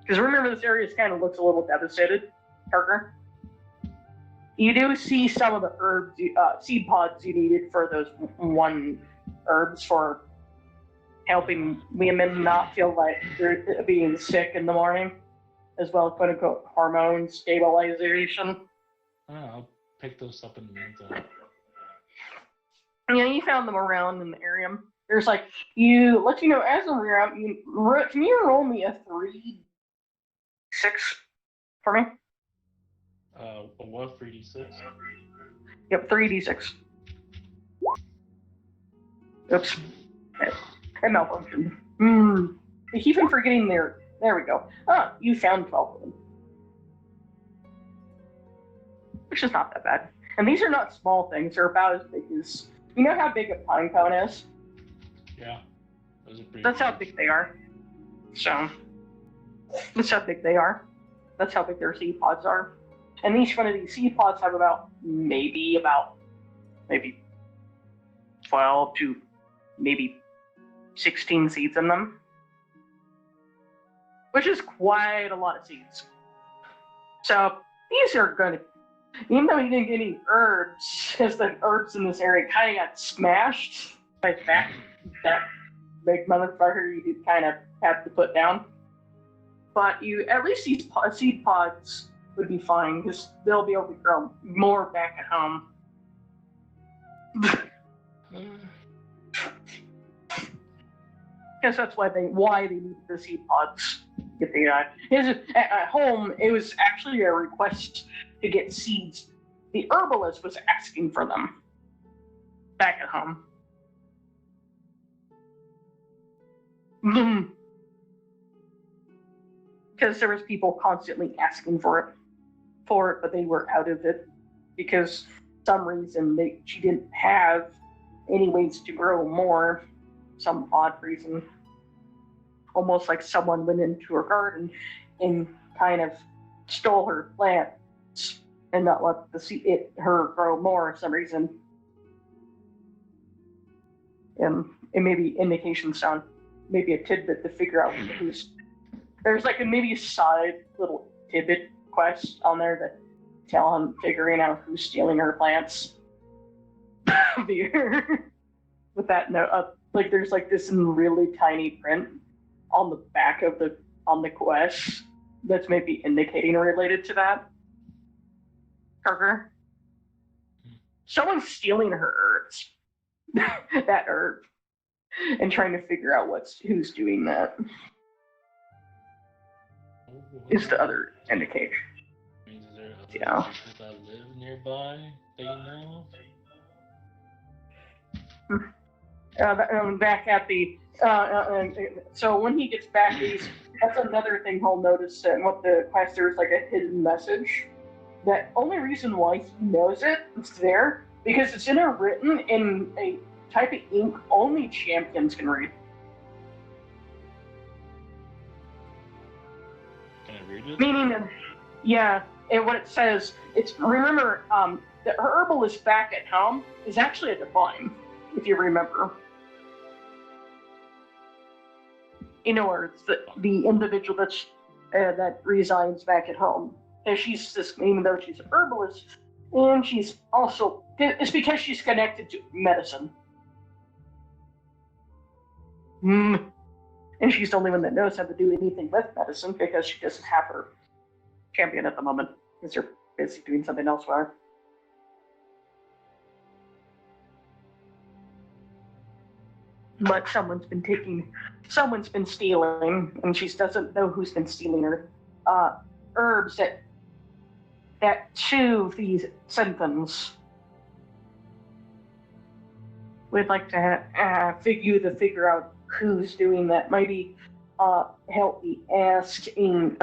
Because remember, this area kind of looks a little devastated, Parker. You do see some of the herbs, seed pods you needed for those one herbs for helping women not feel like they're being sick in the morning, as well as quote unquote hormone stabilization. I'll pick those up in the meantime. Yeah, you found them around in the area. There's as a round, can you roll me a 3d6 for me? What 3d6? Yep, 3d6. Oops. It malfunctioned. I keep on forgetting there. There we go. You found 12 of them. Which is not that bad. And these are not small things. They're about as big as... You know how big a pine cone is? Yeah. Those are pretty That's how big they are. So, that's how big they are. That's how big their seed pods are. And each one of these seed pods have maybe 12 to maybe 16 seeds in them. Which is quite a lot of seeds. So, these are gonna, even though he didn't get any herbs, because the herbs in this area kind of got smashed by that big motherfucker you did kind of have to put down. But you, at least these seed pods would be fine, because they'll be able to grow more back at home. Because that's why they need the seed pods. Get the at home, it was actually a request to get seeds. The herbalist was asking for them back at home. Because there was people constantly asking for it, but they were out of it because some reason she didn't have any ways to grow more. Some odd reason. Almost like someone went into her garden and kind of stole her plants and not let her grow more for some reason. And it may be indications on maybe a tidbit to figure out who's. There's like maybe a side little tidbit quest on there that tell him figuring out who's stealing her plants. With that note, like there's like this in really tiny print on the back of the quest that's maybe indicating related to that. Parker, someone's stealing her herbs, that herb, and trying to figure out who's doing that. Is the other indication. Is there other Yeah. people that live nearby that you know? Back at the so when he gets back, that's another thing he'll notice, and what the quest, there's like a hidden message. That only reason why he knows it's there because it's written in a type of ink only champions can read. Can I read it? Meaning, yeah, and what it says, it's remember the herbalist back at home is actually a divine, if you remember. You know, or it's the individual that resides back at home. And she's this, even though she's a herbalist, and she's also, it's because she's connected to medicine. And she's the only one that knows how to do anything with medicine because she doesn't have her champion at the moment because they're busy doing something elsewhere. But someone's been stealing, and she doesn't know who's been stealing her herbs that soothe these symptoms. We'd like to figure out who's doing that. Maybe help me asking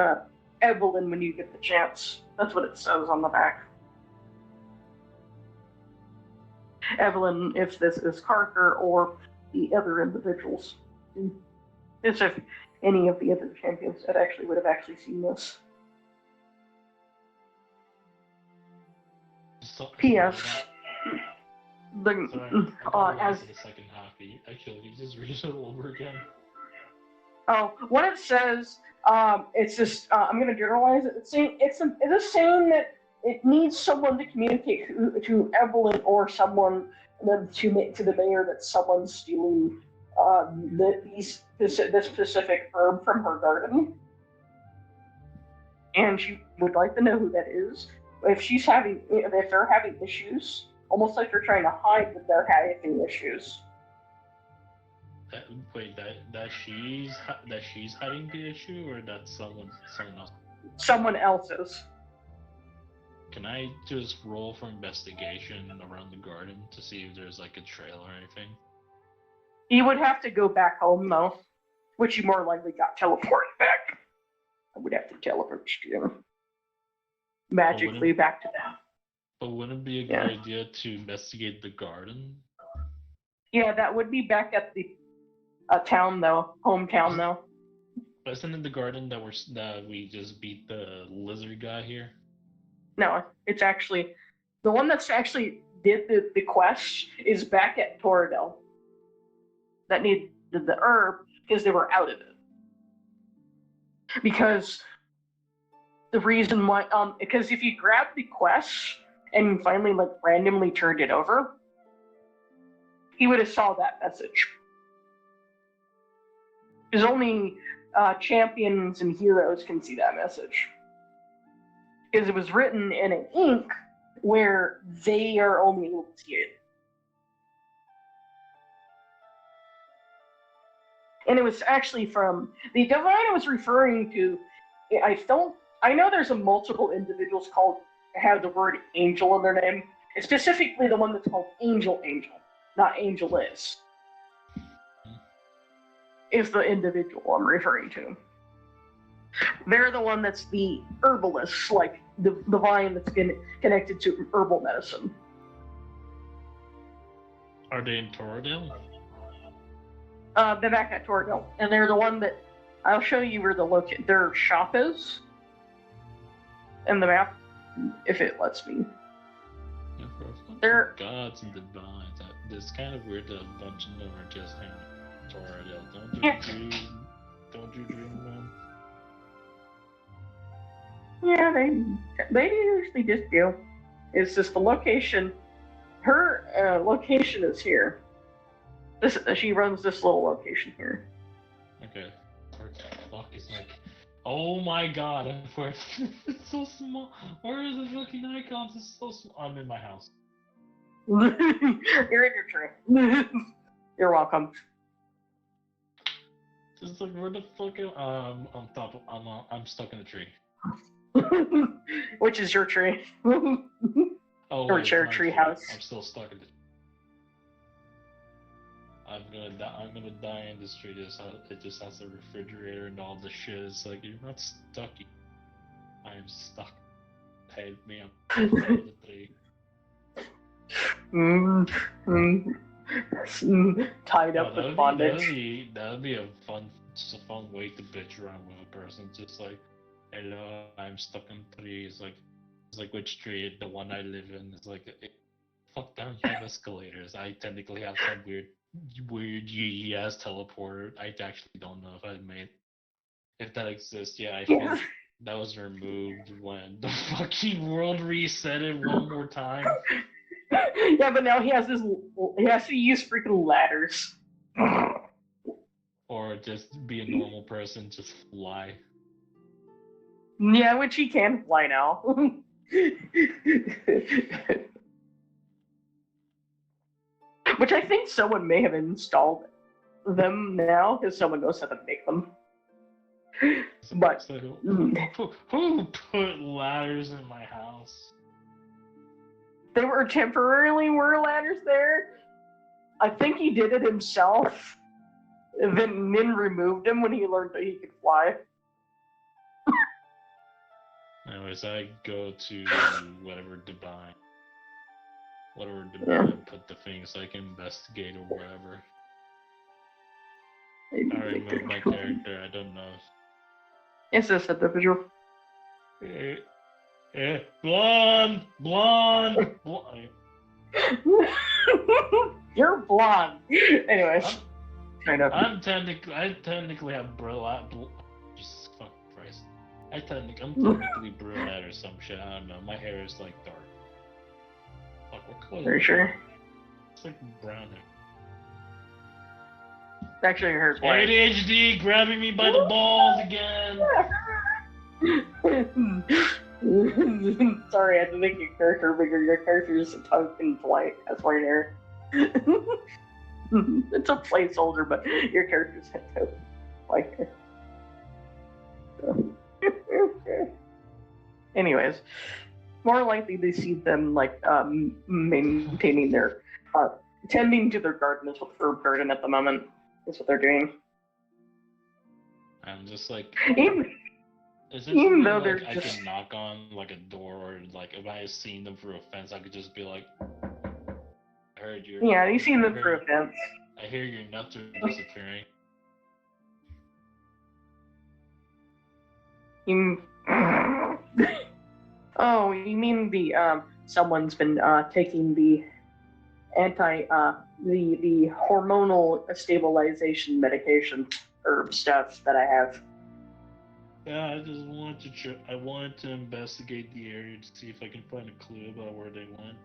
Evelyn when you get the chance. That's what it says on the back. Evelyn, if this is Carter or the other individuals. As if any of the other champions that would have seen this. P.S. As the second half, actually, you just read it all over again. Oh, what it says, it's just I'm going to generalize it. It's saying saying that it needs someone to communicate to Evelyn or someone to the mayor that someone's stealing this specific herb from her garden, and she would like to know who that is. If they're having issues, almost like they're trying to hide that they're having issues. That she's hiding the issue, or that someone else? Someone else's. Can I just roll for investigation around the garden to see if there's like a trail or anything? You would have to go back home though, which you more likely got teleported back. I would have to teleport you magically back to them. But wouldn't it be a good idea to investigate the garden? Yeah, that would be back at the town though, hometown though. Isn't it the garden that we just beat the lizard guy here? No, it's actually the one that's actually did the quest is back at Toradel. That needed the herb because they were out of it. Because the reason why, because if you grab the quest and finally like randomly turned it over, he would have saw that message. Because only champions and heroes can see that message. Because it was written in an ink where they are only able to see it. And it was actually from the divine I was referring to. I know there's a multiple individuals have the word angel in their name. It's specifically the one that's called Angel, not Angelus. Is the individual I'm referring to. They're the one that's the herbalist, like the vine that's connected to herbal medicine. Are they in Toradale? They're back at Toradale, and they're the one that I'll show you where their shop is in the map, if it lets me. Yeah, for a bunch They're- of gods and divines. It's kind of weird that a bunch of them are just hanging in Toradale. Don't you dream, man? Yeah, they usually just do. It's just the location. Her location is here. She runs this little location here. Okay. Fuck is like, oh my god, it's so small. Where are the fucking icons? It's so small. I'm in my house. You're in your tree. You're welcome. It's like, where the fuck am on top of, I'm stuck in a tree. Which is your tree? Oh, Or wait, your my tree tree. house. I'm still stuck in it. I'm gonna die in this tree. It just has a refrigerator and all the shit. It's like, you're not stuck. I am stuck. Help me, I'm stuck in the tree. Tied Oh, up with bondage. That would be a fun way to bitch around with a person. Just like, hello, I'm stuck in a tree. It's like which tree? The one I live in. It's like, fuck them. You have escalators. I technically have some weird GES teleporter. I actually don't know if that exists. Yeah, I think that was removed when the fucking world reset it one more time. Yeah, but now he has to use freaking ladders. Or just be a normal person, just fly. Yeah, which he can fly now. Which I think someone may have installed them now, because someone knows how to make them. But So who put ladders in my house? they were ladders there. I think he did it himself. Then Nin removed him when he learned that he could fly. Anyways, I go to whatever divine, put the thing so I can investigate or whatever. I removed my character. I don't know. It's just individual. Blonde. You're blonde. Anyways, kind of. I technically have Jesus fucking Christ. I'm technically brunette or some shit. I don't know. My hair is like dark. Fuck, what color? Very sure. It's like brown hair. Actually, your hair's white. ADHD grabbing me by the balls again. Sorry, I had to make your character bigger. Your character is a token white. That's white hair. It's a placeholder, but your character's white hair. Anyways, more likely they see them like maintaining their tending to their garden. Is what herb garden at the moment. That's what they're doing. I'm just like, Even though they're I just can knock on like a door, or like if I seen them through a fence, I could just be like, I heard you. yeah, you've seen them through a fence. I hear your nuts are disappearing. Oh, you mean the someone's been taking the the hormonal stabilization medication herb stuff that I have. Yeah, I just wanted to. I wanted to investigate the area to see if I can find a clue about where they went.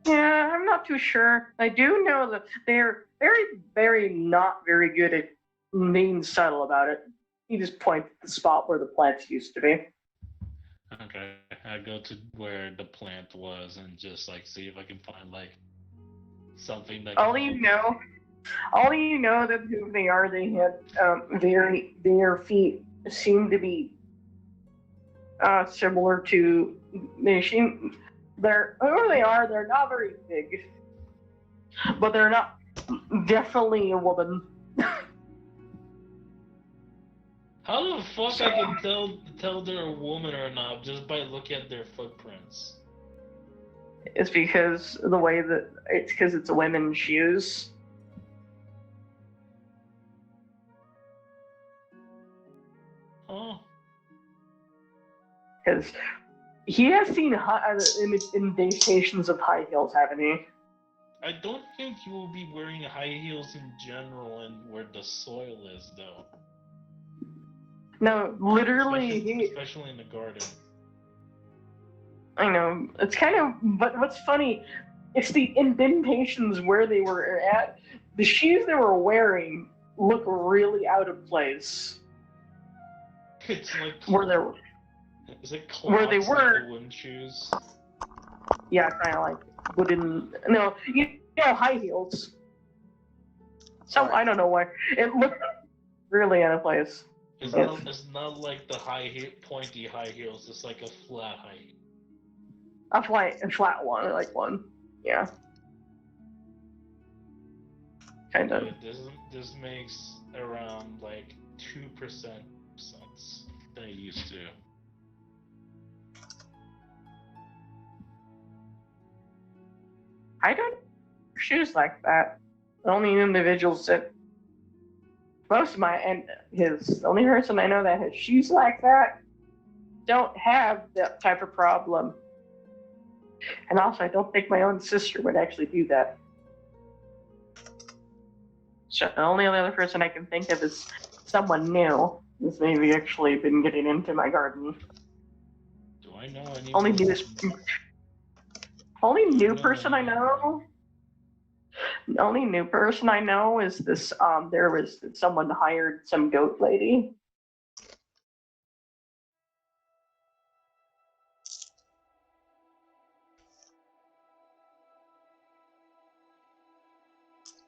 Yeah, I'm not too sure. I do know that they're very not very good at being subtle about it. You just point at the spot where the plants used to be. Okay, I go to where the plant was and just like see if I can find like something that. All you know that who they are. They had their feet seem to be similar to whoever they are. They're not very big, but they're not definitely a woman. How the fuck I can tell they're a woman or not just by looking at their footprints? It's because it's a women's shoes. Oh, Because he has seen indentations of high heels, haven't he? I don't think you will be wearing high heels in general and where the soil is though. No, literally, Especially in the garden. I know. It's kind of, but what's funny, it's the indentations where they were at. The shoes they were wearing look really out of place. It's like Where they were. Is it Where they clogs were. like the wooden shoes? Yeah, kind of like wooden. No, high heels. So I don't know why it looked really out of place. It's not like the pointy high heels. It's like a flat high heel. A flat one, like one. Yeah. Kind of. This makes around like 2% sense than it used to. I don't wear shoes like that. The only individuals that most of the only person I know that has shoes like that don't have that type of problem. And also, I don't think my own sister would actually do that. So the only other person I can think of is someone new who's maybe actually been getting into my garden. Do I know any? Only new person I know. The only new person I know is this. There was someone hired some goat lady.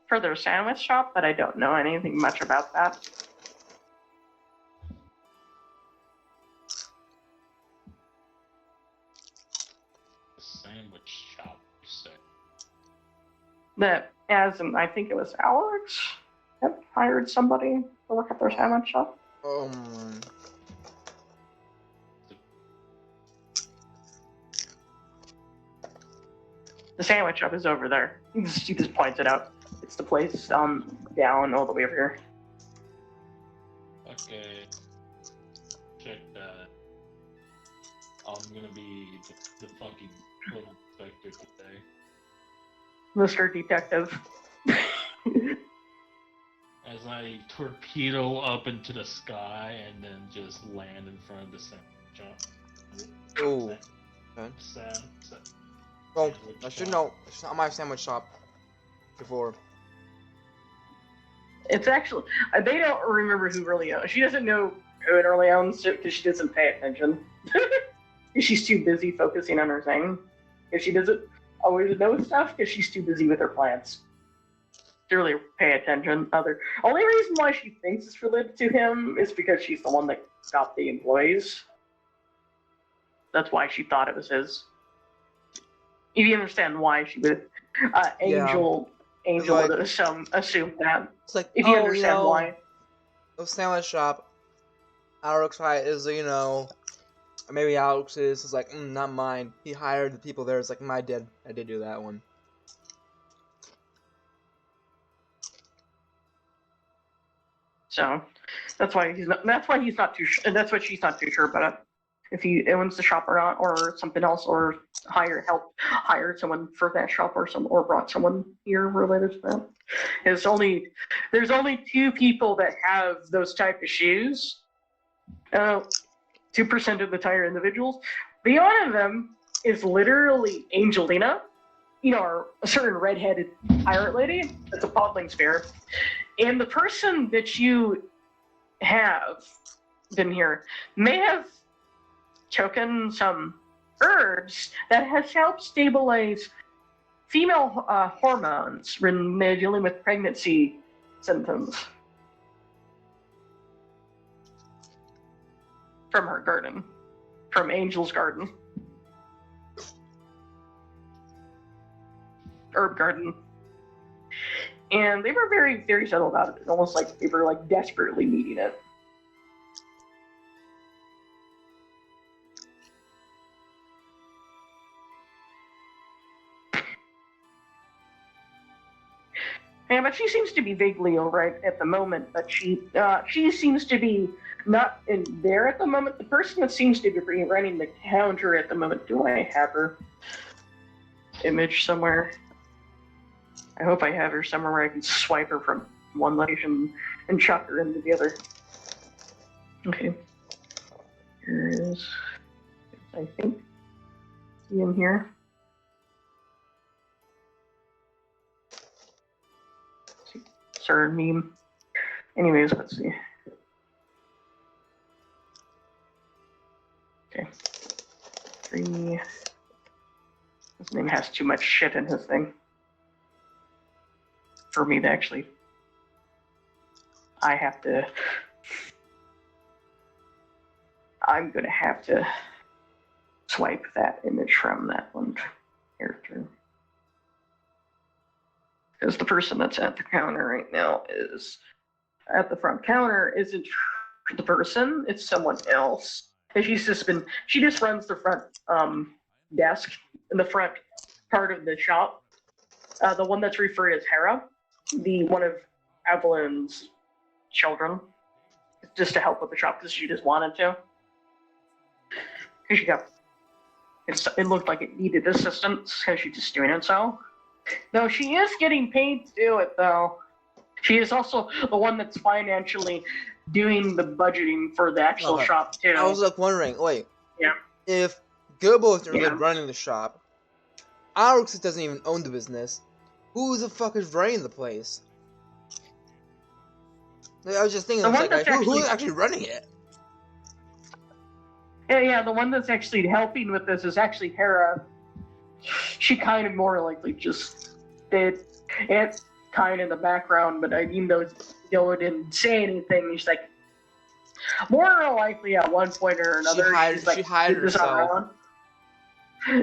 For their sandwich shop, but I don't know anything much about that. Sandwich shop, you say? I think it was Alex that hired somebody to work at their sandwich shop. The sandwich shop is over there. He just points it out. It's the place down all the way over here. Okay. Check that. I'm gonna be the fucking little inspector today. Mr. Detective. As I torpedo up into the sky and then just land in front of the sandwich shop. Ooh. Okay. Well, I should know. It's not my sandwich shop. Before. It's actually, they don't remember who really owns. She doesn't know who it really owns because she doesn't pay attention. She's too busy focusing on her thing. If she doesn't always know stuff because she's too busy with her plants to really pay attention. Only reason why she thinks it's related to him is because she's the one that got the employees. That's why she thought it was his. If you understand why she would, Angel like, would assume that. It's like, if you understand why. The sandwich shop, Alex is, maybe Alex's is like, not mine. He hired the people there. It's like, I did do that one. So that's why he's not too sure. And that's why she's not too sure about it. If he owns the shop or not, or something else, or hired someone for that shop or brought someone here related to that. There's only 2 people that have those type of shoes. 2% of the tire individuals. The one of them is literally Angelina, a certain redheaded pirate lady. That's a podling spare. And the person that you have been here may have taken some herbs that has helped stabilize female hormones when they're dealing with pregnancy symptoms. From her garden. From Angel's garden. Herb garden. And they were very, very subtle about it. Almost like they were like desperately needing it. Yeah, but she seems to be vaguely alright at the moment, but she seems to be not in there at the moment. The person that seems to be running the counter at the moment, do I have her image somewhere? I hope I have her somewhere where I can swipe her from one location and chuck her into the other. Okay. Here is, I think, in here. Or meme. Anyways, let's see. Okay. 3. His name has too much shit in his thing. For me to actually. I'm gonna have to swipe that image from that one character. Because the person that's at the counter right now is at the front counter isn't the person, it's someone else. And she just runs the front desk in the front part of the shop. The one that's referred as Hera, one of Evelyn's children, just to help with the shop because she just wanted to. It looked like it needed assistance because she's just doing it so. No, she is getting paid to do it, though. She is also the one that's financially doing the budgeting for the actual shop, too. I was like wondering, wait. Yeah. If Gilbo isn't really running the shop, Alex doesn't even own the business, who the fuck is running the place? Like, I was just thinking, who's actually running it? Yeah, the one that's actually helping with this is actually Hera. She kind of more likely just did it kind of in the background, but I mean, Gilbo didn't say anything. She's like, more likely at one point or another. She hired herself.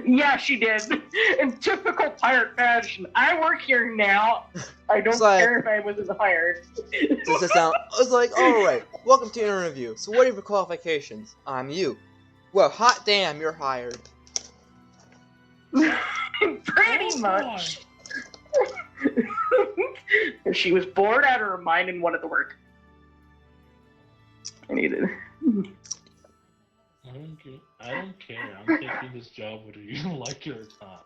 Yeah, she did. In typical pirate fashion, I work here now. I don't care if I wasn't hired. I was like, alright, welcome to your interview. So what are your qualifications? I'm you. Well, hot damn, you're hired. Pretty much. She was bored out of her mind and wanted to work. I needed. I don't care. I'm taking this job whether you like it or not.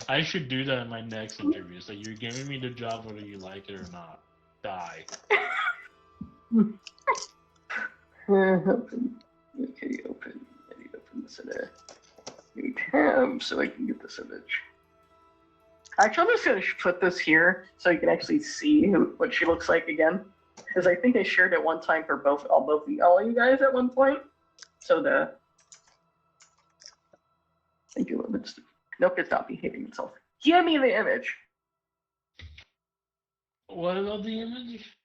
I should do that in my next interview. So you're giving me the job whether you like it or not. Die. Open. Okay, open. I need to open this in a new tab so I can get this image. Actually, I'm just going to put this here so you can actually see what she looks like again. Because I think I shared it one time for all you guys at one point. So thank you. Nope, it's not behaving itself. Give me the image. What about the image?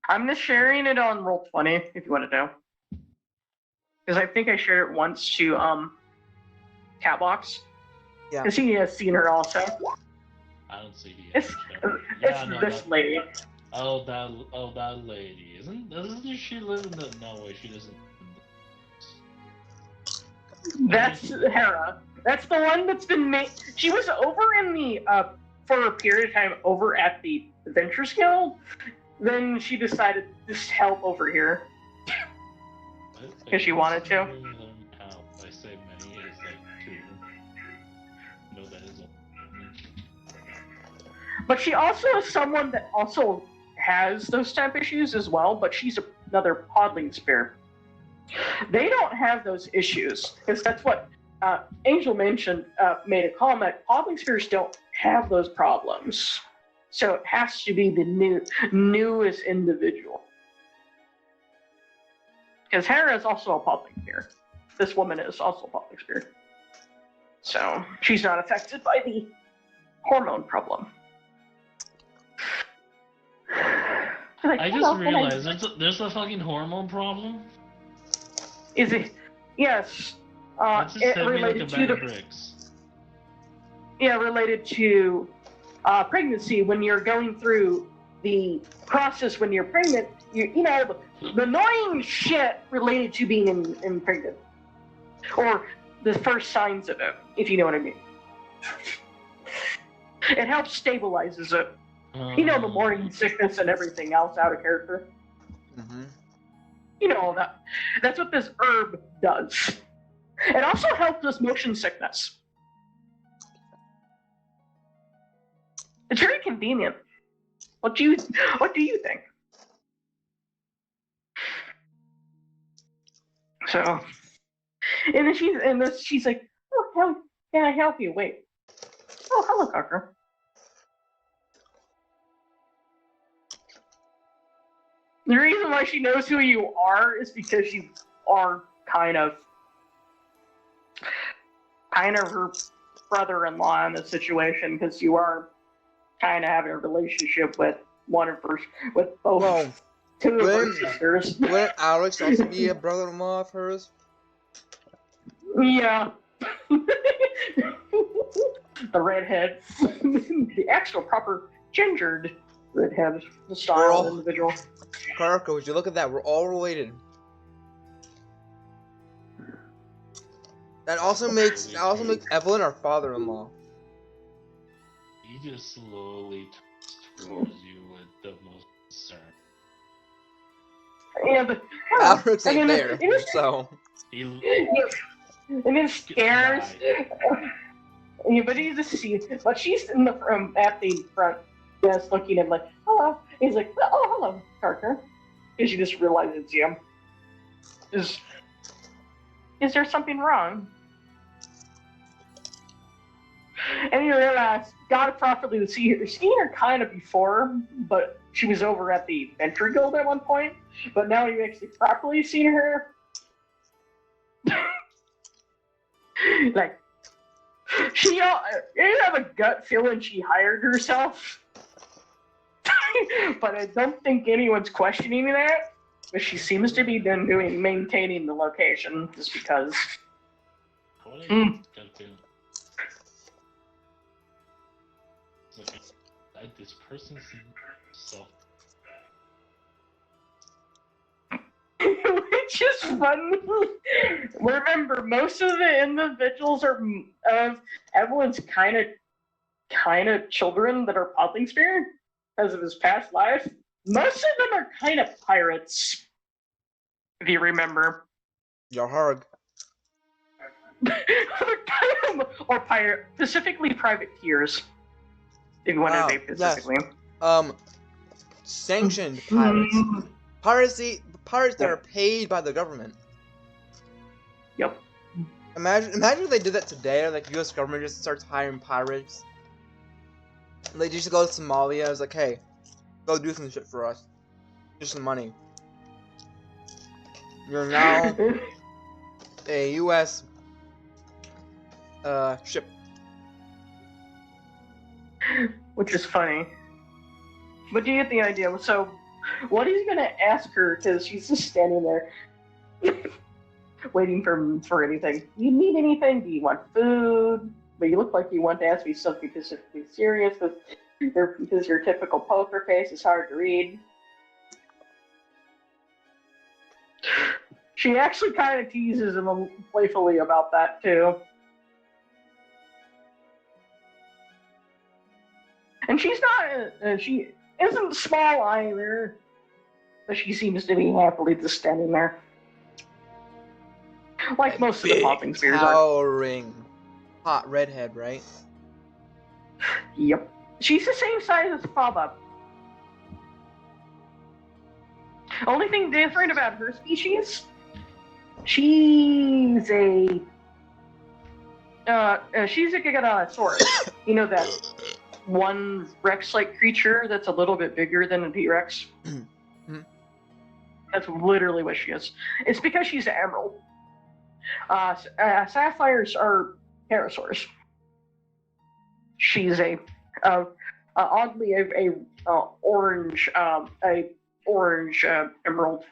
I'm just sharing it on Roll20 if you want to know. Because I think I shared it once to Catbox. Yeah. Because he has seen her also. I don't see the It's image. this lady. Oh, that lady. Doesn't she live in the... No, wait, she doesn't. That's Hera. That's the one that's been made. She was over in the, for a period of time, over at the Adventure Guild. Then she decided to just help over here. Because she wanted to. that is. But she also is someone that also has those type issues as well, but she's another podling spear. They don't have those issues, because that's what Angel mentioned, made a comment. Podling spears don't have those problems. So it has to be the newest individual. Because Hera is also a podling spear. This woman is also a podling spear. So she's not affected by the hormone problem. Like, I just realized there's a fucking hormone problem. Is it? Yes. That just It hit me like a related bag to of bricks. related to pregnancy. When you're going through the process when you're pregnant, you know the annoying shit related to being pregnant, or the first signs of it, if you know what I mean. It helps stabilizes it. You know, the morning sickness and everything else out of character. Mm-hmm. You know all that. That's what this herb does. It also helps with motion sickness. It's very convenient. What do you think? So, and then she's like, "Oh, how can I help you? Wait. Oh, hello, Cocker. The reason why she knows who you are is because you are kind of her brother-in-law in this situation, because you are kind of having a relationship with both two of her sisters. Wouldn't Alex also be a brother-in-law of hers? Yeah. The redhead. The actual proper gingered redhead style individual. Karko, would you look at that? We're all related. That also makes Evelyn our father-in-law. He just slowly turns towards you with the most concern. Yeah, but Alex ain't there, so. And it scares. Yeah, but he's just but she's in the at the front desk looking at him like, hello. He's like, oh, hello, Parker. And she just realizes it's him. Is there something wrong? And you realize, got properly to see her. Seen her kind of before, but she was over at the Venture Guild at one point. But now you actually properly seen her. Like, you have a gut feeling she hired herself. But I don't think anyone's questioning that. But she seems to be maintaining the location just because. This person seems so. Which is fun. Remember, most of the individuals are of Evelyn's kind of children that are podling spear because of his past life. Most of them are kind of pirates, if you remember. Yarharg. Or pirate, specifically privateers. If you want to say specifically. Yes. Sanctioned pirates. Pirates that are paid by the government. Yep. Imagine if they did that today, like U.S. government just starts hiring pirates. They just go to Somalia, it's like, hey, go do some shit for us. Just some money. You're now a U.S. Ship. Which is funny. But do you get the idea? So, what he's gonna ask her, because she's just standing there, waiting for anything. Do you need anything? Do you want food? But you look like you want to ask me something specifically serious, because your typical poker face is hard to read. She actually kind of teases him playfully about that, too. And she's not, she isn't small either, but she seems to be happily just standing there. Like most of the popping spears are. Towering hot redhead, right? Yep. She's the same size as Faba. Only thing different about her species, she's a Giganotosaurus. You know that one Rex-like creature that's a little bit bigger than a T-Rex? That's literally what she is. It's because she's an emerald. Sapphires are pterosaurs. She's oddly a orange emerald.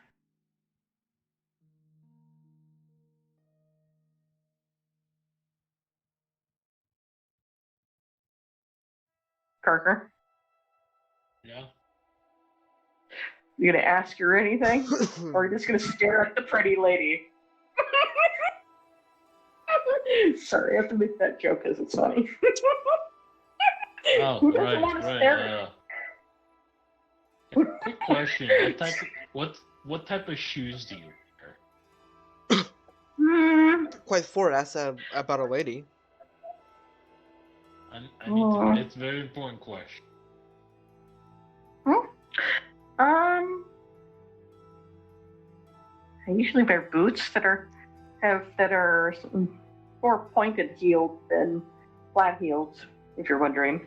Parker, Yeah. you gonna ask her anything, or are you just gonna stare at the pretty lady? Sorry, I have to make that joke because it's funny. Oh, Who doesn't want to stare at quick question. What type of shoes do you wear? Quite four. Ask that about a lady. I need to, it's a very important question. I usually wear boots that are more pointed heeled than flat heeled, if you're wondering.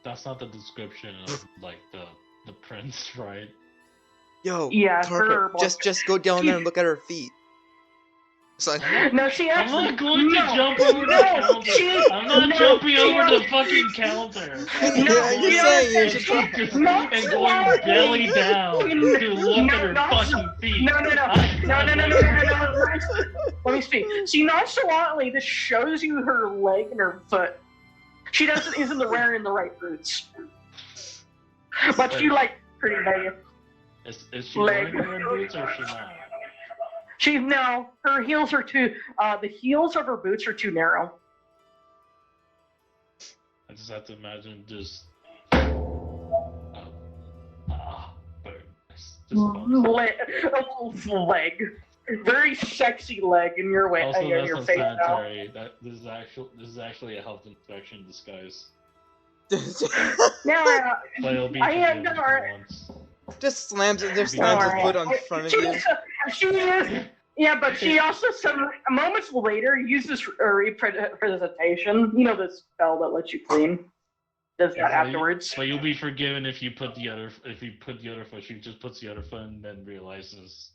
That's not the description of like the prince, right? Yo, Yeah, Parker, just go down there and look at her feet. It's like, no, she I'm actually. not going to jump over the counter. I'm not jumping over the fucking counter. yeah, you're saying you should try. And going belly down to look at her fucking feet. No. Let me speak. See, nonchalantly, this shows you her leg and her foot. She isn't wearing the right boots. But she like pretty leg. Is she wearing her boots or is she not? Her heels are too. The heels of her boots are too narrow. I just have to imagine just. Leg, very sexy leg in your way. Also, that's your not face sanitary. This is actually a health inspection in disguise. Now, But it'll be I am forgiven not. for once. Just slams his foot on front of you. Yeah, but she also moments later uses representation. You know, the spell that lets you clean. Does that afterwards? But you'll be forgiven if you put the other foot. She just puts the other foot and then realizes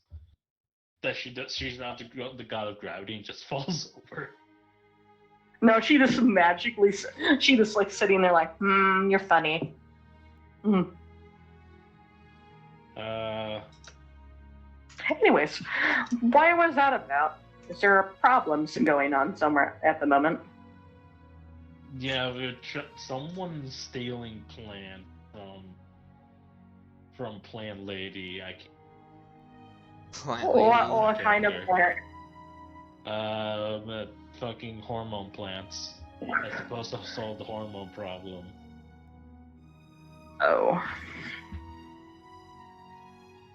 that she's not the god of gravity and just falls over. No, she just magically. She just like sitting there like, you're funny. Anyways, why was that about? Is there problems going on somewhere at the moment? Yeah, someone's stealing plant from Plant Lady. What kind of plant? Fucking hormone plants. That's supposed to solve the hormone problem. Oh.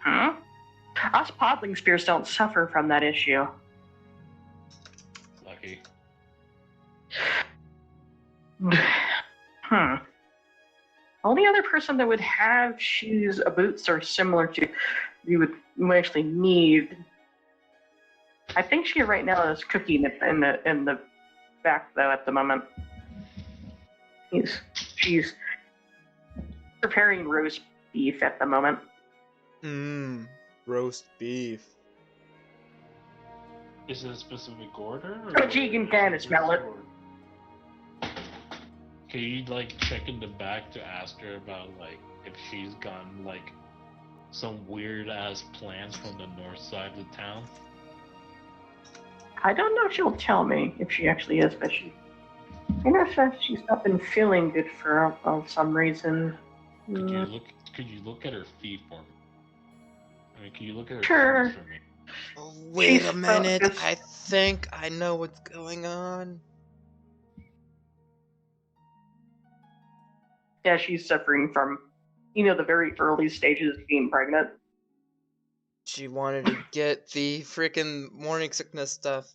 Huh? Us podling spears don't suffer from that issue. Lucky. Only other person that would have shoes, boots, are similar to you would actually need. I think she right now is cooking in the back though at the moment. She's preparing roast beef at the moment. Roast beef. Is it a specific order? But you can kind of smell it. Can you like check in the back to ask her about like if she's gotten like some weird ass plants from the north side of town? I don't know if she'll tell me if she actually is, but she's not been feeling good for some reason. Could you look at her feet for me? I mean, can you look at her Sure. feet for me? Oh, wait a minute. I think I know what's going on. Yeah, she's suffering from, the very early stages of being pregnant. She wanted to get the freaking morning sickness stuff.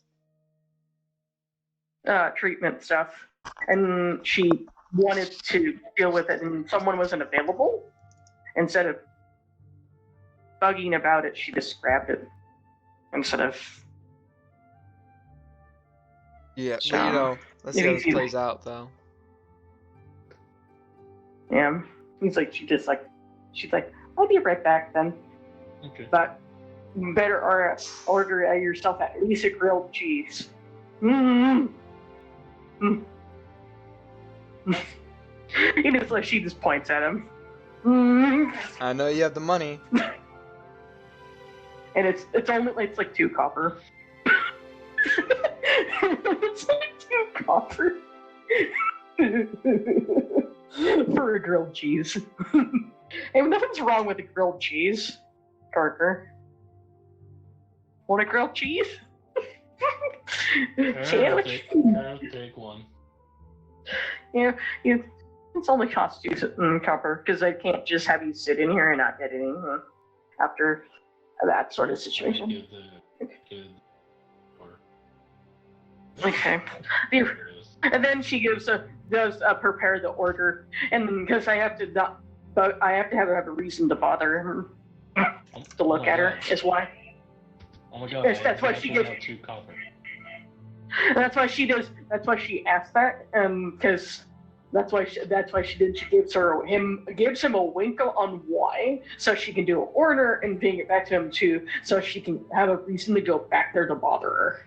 Treatment stuff. and she wanted to deal with it, and someone wasn't available. Instead of bugging about it, she just grabbed it instead of. Yeah, So, but you know, let's see how this plays out, though. Yeah, he's like, she's like, I'll be right back then. Okay. But you better order yourself at least a grilled cheese. Mm. He just like she just points at him. I know you have the money. And it's like 2 copper. It's like 2 copper. For a grilled cheese. And nothing's wrong with a grilled cheese, Parker. Want a grilled cheese? Sandwich? I'll take one. Yeah, it's only cost you copper, because I can't just have you sit in here and not get anything after that sort of situation. Give the order. Okay. And then she does prepare the order, and because I have to have a reason to bother him to look at her is why. Oh my god! That's why she gives 2 copper. That's why she does. That's why she asked that, because that's why she did. She gives him a wink on why, so she can do an order and bring it back to him too, so she can have a reason to go back there to bother her,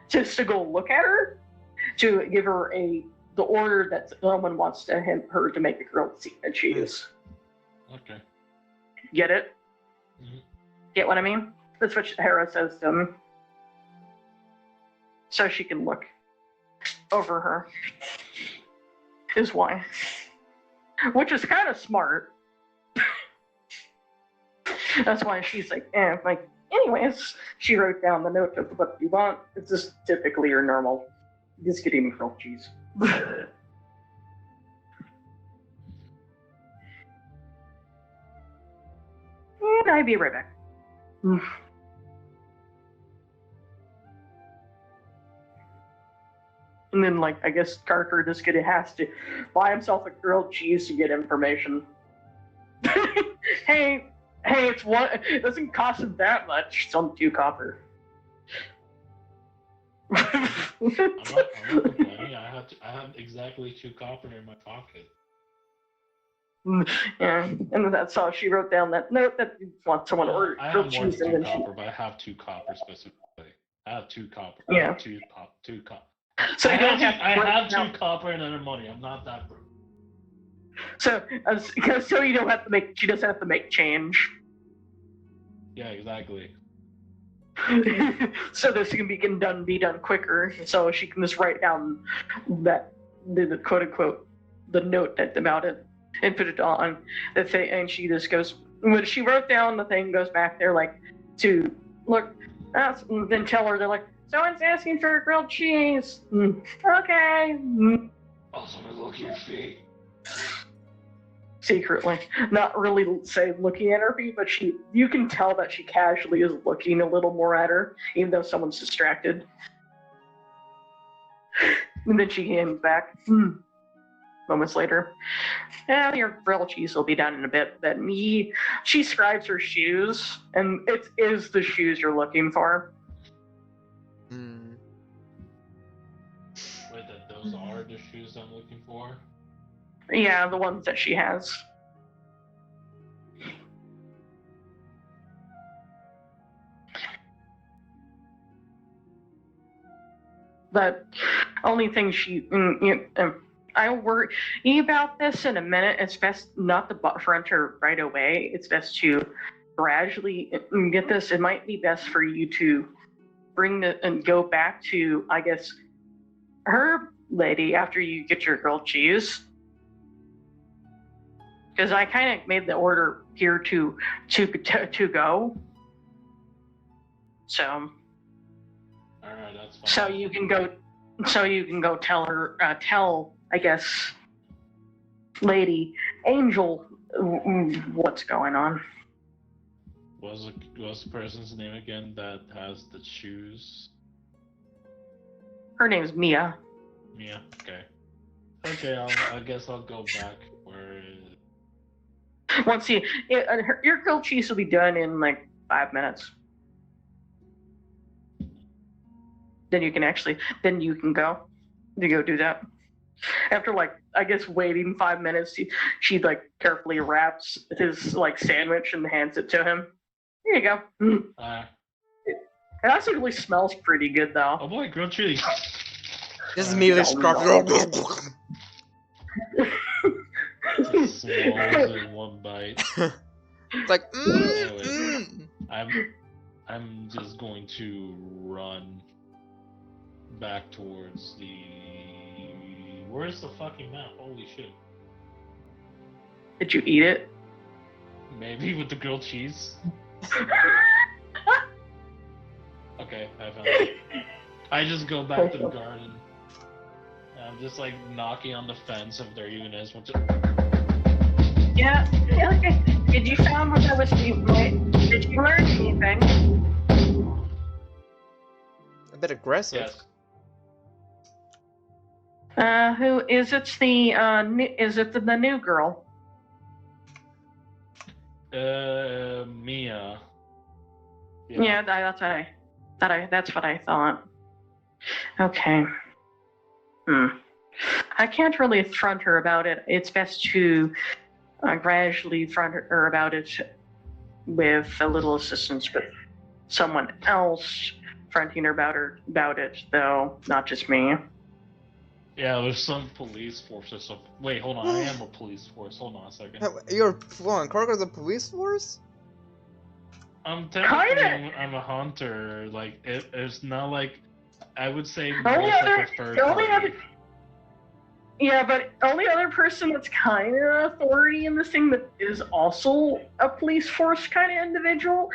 just to go look at her, to give her the order that someone wants her to make a grilled cheese. Okay. Get it? Mm-hmm. Get what I mean? That's what Hera says to him. So she can look over her. Is why. Which is kind of smart. That's why she's like, anyways, she wrote down the note of what you want. It's just typically your normal. Just getting me grilled cheese. And I'll be right back. And then, I guess Carter just has to buy himself a grilled cheese to get information. hey, it doesn't cost him that much. It's only 2 copper. I'm not complaining. I have exactly 2 copper in my pocket. Yeah, and that's how she wrote down that note that you want someone to order I grilled have more cheese, than and 2 then copper, but I have 2 copper specifically. I have 2 copper. Yeah. I have 2 copper. so you don't have. I have 2 now. copper and other money. I'm not that broke. So you don't have to make. She doesn't have to make change. Yeah, exactly. So this can be done quicker. So she can just write down that the quote unquote the note about it and put it on the thing, and she just goes when she wrote down the thing goes back there to look, and then tell her they're like someone's asking for a grilled cheese. Okay. Also, look at your feet. Secretly, not really looking at her feet, but you can tell that she casually is looking a little more at her, even though someone's distracted. And then she hands back. Moments later, your grilled cheese will be done in a bit. Then she scribes her shoes, and it is the shoes you're looking for. Wait, those are the shoes I'm looking for? Yeah, the ones that she has. The only thing I'll worry about this in a minute. It's best not to front her right away. It's best to gradually get this. It might be best for you to bring and go back to, I guess, her lady after you get your grilled cheese. Because I kind of made the order here to go. So. All right, that's fine. So you can go tell her, I guess, Lady Angel, what's going on. What's the person's name again that has the shoes? Her name's Mia. Yeah. Okay. Okay. I guess I'll go back. Where? Once your grilled cheese will be done in like 5 minutes. Then you can go. You go do that. After like I guess waiting 5 minutes, she like carefully wraps his like sandwich and hands it to him. Here you go. It actually smells pretty good though. Oh boy, grilled cheese. Just immediately scruff. Just swallows in one bite. It's like, Anyways. I'm just going to run back towards the. Where's the fucking map? Holy shit! Did you eat it? Maybe with the grilled cheese. Okay, I found it. I just go back to the garden. I'm just like knocking on the fence if there even is one. Yeah. Okay. Did you find what I was doing? Did you learn anything? a bit aggressive. Yes. Who is it? Is it the new girl? Mia. Yeah, that's what I thought. Okay. I can't really front her about it. It's best to gradually front her about it with a little assistance with someone else fronting her about it, though, not just me. Yeah, there's some police force or something. Wait, hold on. I am a police force. Hold on a second. You're on Cargo's a police force? Technically, I'm a hunter. Like, it's not like I would say more Only like other- a third the only party. other- Yeah, but only other person that's kind of authority in this thing that is also a police force kind of individual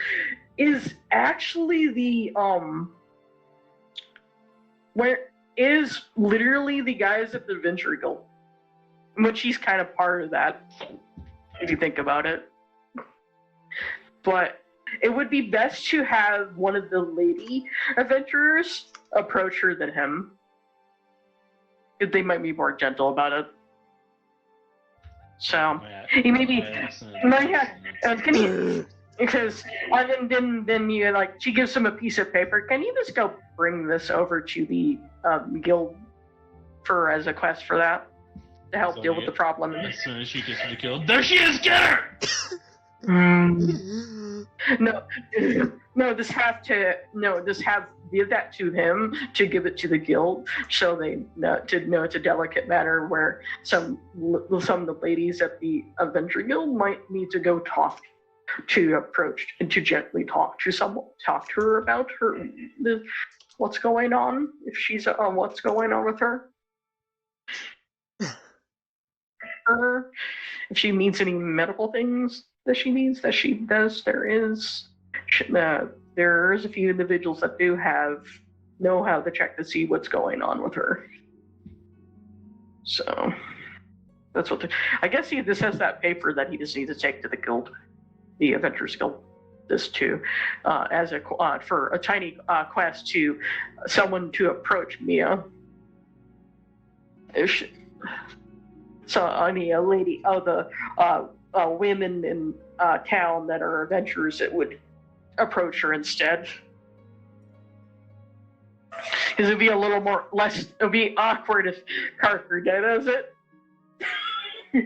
is actually is literally the guys at the Adventure Guild, which he's kind of part of that, if you think about it. But it would be best to have one of the lady adventurers approach her than him. They might be more gentle about it. So he maybe can you? Because then you like she gives him a piece of paper. Can you just go bring this over to the guild as a quest for that to help deal with the problem? As soon as she gets me killed, there she is. Get her! Just have give that to him to give it to the guild, so they know it's a delicate matter where some of the ladies at the Adventure Guild might need to go approach and to gently talk to her about what's going on, if she's what's going on with her. If she needs any medical things that she needs, there's a few individuals that do know how to check to see what's going on with her. So that's what I guess he just has that paper that he just needs to take to the guild, the Adventurers Guild, this too, as for a tiny quest to someone to approach Mia. So a lady of the women in town that are adventurers that would approach her instead. Because it'd be it'd be awkward if Carter did, is it? I'm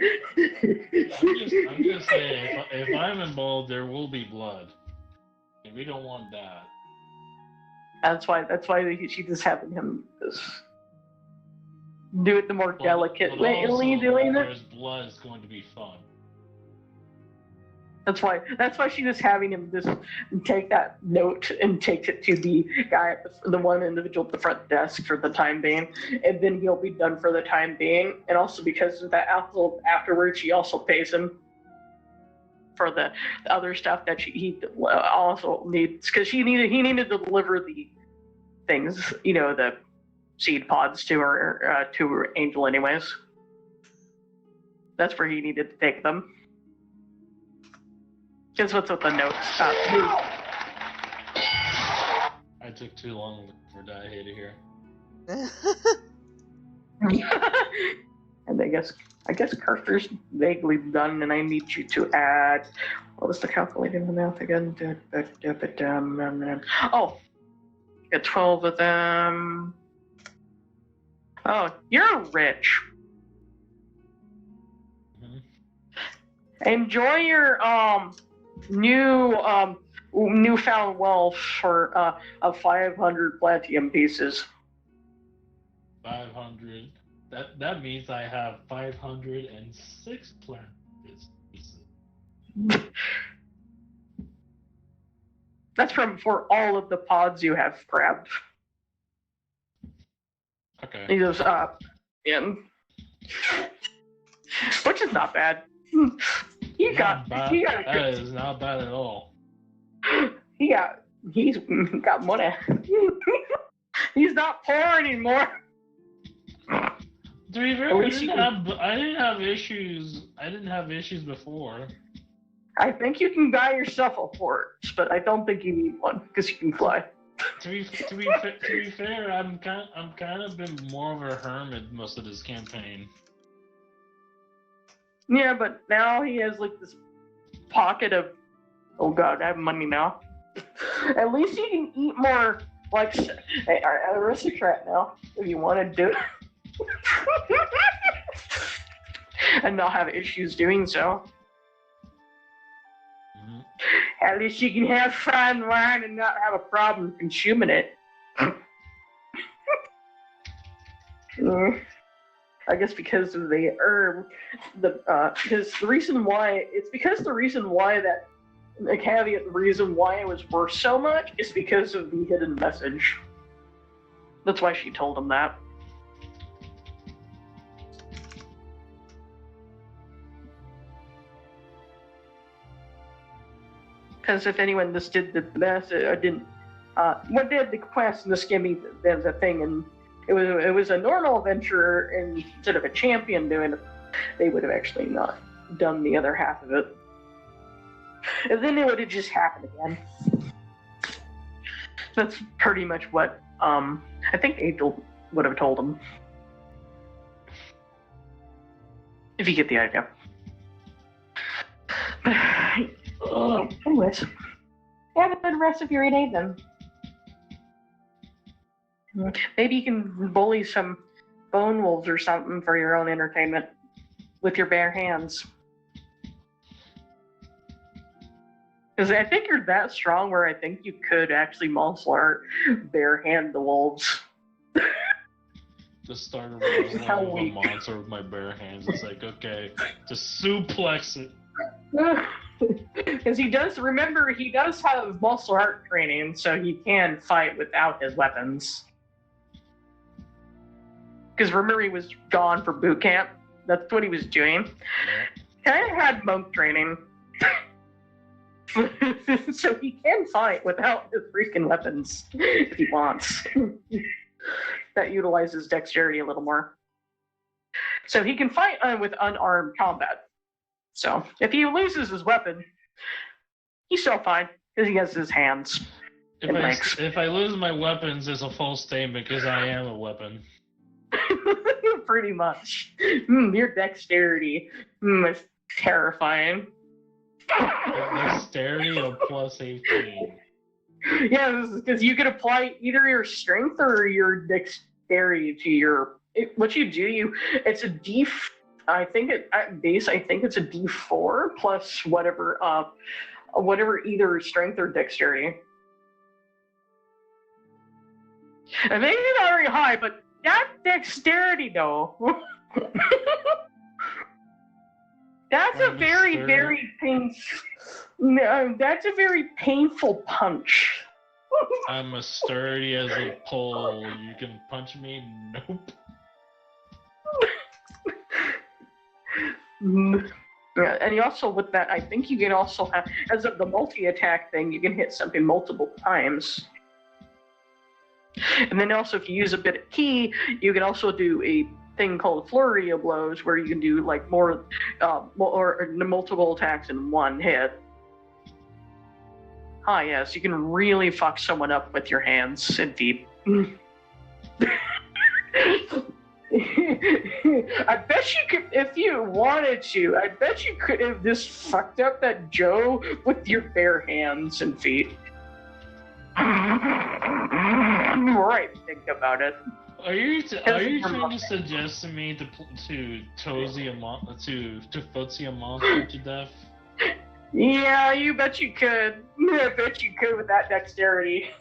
just saying, if I'm involved, there will be blood. And we don't want that. That's why she's just having him do it the more delicate way. There's blood is going to be fun. That's why she was having him just take that note and takes it to the guy the one individual at the front desk for the time being, and then he'll be done for the time being. And also because of that, afterwards, she also pays him for the other stuff that he also needs, because he needed to deliver the things, the seed pods to her angel anyways. That's where he needed to take them. Guess what's with the notes? I took too long for Die Hater here. And I guess Carter's vaguely done, and I need you to add. What was the calculating the math again? Oh, get 12 of them. Oh, you're rich. Enjoy your newfound wealth for of 500 platinum pieces. 500. That means I have 506 platinum pieces. That's for all of the pods you have grabbed. Okay. He goes in, which is not bad. He got That is not bad at all. He's got money. He's not poor anymore. To be fair, I didn't have issues. I didn't have issues before. I think you can buy yourself a horse, but I don't think you need one because you can fly. To be fair, I'm kind of been more of a hermit most of this campaign. Yeah, but now he has like this pocket of, oh god, I have money now. At least you can eat more like aristocrat now if you want to do it. And not have issues doing so. Mm-hmm. At least you can have fine wine and not have a problem consuming it. I guess because of the herb, because the reason why that the caveat, the reason why it was worth so much is because of the hidden message. That's why she told him that. Because if anyone just did the message, what did the quest in this game? There's a thing, and it was a normal adventurer instead of a champion doing it. They would have actually not done the other half of it, and then it would have just happened again. That's pretty much what I think Angel would have told him, if you get the idea. Anyways, have a good rest of your day then. Maybe you can bully some bone wolves or something for your own entertainment with your bare hands. Because I think you're that strong where I think you could actually martial art bare hand the wolves. Just start a monster with my bare hands. It's like, okay, just suplex it. Because he does have martial art training, so he can fight without his weapons. Because remember, he was gone for boot camp. That's what he was doing. Kind of had monk training. So he can fight without his freaking weapons if he wants. That utilizes dexterity a little more. So he can fight with unarmed combat. So if he loses his weapon, he's still fine because he has his hands. If I lose my weapons, it's a false statement because I am a weapon. Pretty much. Your dexterity is terrifying. Dexterity of plus 18. Yeah, because you could apply either your strength or your dexterity to your. What you do, it's a D. I think at base, I think it's a D4 plus whatever either strength or dexterity. And maybe not very high, but that dexterity though. That's a very, very painful. No, that's a very painful punch. I'm as sturdy as a pole. You can punch me? Nope. Yeah, and you also, with that, I think you can also have, as of the multi-attack thing, you can hit something multiple times. And then also, if you use a bit of ki, you can also do a thing called flurry of blows, where you can do like more or multiple attacks in one hit. Ah, yes, you can really fuck someone up with your hands and feet. I bet you could, if you wanted to, I bet you could have just fucked up that Joe with your bare hands and feet. Right, think about it. Are you trying to suggest to me to footsie a monster to death? Yeah, you bet you could. I bet you could with that dexterity.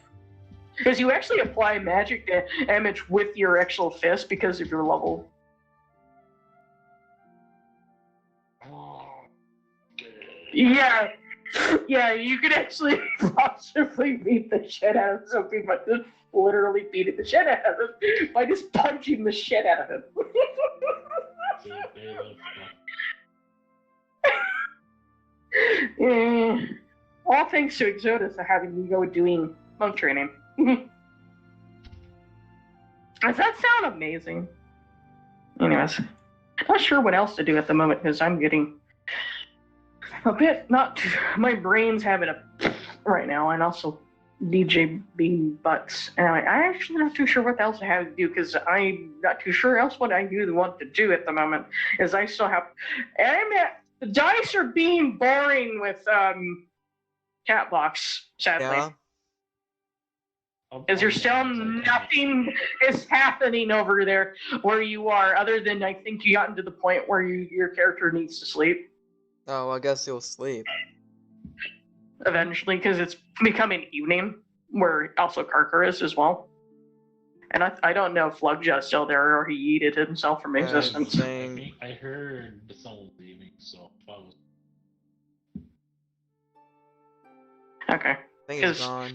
Because you actually apply magic damage with your actual fist because of your level. Yeah, yeah, you could actually possibly beat the shit out of something by just literally beating the shit out of him by just punching the shit out of him. All thanks to Exodus for having you go doing monk training. Does that sound amazing? Anyways, not sure what else to do at the moment because I'm getting a bit not. My brain's having a right now, and also DJB butts. And I'm actually not too sure what else I have to do because I'm not too sure else what I do want to do at the moment. Is I still have, the dice are being boring with Catbox, sadly. Yeah. Is there still nothing is happening over there where you are, other than I think you gotten to the point where your character needs to sleep Oh, I guess you'll sleep. eventually, because it's becoming evening, where also Karkar is as well. And I don't know if Lugja's still there or he yeeted himself from existence. I heard someone leaving, so if I was... Okay. I think he's gone.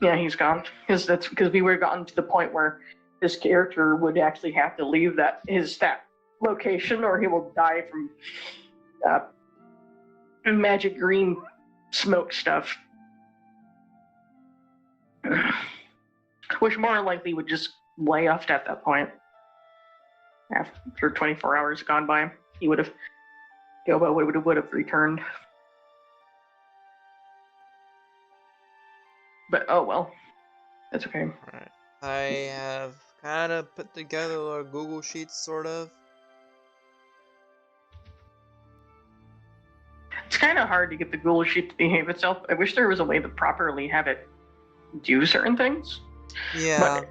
Yeah, he's gone. Because that's because we were gotten to the point where his character would actually have to leave that location, or he will die from magic green smoke stuff, which more likely would just lay off at that point. After 24 hours gone by, he would have Gilbo would have returned. But oh well, that's okay. Alright. I have kind of put together a Google Sheets, sort of. It's kind of hard to get the Google Sheet to behave itself. I wish there was a way to properly have it do certain things. Yeah.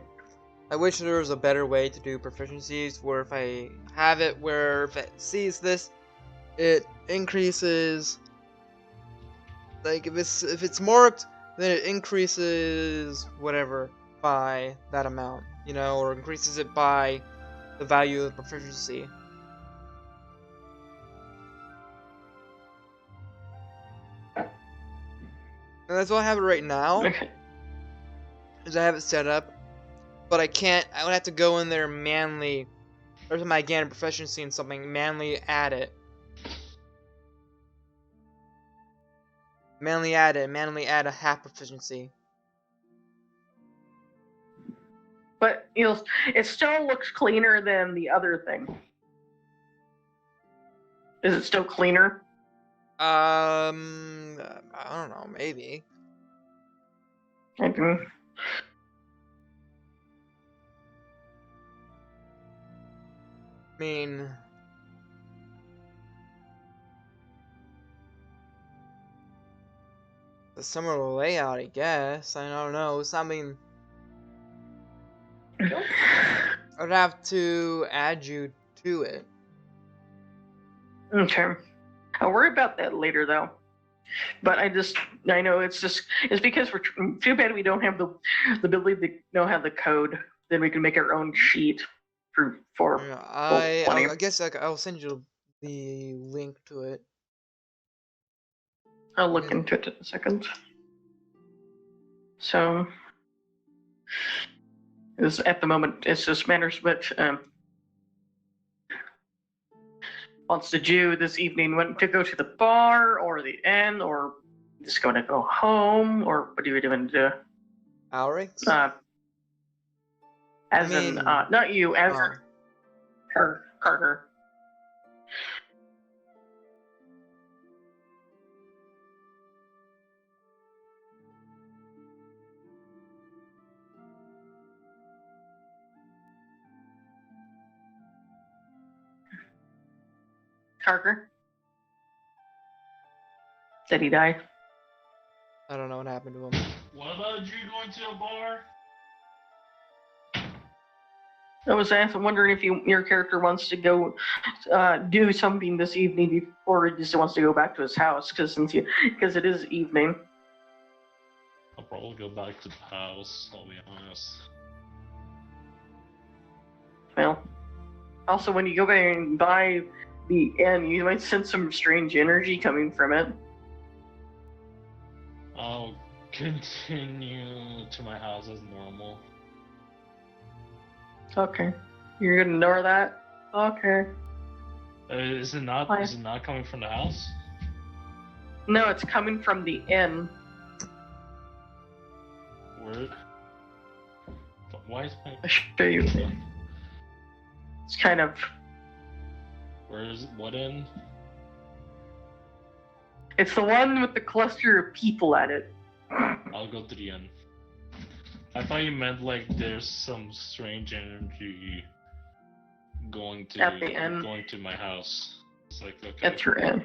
I wish there was a better way to do proficiencies where if I have it where if it sees this, it increases, like if it's marked, then it increases whatever by that amount, you know, or increases it by the value of the proficiency. And that's why I have it right now. Okay. Is I have it set up, but I can't. I would have to go in there manually, or something again, proficiency in something, manually add it. Manually add a half proficiency. But it still looks cleaner than the other thing. Is it still cleaner? I don't know, maybe. Okay. I mean, the similar layout, I guess. I don't know. Something. I'd have to add you to it. Okay. I'll worry about that later, though. But I know it's because we're too bad we don't have the ability to know how the code. Then we can make our own sheet for. Yeah, I guess I'll send you the link to it. I'll look into it in a second. So, at the moment, it's just matters what wants to do this evening. Want to go to the bar or the inn, or just going to go home, or what are you doing to do? Alric? Not you, as Carter. Carker? Did he die? I don't know what happened to him. What about you going to a bar? I was wondering if your character wants to go do something this evening before he just wants to go back to his house, because it is evening. I'll probably go back to the house, I'll be honest. Well, also when you go by the inn, you might sense some strange energy coming from it. I'll continue to my house as normal. Okay. You're gonna ignore that? Okay. Is it not? Why? Is it not coming from the house? No, it's coming from the inn. Where? Why is my? I'll show you. It's kind of. Where is it? What in? It's the one with the cluster of people at it. I'll go to the end. I thought you meant like there's some strange energy going to At the end. going to my house. It's like okay. At your inn.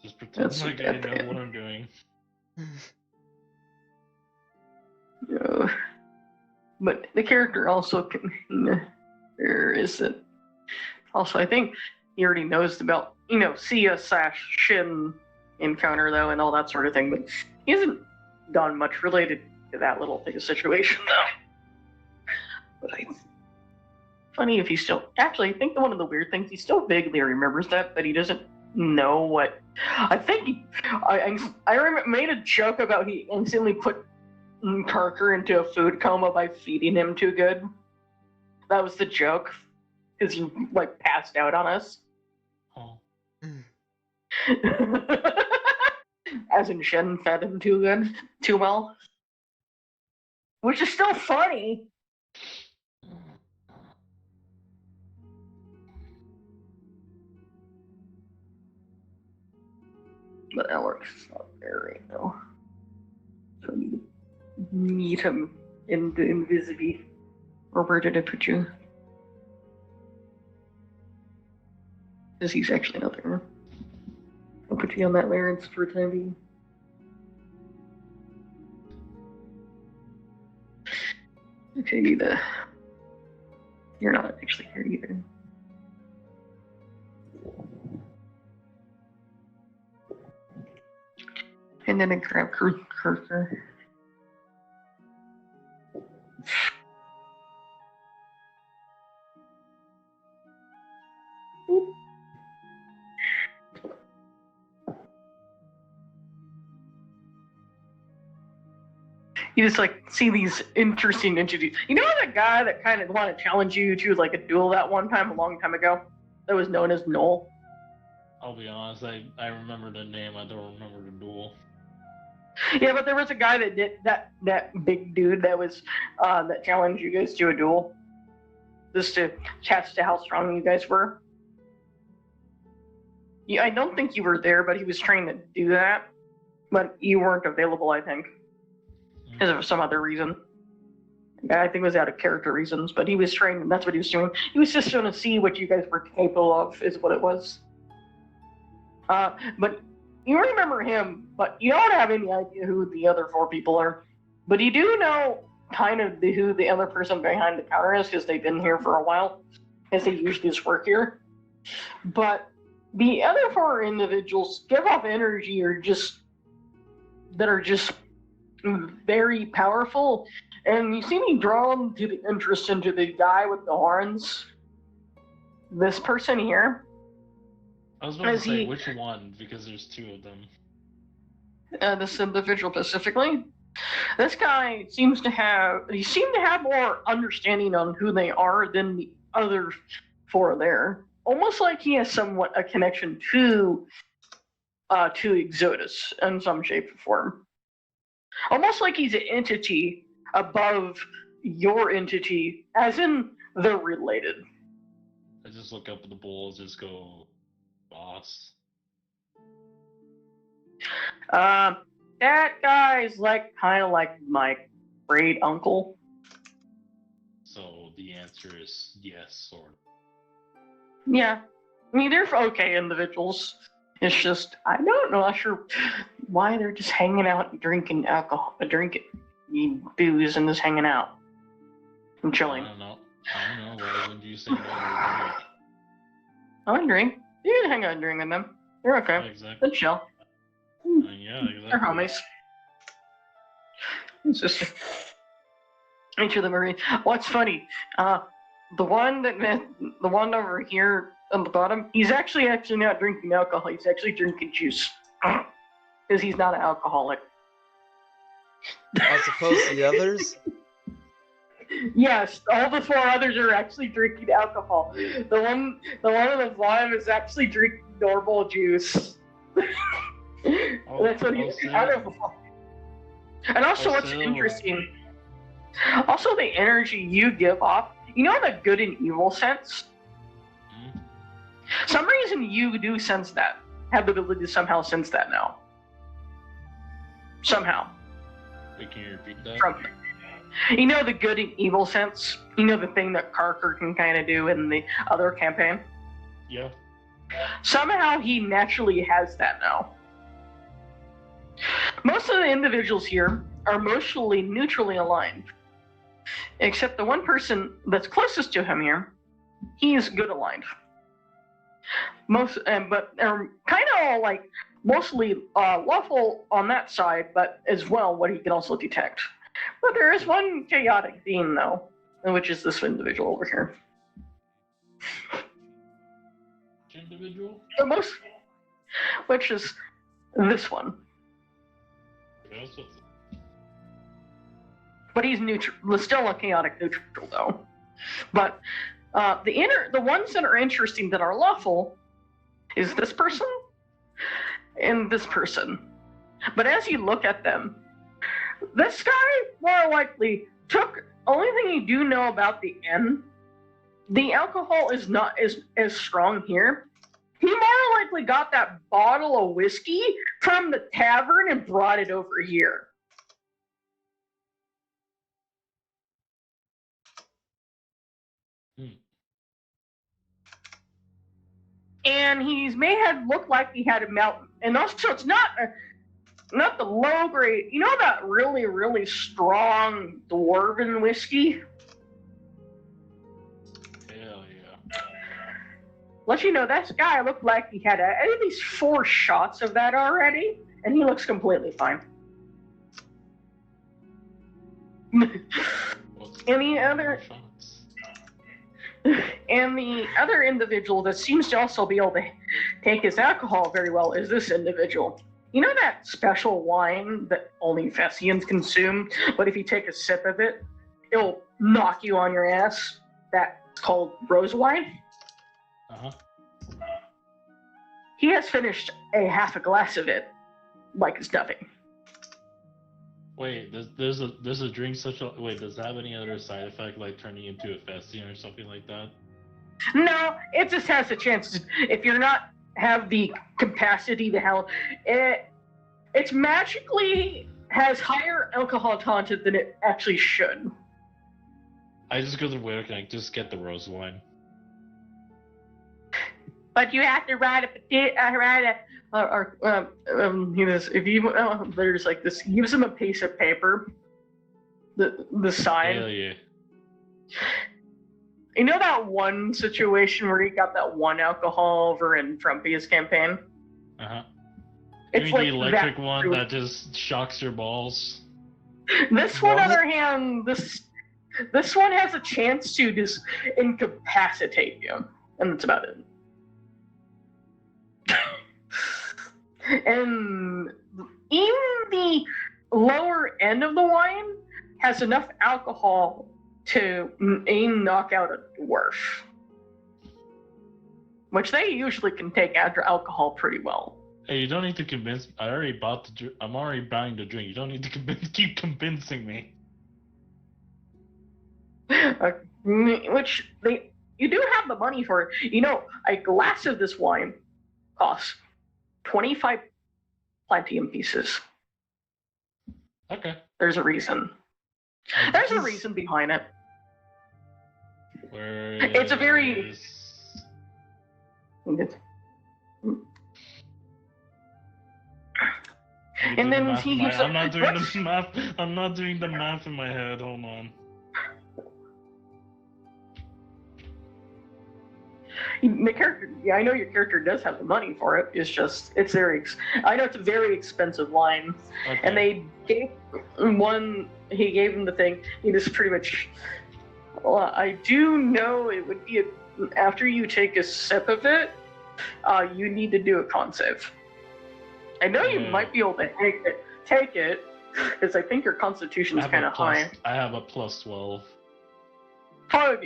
Just pretend That's like I at the know end. what I'm doing. No. But the character also can. Where is it? Also, I think he already knows about, Sia/Shin encounter, though, and all that sort of thing, but he hasn't done much related to that little thing situation, though. But funny if he still. Actually, I think one of the weird things, he still vaguely remembers that, but he doesn't know what. I think I remember made a joke about he instantly put Parker into a food coma by feeding him too good. That was the joke, because he passed out on us. Oh. As in Shen fed him too well, which is still funny. But Alec's not there right now. So I need to meet him in the Invisibi. Or where did I put you? Because he's actually not there. I'll put you on that larynx for a time being. Okay, Nita. You're not actually here either. And then I grab Cursor. You just see these interesting entities. You know that guy that kind of wanted to challenge you to a duel that one time a long time ago? That was known as Noel. I'll be honest, I remember the name, I don't remember the duel. Yeah, but there was a guy that did that big dude that was that challenged you guys to a duel. Just to test how strong you guys were. Yeah, I don't think you were there, but he was trying to do that. But you weren't available, I think. Because of some other reason. I think it was out of character reasons, but he was trying, and that's what he was doing. He was just trying to see what you guys were capable of, is what it was. But you remember him, but you don't have any idea who the other 4 people are. But you do know kind of who the other person behind the counter is, because they've been here for a while, as they usually just work here. But the other 4 individuals give off energy that are just very powerful, and you seem to be drawn to the interest into the guy with the horns. This person here. I was about to say which one, because there's 2 of them. This individual specifically. This guy seemed to have more understanding on who they are than the other 4 there. Almost like he has somewhat a connection to Exodus in some shape or form. Almost like he's an entity above your entity, as in they're related. I just look up at the bulls, just go, boss. That guy's kind of like my great uncle. So the answer is yes, sort of. Yeah, I mean, they're okay individuals. It's just I don't know, not sure why they're just hanging out and drinking alcohol, drinking booze, and just hanging out and chilling. I don't know. Why wouldn't you say no to drink? I want to drink. You can hang out and drink with them. They're Yeah, okay. exactly. They're chill. Yeah, exactly. They're homies. It's just each of them are. What's funny? The one over here on the bottom, he's actually not drinking alcohol. He's actually drinking juice because he's not an alcoholic. As opposed to the others? Yes, all the 4 others are actually drinking alcohol. The one on the bottom is actually drinking normal juice. That's what he's out of. And also, what's interesting, also the energy you give off, you know the good and evil sense? Mhm. Some reason you do sense that, have the ability to somehow sense that now. Somehow. Wait, can you repeat that? From, you know the good and evil sense? You know the thing that Carker can kind of do in the other campaign? Yeah. Somehow he naturally has that now. Most of the individuals here are emotionally neutrally aligned. Except the one person that's closest to him here, he's good aligned. But kind of all like mostly lawful on that side, but as well what he can also detect. But there is one chaotic being though, which is this individual over here. Which individual? The most, which is this one. That's what- But he's neutral, still a chaotic neutral though. But the ones that are interesting that are lawful is this person and this person. But as you look at them, this guy more likely took. Only thing you do know about the N, the alcohol is not as strong here. He more likely got that bottle of whiskey from the tavern and brought it over here. And he may have looked like he had a mountain. And also, it's not the low grade. You know that really, really strong dwarven whiskey? Hell yeah. Let you know, that guy looked like he had at least 4 shots of that already, and he looks completely fine. What's Any other? shots? And the other individual that seems to also be able to take his alcohol very well is this individual. You know that special wine that only Fessians consume, but if you take a sip of it, it'll knock you on your ass? That's called rose wine. Uh-huh. He has finished a half a glass of it like it's nothing. Wait, there's a drink such a wait, does it have any other side effect like turning into a Festian or something like that? No, it just has a chance to, if you're not have the capacity to have it's magically has higher alcohol content than it actually should. I just go to where can I just get the rose wine? But you have to he was, if you there's like this, he gives him a piece of paper, the sign. Hell yeah. You know that one situation where he got that one alcohol over in Trumpy's campaign? Uh-huh. It's You like mean the electric that. one that just shocks your balls? This one, on What? the other hand, this one has a chance to just incapacitate you, and that's about it. And even the lower end of the wine has enough alcohol to knock out a dwarf, which they usually can take after alcohol pretty well. Hey, you don't need to convince. I already bought the drink. I'm already buying the drink. You don't need to keep convincing me. Which you do have the money for it. You know, a glass of this wine costs 25 platinum pieces. Okay. There's a reason. There's a reason behind it. Where It's a very- is- And then he gives I'm not doing the math. I'm not doing the math in my head. Hold on. The character, yeah, I know your character does have the money for it. It's just, it's very, I know it's a very expensive line. Okay. And they gave he gave him the thing. He just pretty much, well, I do know it would be, after you take a sip of it, you need to do a con save. I know you might be able to take it, because I think your constitution is kind of high. I have a plus 12.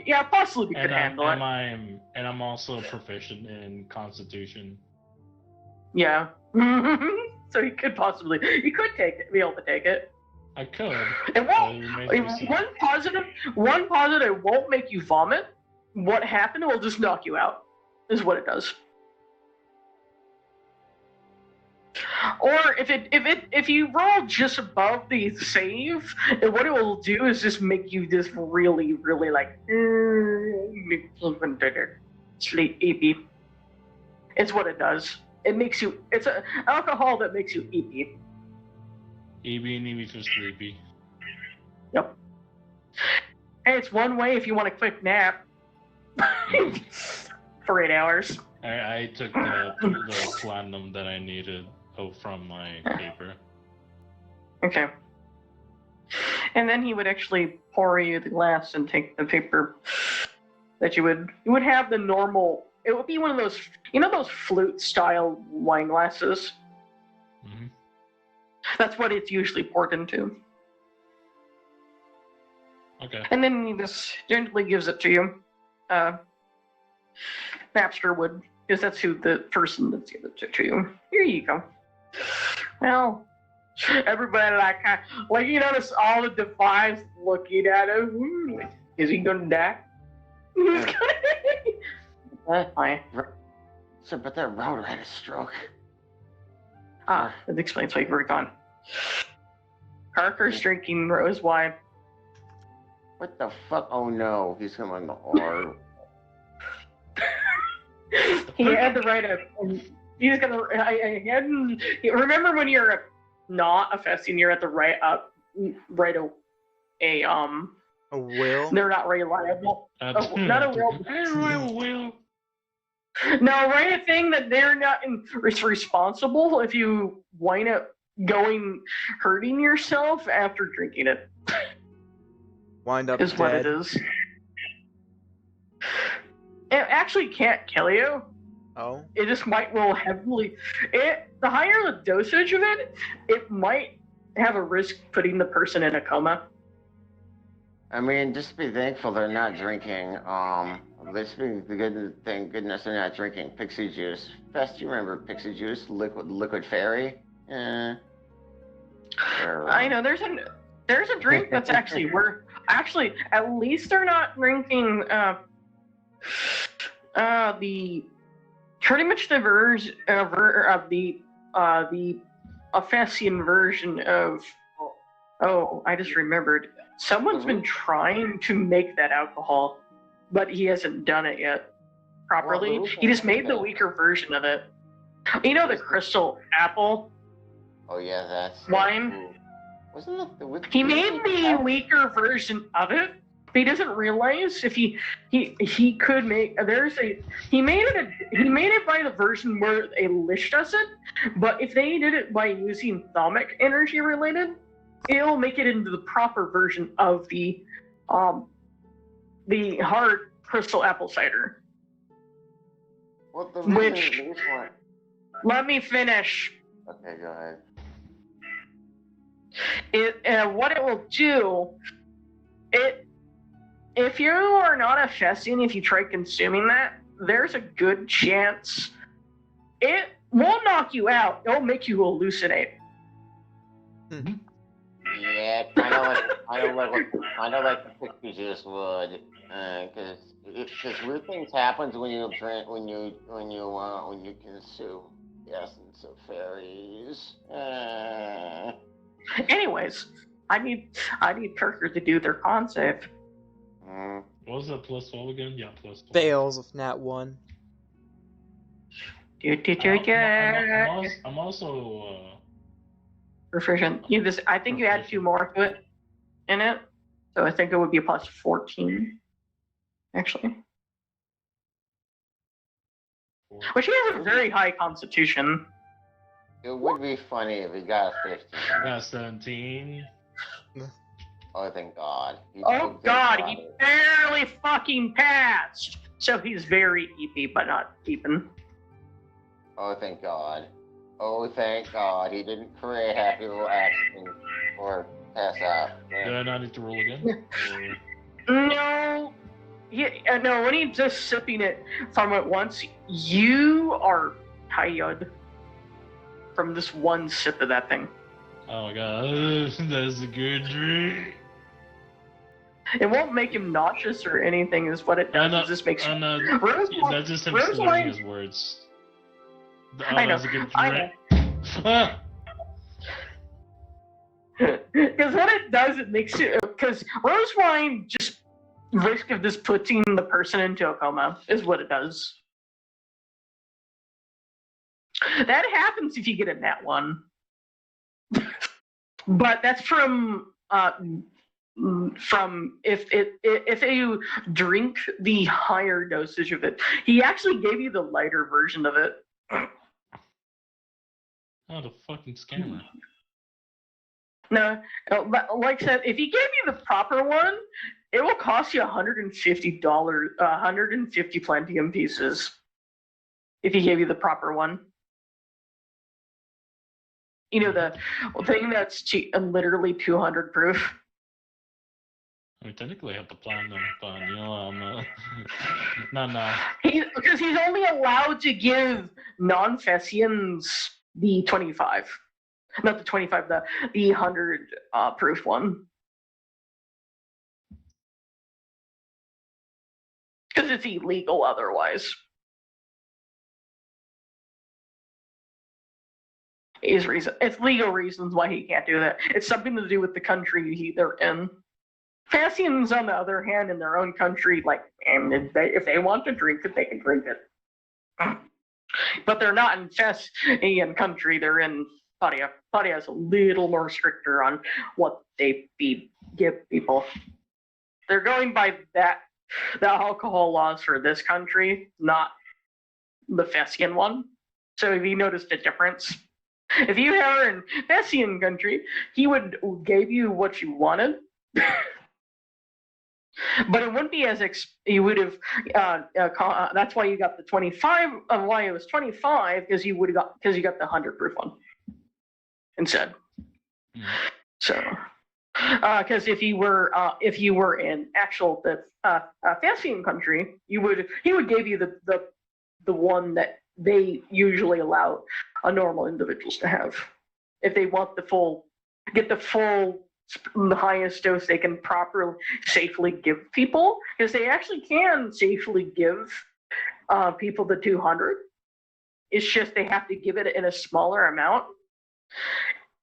Yeah, possibly you could handle it. And I'm also proficient in Constitution. Yeah. So you could be able to take it. I could. It won't. One positive won't make you vomit. What happened will just knock you out. Is what it does. Or if you roll just above the save, what it will do is just make you just really like sleepy. It's what it does. It makes you. It's an alcohol that makes you eepy. EB for sleepy. Yep. And it's one way if you want a quick nap for 8 hours. I took the platinum that I needed from my paper. Okay. And then he would actually pour you the glass and take the paper that you would have the normal. It would be one of those, those flute style wine glasses. Mm-hmm. That's what it's usually poured into. Okay. And then he just gently gives it to you. Napster would, because that's who the person that's given it to you. Here you go. Well, everybody you notice all the defies looking at him. Is he gonna die? He's gonna die. So, but that router had a stroke. That explains why you were gone. Parker's drinking rose wine. What the fuck? Oh no, he's coming on the R. He had to write he's gonna. Remember when you're not a Festian, you're at the write a will. They're not reliable. Not a will. No, write a thing that they're not responsible if you wind up hurting yourself after drinking it. Wind up is dead. What it is. It actually can't kill you. Oh. It just might roll heavily. The higher the dosage of it, it might have a risk putting the person in a coma. I mean, just be thankful they're not drinking. Let's be thank goodness they're not drinking pixie juice. Fest, you remember pixie juice, liquid fairy? I know there's a drink that's actually at least they're not drinking pretty much the version of the Festian version of. Oh, I just remembered. Someone's been trying to make that alcohol, but he hasn't done it yet properly. He just made the weaker version of it. The crystal apple. Oh yeah, that's wine. Wasn't it he made the weaker version of it. But he doesn't realize if he could make he made it by the version where a lich does it, but if they did it by using thaumic energy related, it'll make it into the proper version of the hard crystal apple cider. Let me finish. Okay, go ahead. What it will do, if you are not a Festian, if you try consuming that, there's a good chance it won't knock you out. It'll make you hallucinate. Mm-hmm. Yeah, kind of like the pixie juice would, because weird things happens when you drink when you consume the essence of fairies. Anyways, I need Kirker to do their con save. What was that plus 12 again? Yeah, plus 12. Fails with nat 1. I'm also Proficient. I think you add 2 more to it in it. So I think it would be a plus 14, actually. Which he has a very high constitution. It would be funny if he got a 15. I got 17. Oh, thank God. Oh God, he barely fucking passed. So he's very EP, but not even. Oh, thank God. Oh, thank God. He didn't create a happy little accident or pass out. Do I not need to roll again? No. No, when he's just sipping it from it once, you are tired from this one sip of that thing. Oh my God, that's a good drink. It won't make him nauseous or anything, is what it does. It just makes that's just him Rose slurring wine- his words. Oh, I know, that's a good I drink. Because what it does, it makes it. Because rose wine just risk of this putting the person into a coma is what it does. That happens if you get a nat 1. But that's from if you drink the higher dosage of it. He actually gave you the lighter version of it. Oh, the fucking scammer. No, like I said, if he gave you the proper one, it will cost you $150, 150 Plantium pieces. If he gave you the proper one. You know, the thing that's cheap, literally 200 proof. I mean, technically I have to plan them, but you know, I'm not now. Because he's only allowed to give non-Fessians the 25. Not the 25, the 100 proof one. Because it's illegal otherwise. It's legal reasons why he can't do that. It's something to do with the country they're in. Fessians, on the other hand, in their own country, and if they want to drink it, they can drink it. But they're not in Fessian country, they're in Padia. Padia is a little more stricter on what they give people. They're going by the alcohol laws for this country, not the Fessian one. So have you noticed a difference? If you were in Fessian country, he would give you what you wanted. But it wouldn't be as you would have. That's why you got the 25. Why it was 25 because you got the 100 proof one instead. Mm. So, because if you were in actual Fessian country, he would give you the one that they usually allow normal individuals to have if they want the highest dose they can properly, safely give people, because they actually can safely give people the 200. It's just they have to give it in a smaller amount.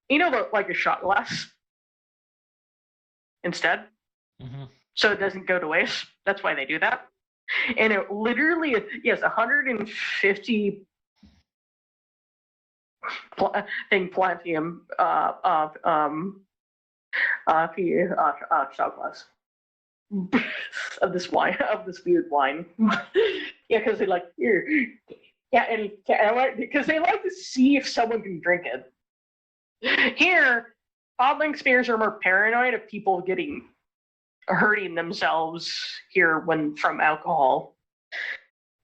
You know, like a shot glass instead. Mm-hmm. So it doesn't go to waste. That's why they do that. And it literally, yes, 150 Plantium shot glass of this wine, of this weird wine. Yeah, because they because they like to see if someone can drink it. Here, Podling Spears are more paranoid of people hurting themselves here from alcohol.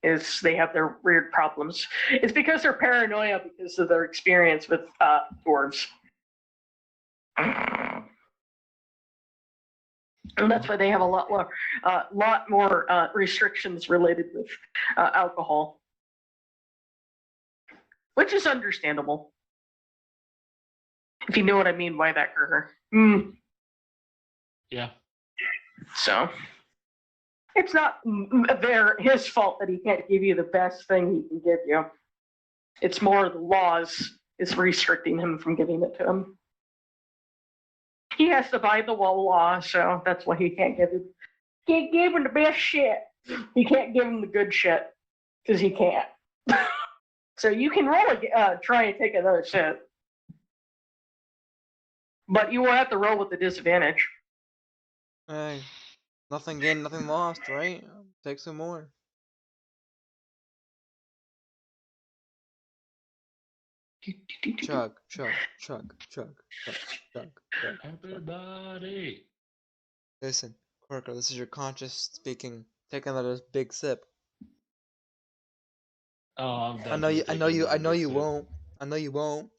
They have their weird problems. It's because they're paranoia because of their experience with dwarves. And that's why they have a lot more restrictions related with alcohol, which is understandable. If you know what I mean by that, Kirker. Yeah. So it's not his fault that he can't give you the best thing he can give you. It's more the laws is restricting him from giving it to him. He has to buy the law, so that's why he can't give him. Can't give him the best shit. He can't give him the good shit because he can't. So you can roll try and take another sip. But you will have to roll with the disadvantage. Hey, nothing gained, nothing lost, right? Take some more. Chug, chug, chug, chug, chug, chug, chug. Everybody. Listen, Quirker, this is your conscious speaking. Take another big sip. Oh, I'm I know you. I know you. I know you won't. won't. I know you won't.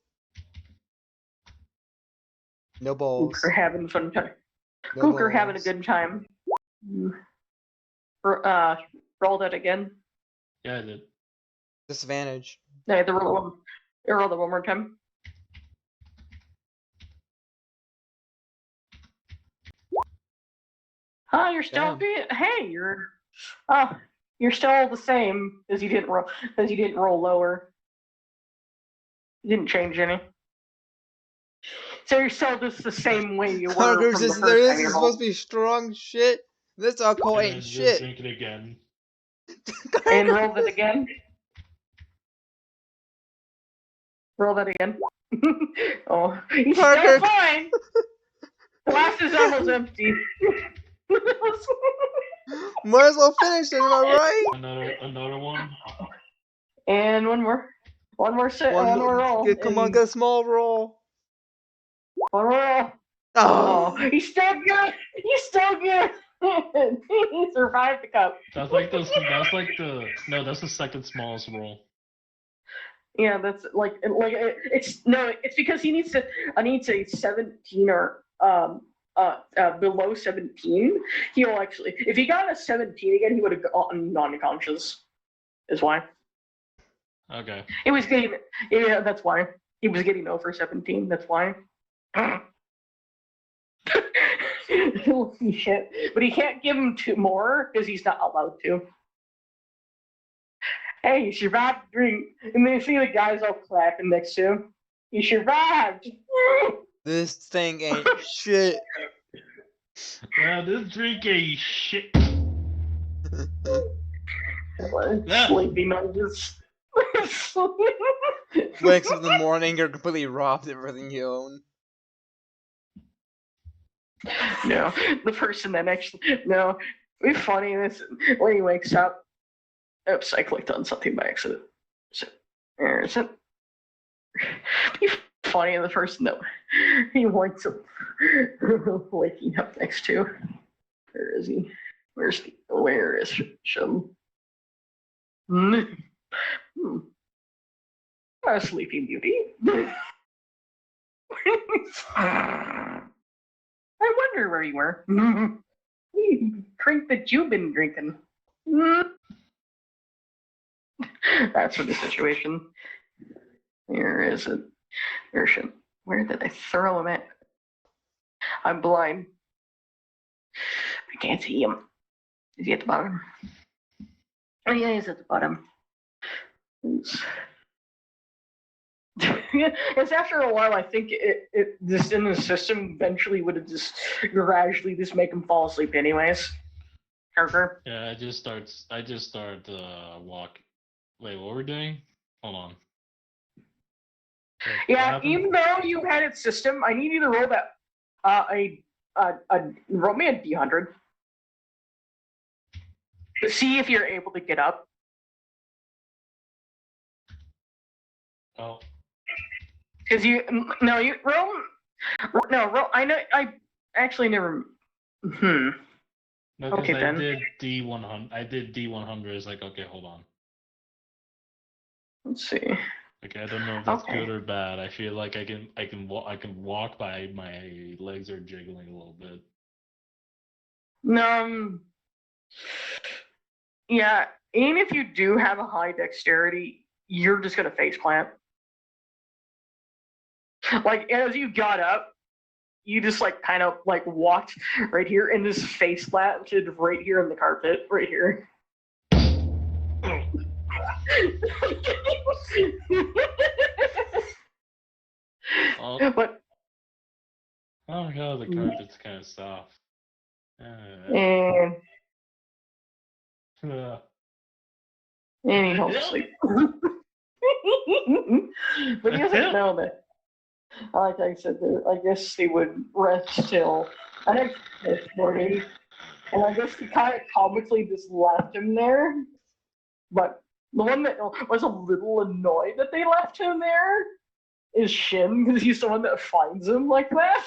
No balls. We're having fun time. No Hooker having a balls. good time. Roll that again. Yeah, I did. Disadvantage. No, the roll that one more time. Oh, you're still Damn. hey, you're still the same as you didn't roll lower. You didn't change any. So you're still just the same way you were Quirker's from the just first there. time This you is rolled. supposed to be strong shit. This alcohol And ain't then just shit. drink it again. And roll it again. Roll that again. Oh, he's Parker. still fine. The glass is almost empty. Might as well finish it, am I right? Another one. And one more roll. Come on, get a small roll. One more roll. Oh. Oh, he's still good. He's still good. He survived the cup. That's the second smallest roll. Yeah, that's it's because he needs to. I need a 17 or below 17. He'll actually, if he got a 17 again, he would have gotten non-conscious. Is why. Okay. He was getting. Yeah, that's why he was getting over 17. That's why. Shit. But he can't give him two more because he's not allowed to. Hey, you survived the drink. And then you see the guys all clapping next to him. You survived. This thing ain't shit. Yeah, this drink ain't shit. Sleepy noises. Wakes up in the morning, you're completely robbed of everything you own. No, the person that actually no. It'd be funny this when he wakes up. Oops, I clicked on something by accident. So where is it? It'd be funny the person that he wakes up waking up next to. Where is he? Where is Shum? A Sleeping Beauty. I wonder where you were. Drink that you've been drinking. That's for the situation. Where is it? Where did I throw him at? I'm blind. I can't see him. Is he at the bottom? Oh yeah, he's at the bottom. It's after a while. I think it just in the system eventually would have just gradually just make him fall asleep anyways. Parker. Yeah, I just start walk. Wait, what we're doing? Hold on. Wait, Yeah, even though you had its system, I need you to roll that roll me a D100 to see if you're able to get up. Oh. Because you roll. I know. I actually never. No, Okay, I then. did D100. I did D100. It's like, okay, hold on. Let's see. Okay, I don't know if that's Okay. good or bad. I feel like I can walk by my legs are jiggling a little bit. Yeah, even if you do have a high dexterity, you're just gonna face plant. Like as you got up, you just like kind of like walked right here and just face planted right here in the carpet, right here. Oh, But oh god, the carpet's kind of soft. and he fell asleep. But he doesn't know that. Like I said, I guess he would rest till I think this morning. And I guess he kind of comically just left him there. But the one that was a little annoyed that they left him there is Shin, because he's the one that finds him like that.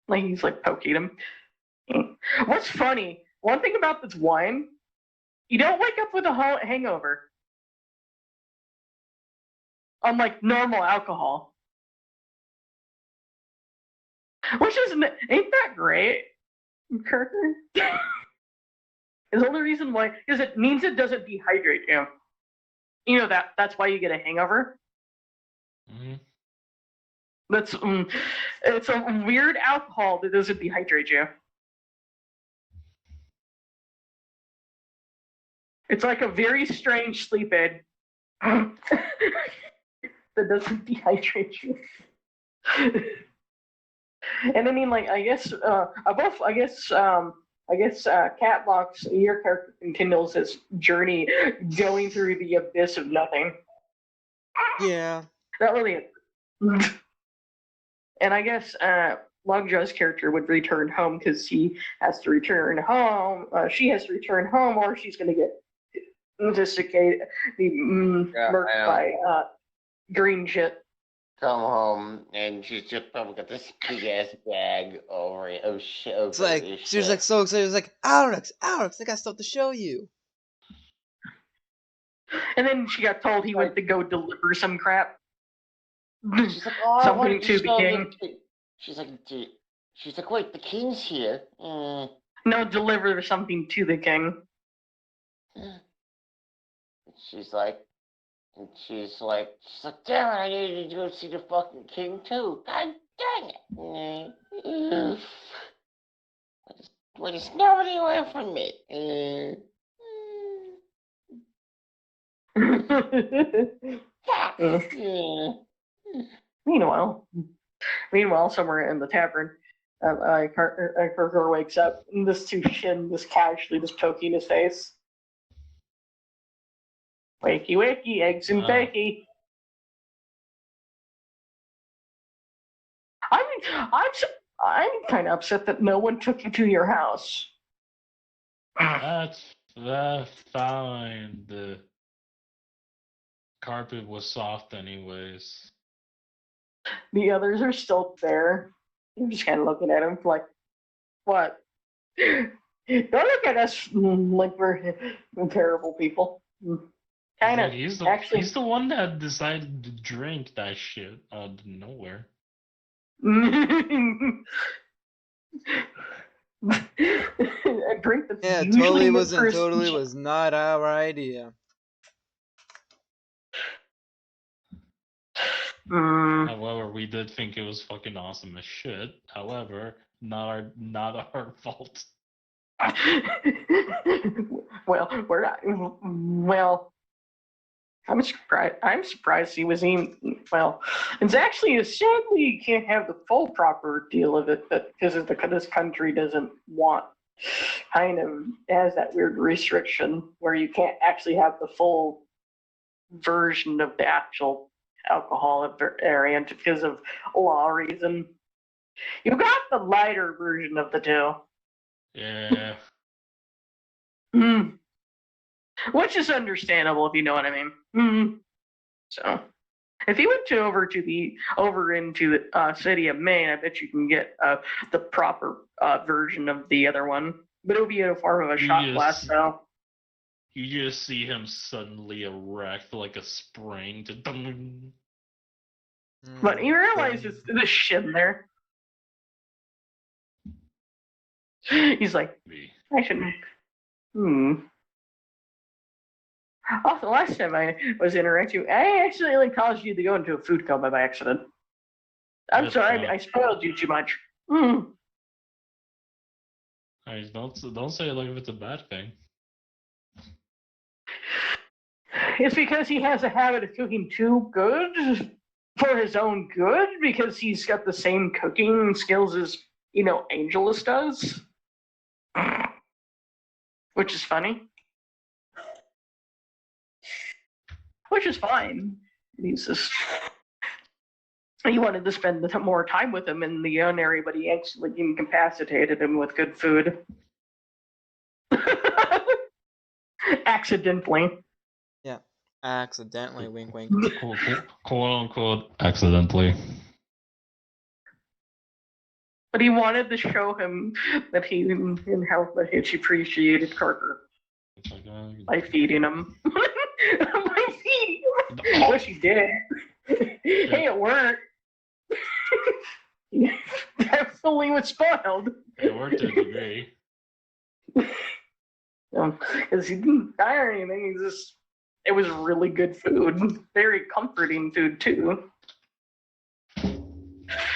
Like he's like poking him. What's funny, one thing about this wine, you don't wake up with a hangover. Unlike normal alcohol. Which ain't that great, Kirker? Is the only reason why is it means it doesn't dehydrate you. You know that's why you get a hangover. Mm-hmm. It's a weird alcohol that doesn't dehydrate you. It's like a very strange sleep aid that doesn't dehydrate you. And I mean, like, I guess Catbox, your character continues his journey going through the abyss of nothing. Yeah. Not really. And I guess Logjaw's character would return home because he has to return home. She has to return home, or she's going to get desiccated, be murked by green shit. Come home, and she's just probably got this big ass bag over it. Oh shit! It's like she was like so excited. It was like, Alex, I got stuff to show you. And then she got told he went to go deliver some crap. She's like, oh, something to the king. She's like, wait, the king's here. No, deliver something to the king. She's like, damn it, I needed to go see the fucking king too. God dang it. Why does nobody away from me? Meanwhile, somewhere in the tavern, Kirker wakes up, and this two Shin just casually just poking his face. Wakey, wakey, eggs and bakey. I'm kind of upset that no one took you to your house. That's fine. The carpet was soft anyways. The others are still there. You're just kind of looking at him like, what? Don't look at us like we're terrible people. Kind of. He's the one that decided to drink that shit out of nowhere. And drink the totally was not our idea. However, we did think it was fucking awesome as shit. However, not our fault. Well, we're not. Well, I'm surprised he was even. Well, it's actually sadly you can't have the full proper deal of it, but because this country doesn't want, kind of has that weird restriction where you can't actually have the full version of the actual alcohol variant because of law reason. You got the lighter version of the two. Yeah. Which is understandable if you know what I mean. So, if you went over into the city of Maine, I bet you can get the proper version of the other one, but it'll be in the form of a shot glass. So you just see him suddenly erect like a spring. But he realizes the shit there. He's like, I shouldn't. Also, last time I was interacting, I accidentally caused you to go into a food coma by accident. I'm sorry, I spoiled you too much. Don't say it like if it's a bad thing. It's because he has a habit of cooking too good for his own good, because he's got the same cooking skills as, Angelus does. Which is funny. which is fine. He's just he wanted to spend more time with him in the area, but he actually incapacitated him with good food. Accidentally. Yeah. Accidentally, wink, wink. Quote unquote accidentally. But he wanted to show him that he and how much he appreciated Carter It's like, by feeding him. By feeding him. Which he did. Hey, it worked. Definitely was spoiled. it worked to a degree. Because he didn't die or anything. It was really good food. Very comforting food, too.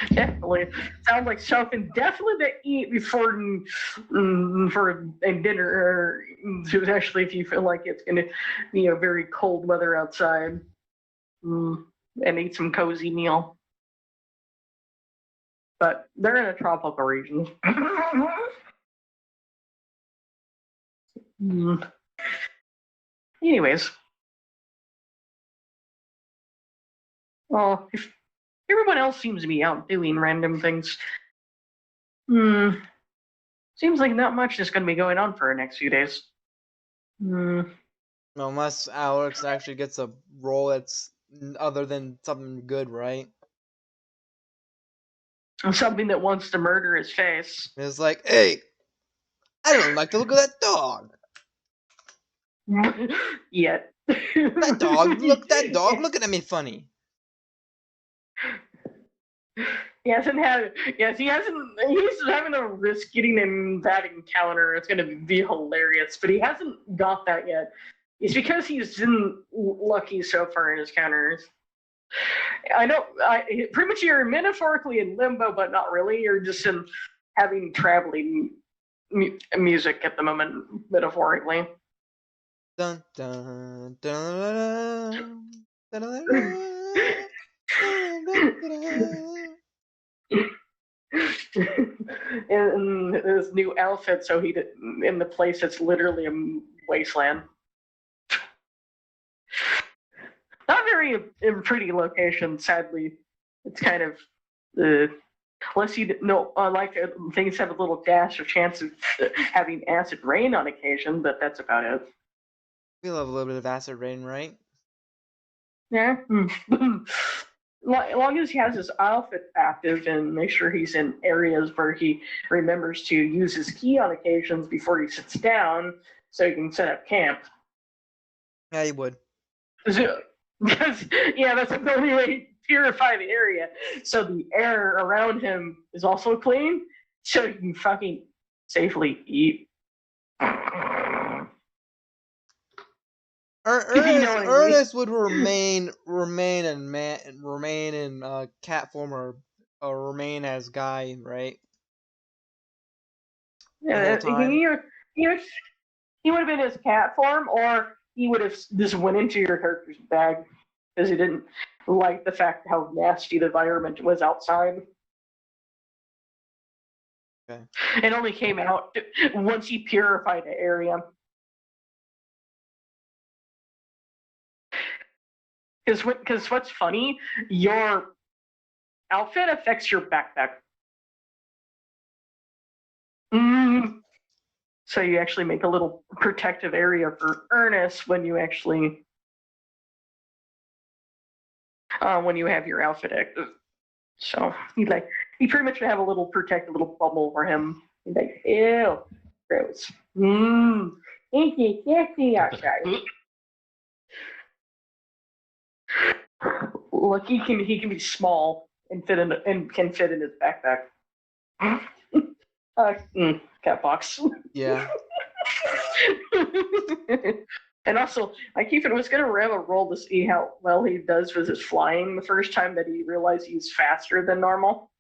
Definitely. Sounds like something definitely to eat before for a dinner, or especially if you feel like it's going to be a very cold weather outside. And eat some cozy meal. But they're in a tropical region. Anyways. Well, if everyone else seems to be out doing random things, seems like not much is going to be going on for the next few days. Unless Alex actually gets a role that's other than something good, right? Something that wants to murder his face. It's like, hey, I don't like the look of that dog. Yet. That dog looking at me funny. He hasn't. He's having to risk getting in that encounter. It's going to be hilarious, but he hasn't got that yet. It's because he's been lucky so far in his counters. I know. Pretty much you're metaphorically in limbo, but not really. You're just in having traveling music at the moment, metaphorically. Dun dun dun dun dun dun dun. In his new outfit, so he did, in the place that's literally a wasteland. Not very pretty location, sadly. It's kind of unless you know, like things have a little dash or chance of having acid rain on occasion, but that's about it. We love a little bit of acid rain, right? Yeah. As long as he has his outfit active and make sure he's in areas where he remembers to use his key on occasions before he sits down, so he can set up camp. Yeah, you would. Because yeah, that's the only way to purify the area. So the air around him is also clean, so he can fucking safely eat. Ernest would remain in cat form or remain as Guy, right? Yeah, he would have been his cat form, or he would have just went into your character's bag because he didn't like the fact how nasty the environment was outside. Okay. It only came out once he purified the area. Because what's funny, your outfit affects your backpack. So you actually make a little protective area for Ernest when you actually when you have your outfit active. So he pretty much have a little protective little bubble for him. He's like, ew, gross. Sexy outside. Look, he can be small and can fit in his backpack. Cat box. Yeah. And also, I was going to have a roll to see how well he does with his flying the first time that he realized he's faster than normal.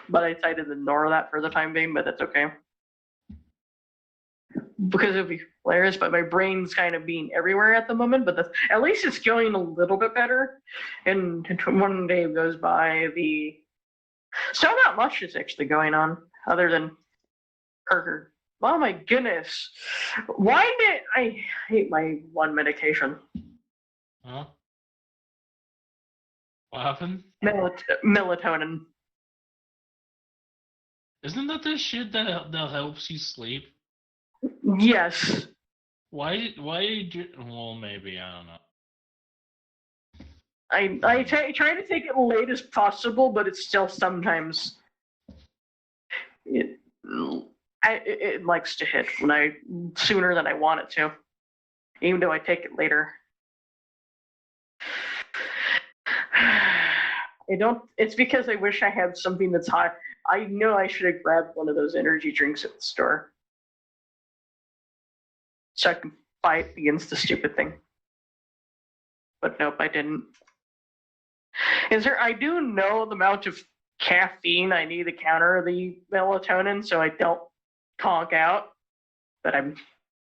But I decided to ignore that for the time being, but that's okay. Because it would be hilarious, but my brain's kind of being everywhere at the moment, but at least it's going a little bit better. And one day goes by, so not much is actually going on other than Carter. Oh my goodness. Why did I hate my one medication? Huh? What happened? Melatonin. Isn't that the shit that helps you sleep? Yes. Why well, maybe, I don't know. I try to take it late as possible, but it's still sometimes it likes to hit sooner than I want it to, even though I take it later. I don't. It's because I wish I had something that's hot. I know I should have grabbed one of those energy drinks at the store, so I can fight against the stupid thing. But nope, I didn't. I do know the amount of caffeine I need to counter the melatonin, so I don't conk out, but I'm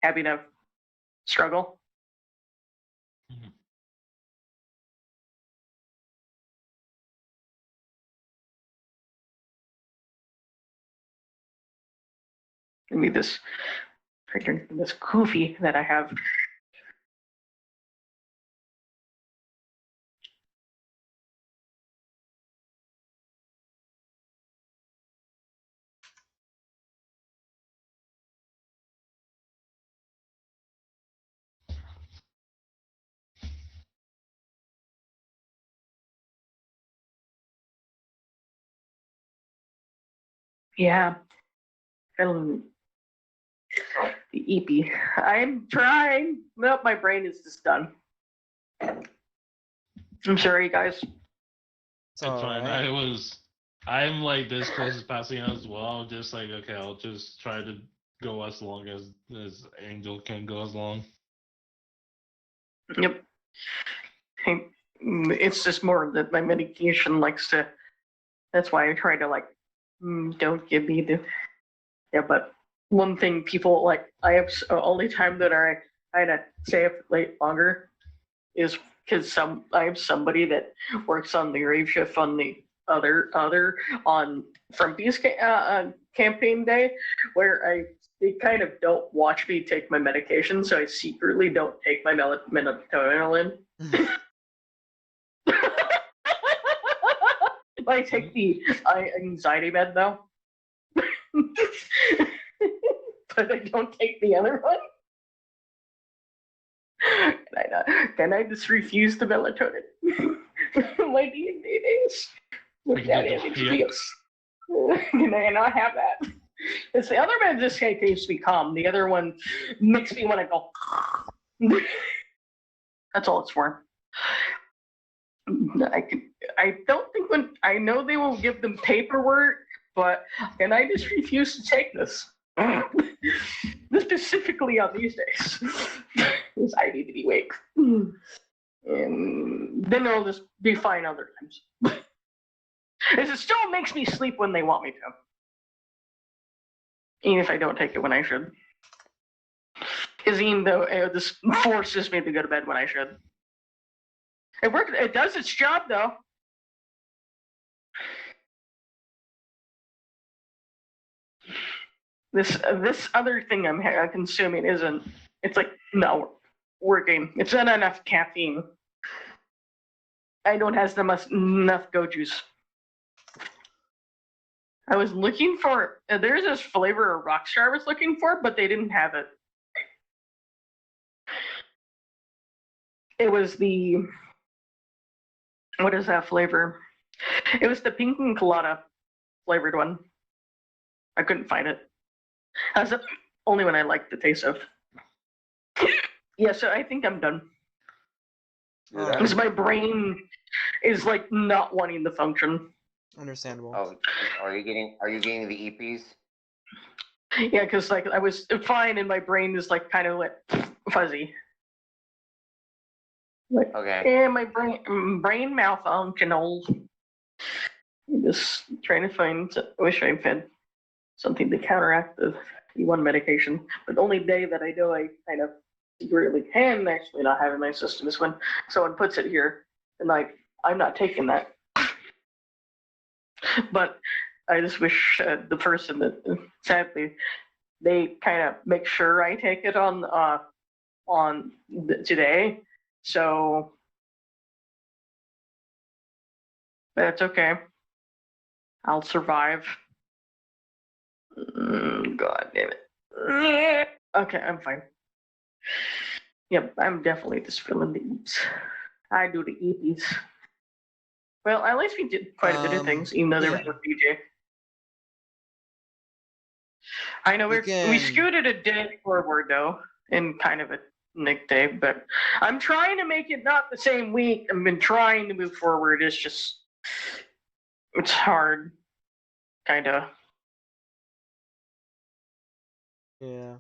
having a struggle. Mhm. Maybe this goofy that I have. Yeah. The EP. I'm trying. Nope, my brain is just done. I'm sorry, guys. It's It's fine. alright. I'm like this close to passing out as well. Just like, okay, I'll just try to go as long as Angel can go as long. Yep. It's just more that my medication likes to. That's why I try to don't give me the. Yeah, but one thing people like, I have only time that I kind of stay up late longer is because I have somebody that works on the grave shift on the other on from Peace campaign day, where they kind of don't watch me take my medication, so I secretly don't take my melatonin. I take the anxiety med though, but I don't take the other one. Can I just refuse the melatonin? My D&D days. Look at it. Can I not have that? It's the other one just keeps me calm. The other one makes me want to go. That's all it's for. I don't think I know they will give them paperwork, but can I just refuse to take this? Specifically on these days, because I need to be awake, and then it'll just be fine other times. It still makes me sleep when they want me to, even if I don't take it when I should. Because even though this forces me to go to bed when I should, it works. It does its job though. This other thing I'm consuming isn't. It's like not working. It's not enough caffeine. I don't have enough go juice. I was looking for. There's this flavor of Rockstar I was looking for, but they didn't have it. It was the. What is that flavor? It was the pink and colada flavored one. I couldn't find it. That's the only one I like the taste of. Yeah, so I think I'm done. Because my brain is like not wanting to function. Understandable. Oh, are you getting the EPs? Yeah, because like I was fine, and my brain is like kind of like fuzzy. Like, Okay. yeah, my brain malfunctional. I'm just trying to find. I wish I had something to counteract the E1 medication. But the only day that I know I kind of secretly can actually not have in my system is when someone puts it here, and like I'm not taking that. But I just wish the person that sadly they kind of make sure I take it on today. So But it's okay. I'll survive. God damn it. Okay, I'm fine. Yep, I'm definitely just feeling the eeps. I do the eepies. Well, at least we did quite a bit of things, even though there was yeah. no DJ. I know You we can- scooted a day forward though, in kind of a Nick day, but I'm trying to make it not the same week. I've been trying to move forward. It's just it's hard, kind of. Yeah.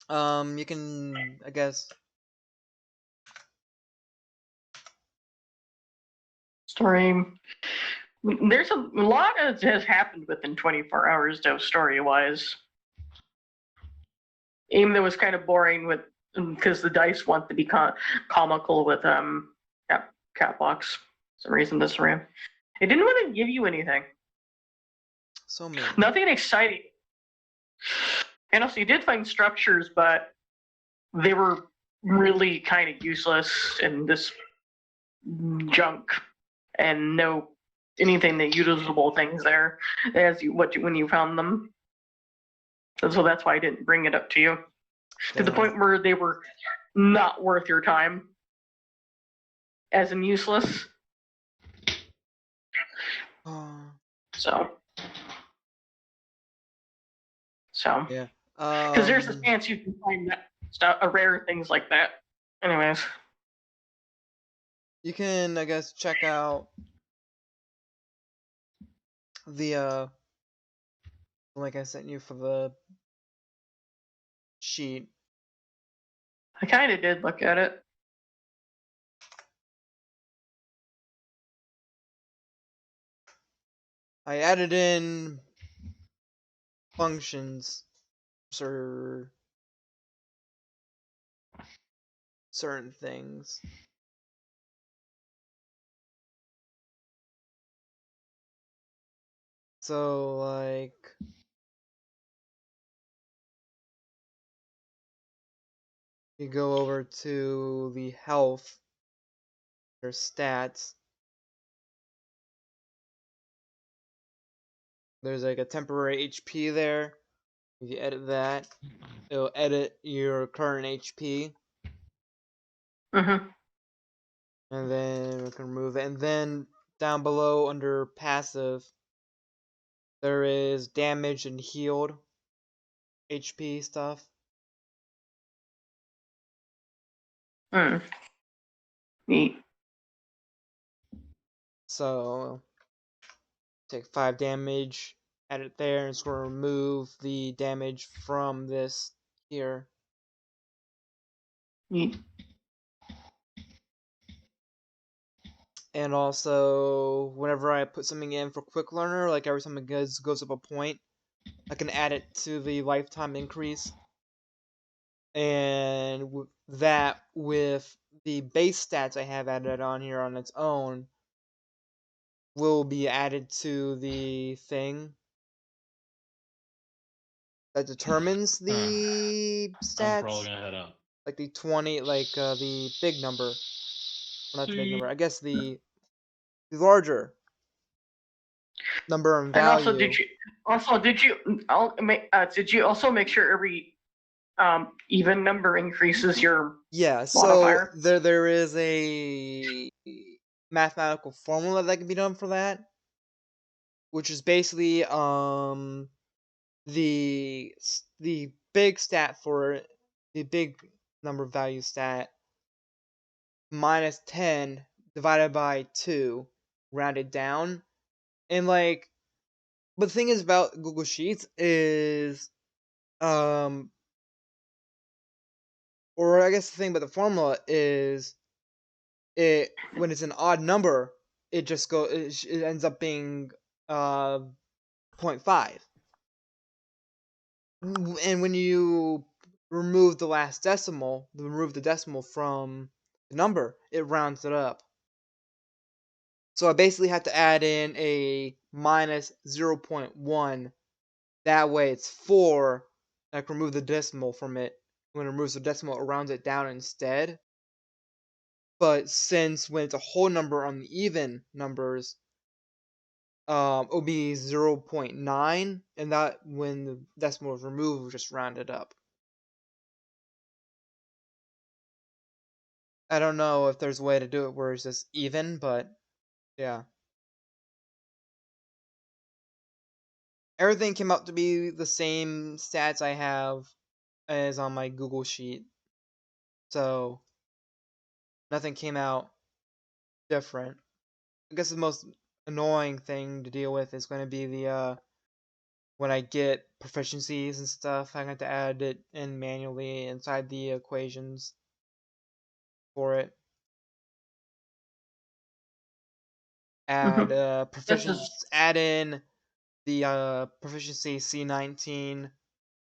You can, I guess. Story. There's a lot that has happened within 24 hours, though, story-wise. Even though it was kind of boring with because the dice want to be comical with Catbox. For some reason this ran. It didn't want to give you anything. So many. Nothing exciting. And also, you did find structures, but they were really kind of useless and this junk, and no anything that usable things there as when you found them. And so that's why I didn't bring it up to you. To the point where they were not worth your time, as in useless. So. Yeah. Because there's a chance you can find that stuff, rare things like that. Anyways. You can, I guess, check out the link I sent you for the sheet. I kind of did look at it. I added in functions for certain things. So, like, you go over to the health, their stats. There's like a temporary HP there. If you edit that, it'll edit your current HP. Mm-hmm. And then we can remove it. And then down below under passive, there is damaged and healed HP stuff. Neat. So take 5 damage, add it there, and it's going to remove the damage from this here. Neat. And also, whenever I put something in for Quick Learner, like every time it goes up a point, I can add it to the lifetime increase. And that with the base stats I have added on here on its own will be added to the thing that determines the I'm probably stats. gonna head out. Like the 20, like the big number. Well, not the big number. I guess the larger number and And value. did you also make sure every even number increases your Yeah, modifier? so there is a mathematical formula that can be done for that, which is basically the big stat for it, the big number value stat minus 10 divided by 2 rounded down. And like, but the thing is about Google Sheets is or I guess the thing about the formula is it when it's an odd number, it just it ends up being 0.5. And when you remove the last decimal, remove the decimal from the number, it rounds it up. So I basically have to add in a minus 0.1. That way it's 4. And I can remove the decimal from it. When it removes the decimal, it rounds it down instead. But since when it's a whole number on the even numbers, it'll be 0.9, and that when the decimal is removed, we'll just round it up. I don't know if there's a way to do it where it's just even, but yeah. Everything came out to be the same stats I have as on my Google Sheet. So nothing came out different. I guess the most annoying thing to deal with is going to be the when I get proficiencies and stuff, I have to add it in manually inside the equations for it. Add add in the proficiency C19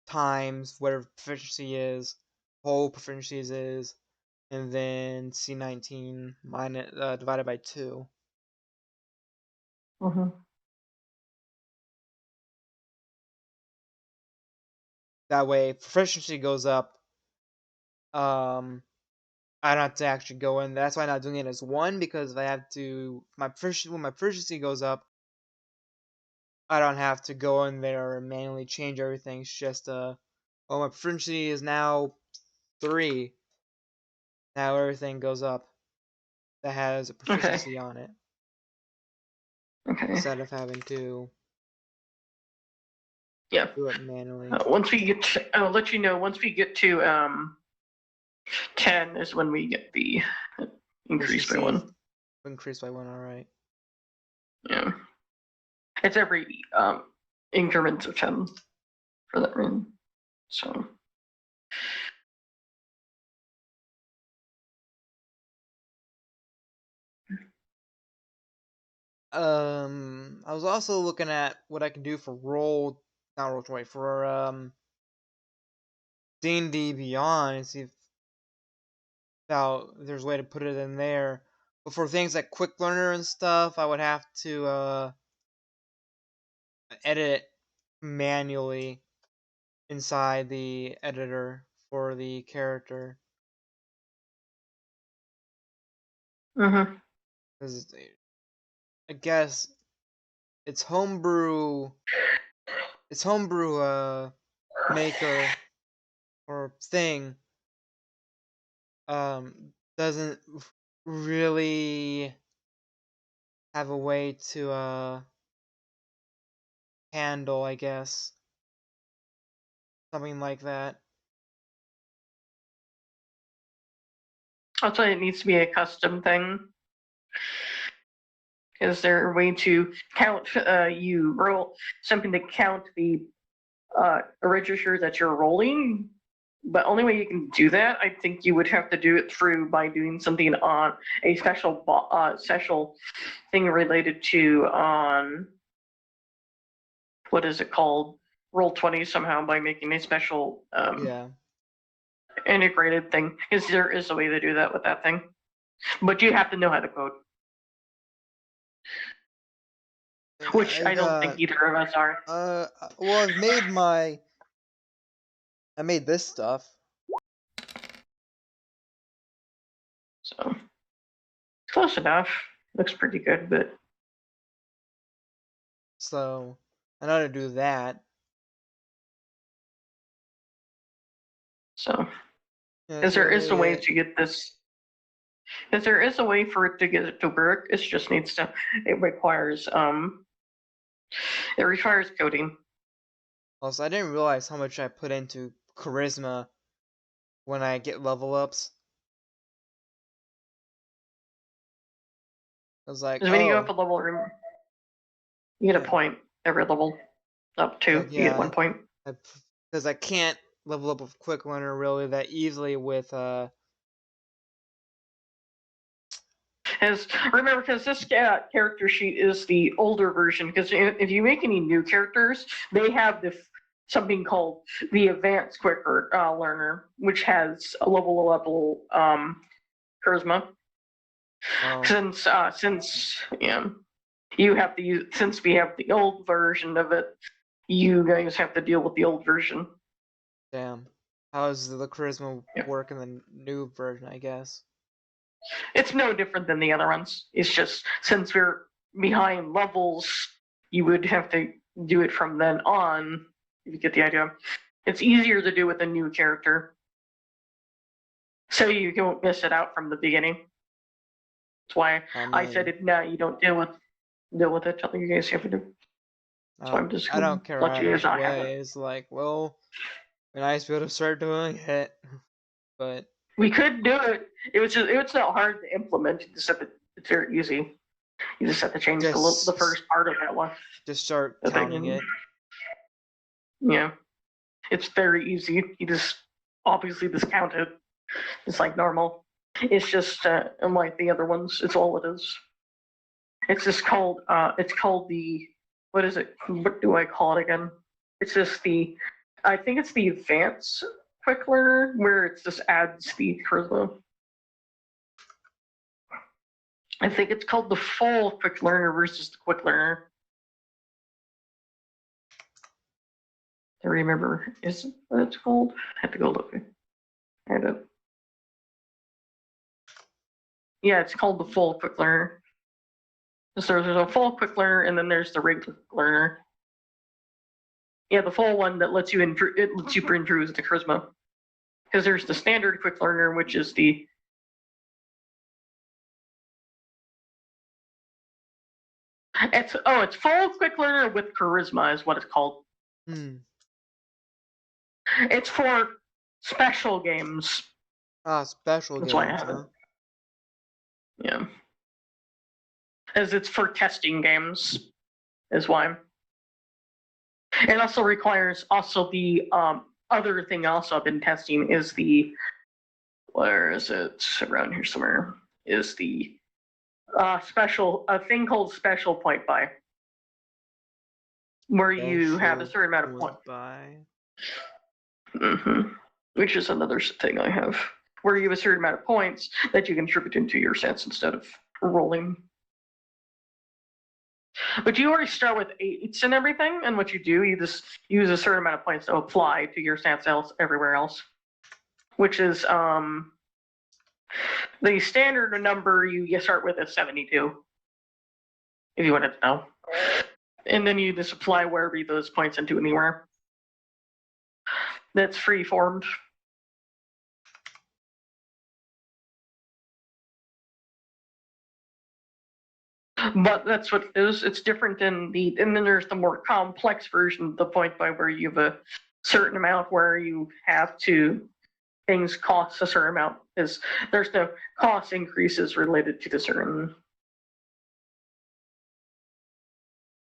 times whatever proficiency is, whole proficiencies is, and then C19 minus divided by 2. That way, proficiency goes up. I don't have to actually go in. That's why I'm not doing it as 1, because if I have to, when my proficiency goes up, I don't have to go in there and manually change everything. It's just oh, my proficiency is now 3. Now everything goes up that has a proficiency on it. Okay. Instead of having to do it manually. Once we get to, I'll let you know, once we get to 10 is when we get the increase by 1. Increase by 1, alright. Yeah. It's every increments of 10 for that rune. So I was also looking at what I can do for for D&D Beyond, and see if there's a way to put it in there. But for things like Quick Learner and stuff, I would have to edit manually inside the editor for the character. Because I guess it's homebrew maker or thing doesn't really have a way to handle, I guess, something like that. I'll tell you, it needs to be a custom thing. Is there a way to count, you roll something to count the register that you're rolling? But only way you can do that, I think you would have to do it through by doing something on a special thing related to on what is it called? Roll20 somehow by making a special integrated thing. Because there is a way to do that with that thing, but you have to know how to code. Which I don't think either of us are. Well, I made this stuff. So close enough. Looks pretty good, but so I know how to do that. So because there is a way to get this. Because there is a way for it to get it to work. It just needs to. It requires coding. Also, I didn't realize how much I put into charisma when I get level ups. I was like, when you go up a level, you get a point every level up to. You get 1 point. Because I can't level up with Quick Learner really that easily with Remember, because this character sheet is the older version. Because if you make any new characters, they have something called the Advanced Quick Learner, which has a level charisma. Since you have to use, since we have the old version of it, you guys have to deal with the old version. Damn. How does the charisma work in the new version, I guess? It's no different than the other ones. It's just since we're behind levels, you would have to do it from then on. If you get the idea, it's easier to do with a new character, so you don't miss it out from the beginning. That's why I said it. No, you don't deal with it. Something you guys have to do. So I'm just I gonna don't care let you guys either not have way. it. It's like, well, it'd be nice to be able to start doing it, but We could do it. It's not hard to implement. You just have to, it's very easy. You just have to change the first part of that one. just start The thing counting in- it. Yeah, it's very easy. You just obviously discount it. It's like normal. It's just unlike the other ones. It's all it is. It's just called it's called the, what is it? What do I call it again? It's just the, I think it's the advanced quick learner where it just adds the charisma. I think it's called the full quick learner versus the quick learner. I remember, is it what it's called? I have to go look. I don't. Yeah, it's called the full quick learner. So there's a full quick learner, and then there's the regular learner. Yeah, the full one that lets you improve. It lets you improve the charisma. Because there's the standard quick learner, which is the. It's full quick learner with charisma is what it's called. It's for special games. Ah, special That's why I games, have it. huh? Yeah. As it's for testing games, is why. It also requires the other thing also I've been testing is the, where is it around here somewhere, is the a thing called special point buy, where you have a certain amount of points. Which is another thing I have, where you have a certain amount of points that you contribute into your sets instead of rolling. But you already start with 8s and everything, and what you do, you just use a certain amount of points to apply to your stats else everywhere else, which is the standard number you start with is 72, if you wanted to know. And then you just apply wherever those points into anywhere. That's free-formed. But that's what it is. It's different than and then there's the more complex version of the point by where you have a certain amount where you have to, things cost a certain amount, is there's no cost increases related to the certain.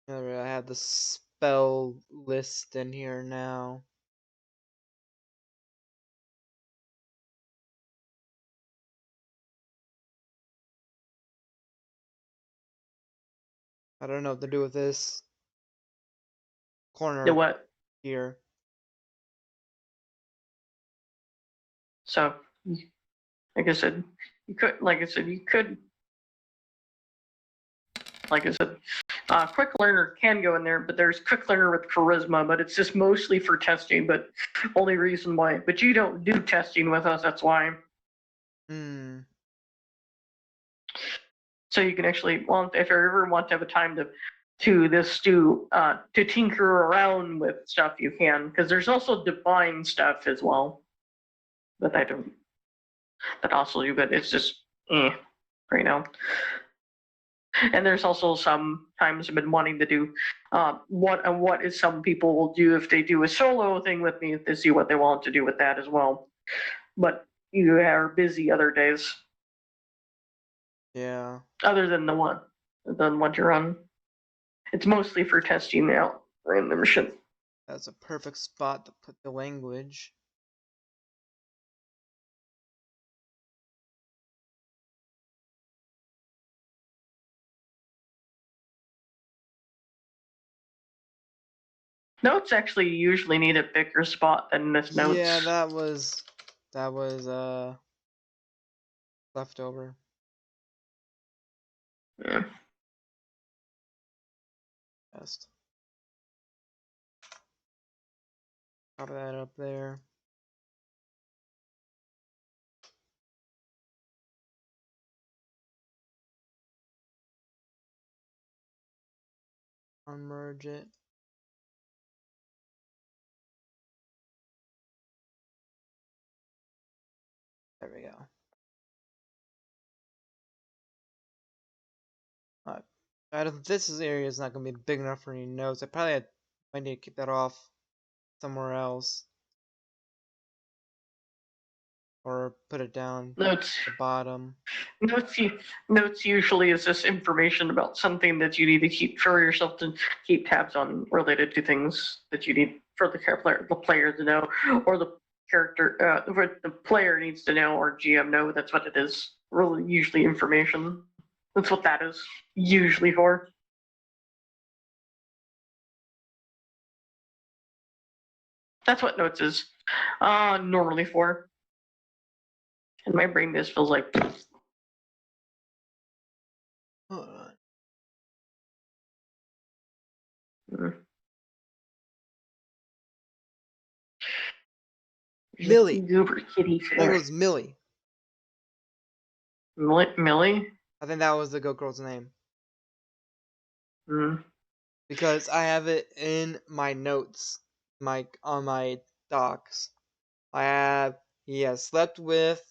I have the spell list in here now. I don't know what to do with this corner The what? here. So, like I said, you could, like I said, quick learner can go in there, but there's quick learner with charisma, but it's just mostly for testing, but only reason why, but you don't do testing with us, that's why. So you can actually, well, if you ever want to have a time to tinker around with stuff, you can, because there's also divine stuff as well that I don't, that also do, but it's just right now. And there's also some times I've been wanting to do what is some people will do if they do a solo thing with me, to see what they want to do with that as well. But you are busy other days. Yeah. Other than the one you're on. It's mostly for testing out random shit. That's a perfect spot to put the language. Notes actually usually need a bigger spot than this notes. Yeah, that was leftover. Yeah. Best. Pop that up there. Unmerge it. There we go. Alright. This area is not going to be big enough for any notes. Might need to keep that off somewhere else. Or put it down Notes. at the bottom. Notes usually is just information about something that you need to keep for yourself to keep tabs on related to things that you need for the player to know, or the character, what the player needs to know, or GM know. That's what it is. Really, usually information. That's what that is usually for. That's what notes is normally for. And my brain just feels like. Hold on. Mm. Millie. Goober kitty. I think it was Millie. Millie? I think that was the goat girl's name. Mm. Because I have it in my notes, on my docs. I have he has slept with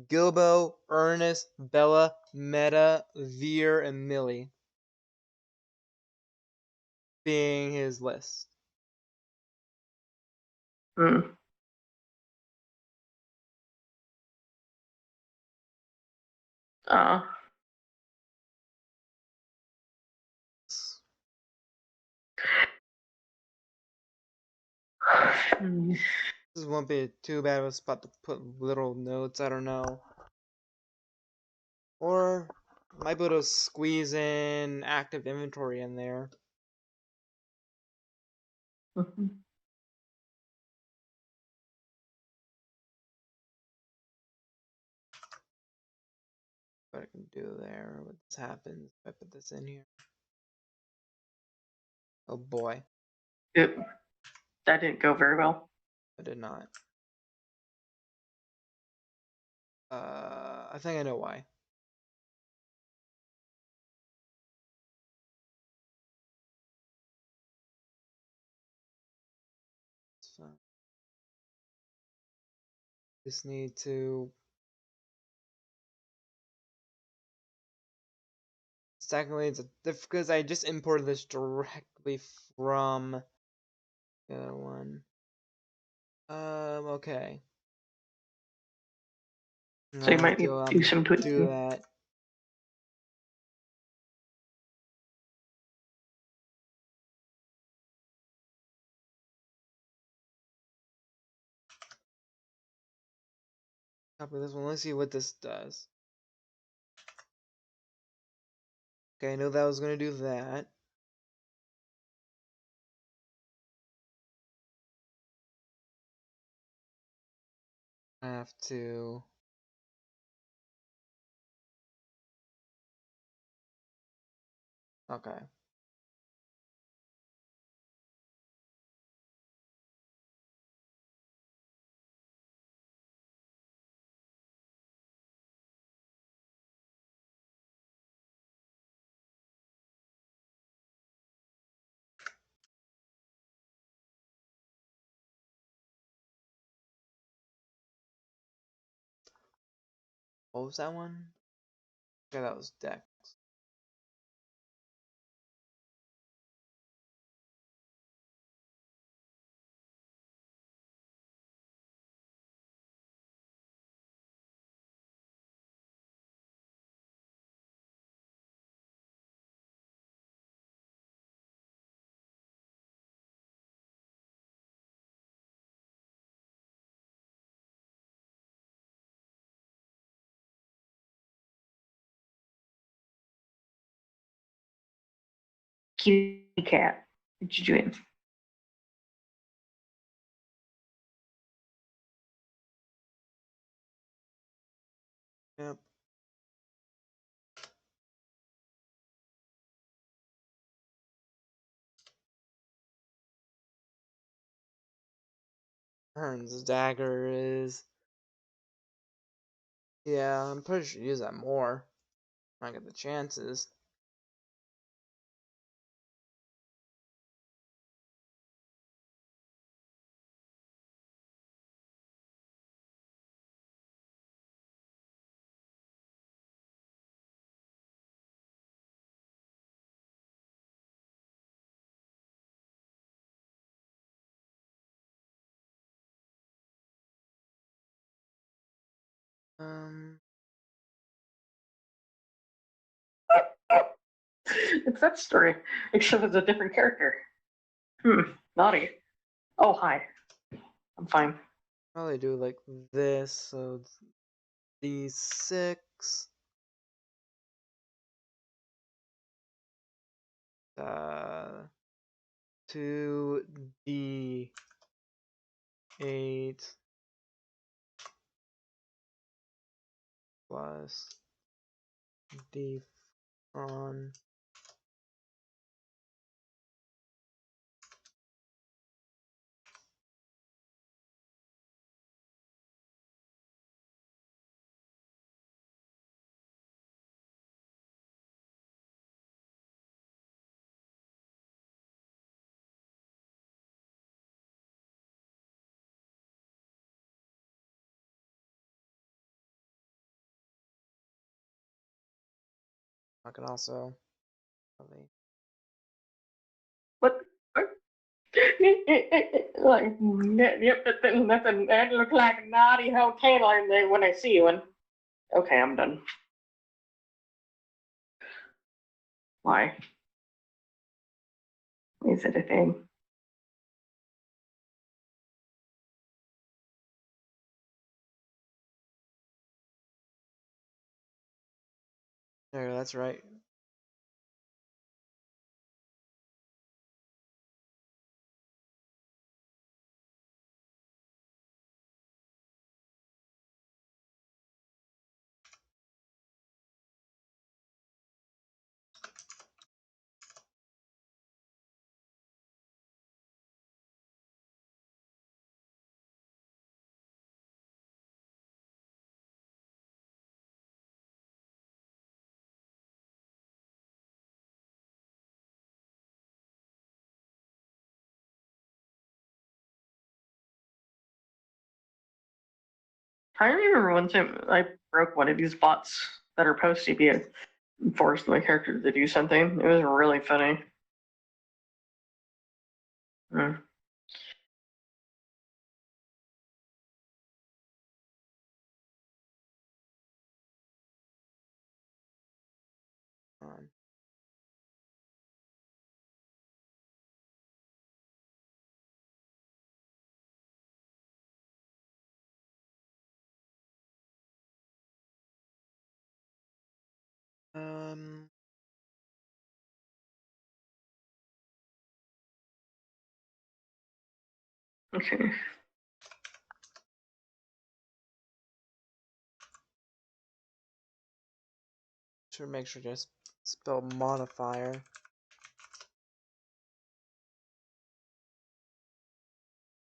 Gilbo, Ernest, Bella, Meta, Veer, and Millie being his list. Mm. This won't be too bad of a spot to put little notes, I don't know. Or might be able to squeeze in active inventory in there. Mhm. What I can do there, what happens if I put this in here. Oh boy, That didn't go very well. I did not. I think I know why. So, just need to. Secondly, it's because I just imported this directly from the other one. Okay. So you might need to do some tweaking. Do that. Copy this one. Let's see what this does. Okay, I know that I was gonna do that. I have to. Okay. What was that one? Okay, that was Dex. Kitty cat. What you doing? Yep. Hearn's dagger is. Yeah, I'm pretty sure use that more. I get the chances. It's that story, except it's a different character. Naughty. Oh, hi. I'm fine. Probably do like this, so it's D6. 2d8 plus d on I can also probably What? Like, yep, that looks like a naughty hotel in there when I see one. Okay, I'm done. Why? Is it a thing? there, that's right. I remember one time I broke one of these bots that are supposed to be forced my character to do something. It was really funny. Hmm. On. Okay. Should make sure to just spell modifier.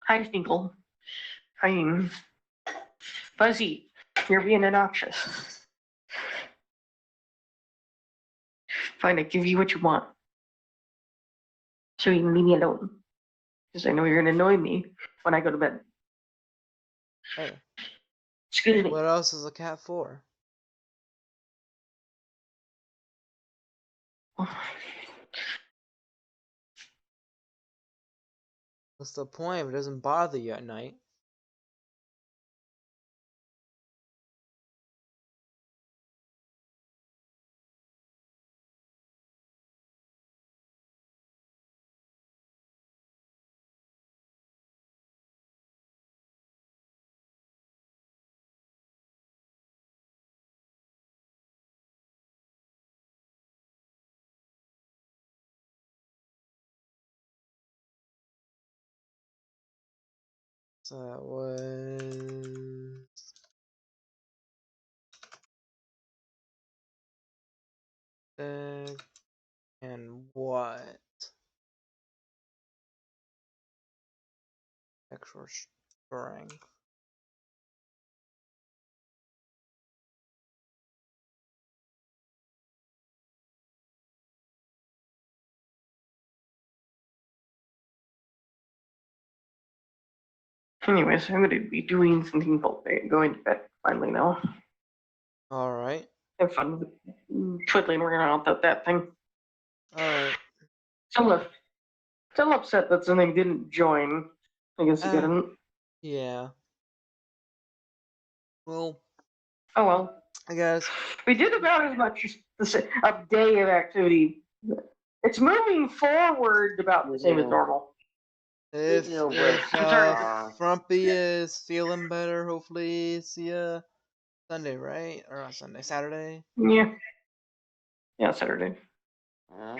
Hi, Sneakle. Hi. Fuzzy, you're being obnoxious. Fine, I give you what you want. So you can leave me alone. Because I know you're gonna annoy me when I go to bed. Hey, Excuse me. what else is a cat for? What's the point if it doesn't bother you at night? So that was and what? Extra strength. Anyways, I'm gonna be doing something called going to bed finally now. Alright. Have fun twiddling around with that thing. Alright. Still upset that something didn't join. I guess it didn't. Yeah. Well, Oh well. I guess. We did about as much as a day of activity. It's moving forward about the same as normal. If Speaking of which, Frumpy is feeling better, hopefully see ya Sunday, right? Or not Sunday, Saturday. Yeah. Yeah, Saturday. uh,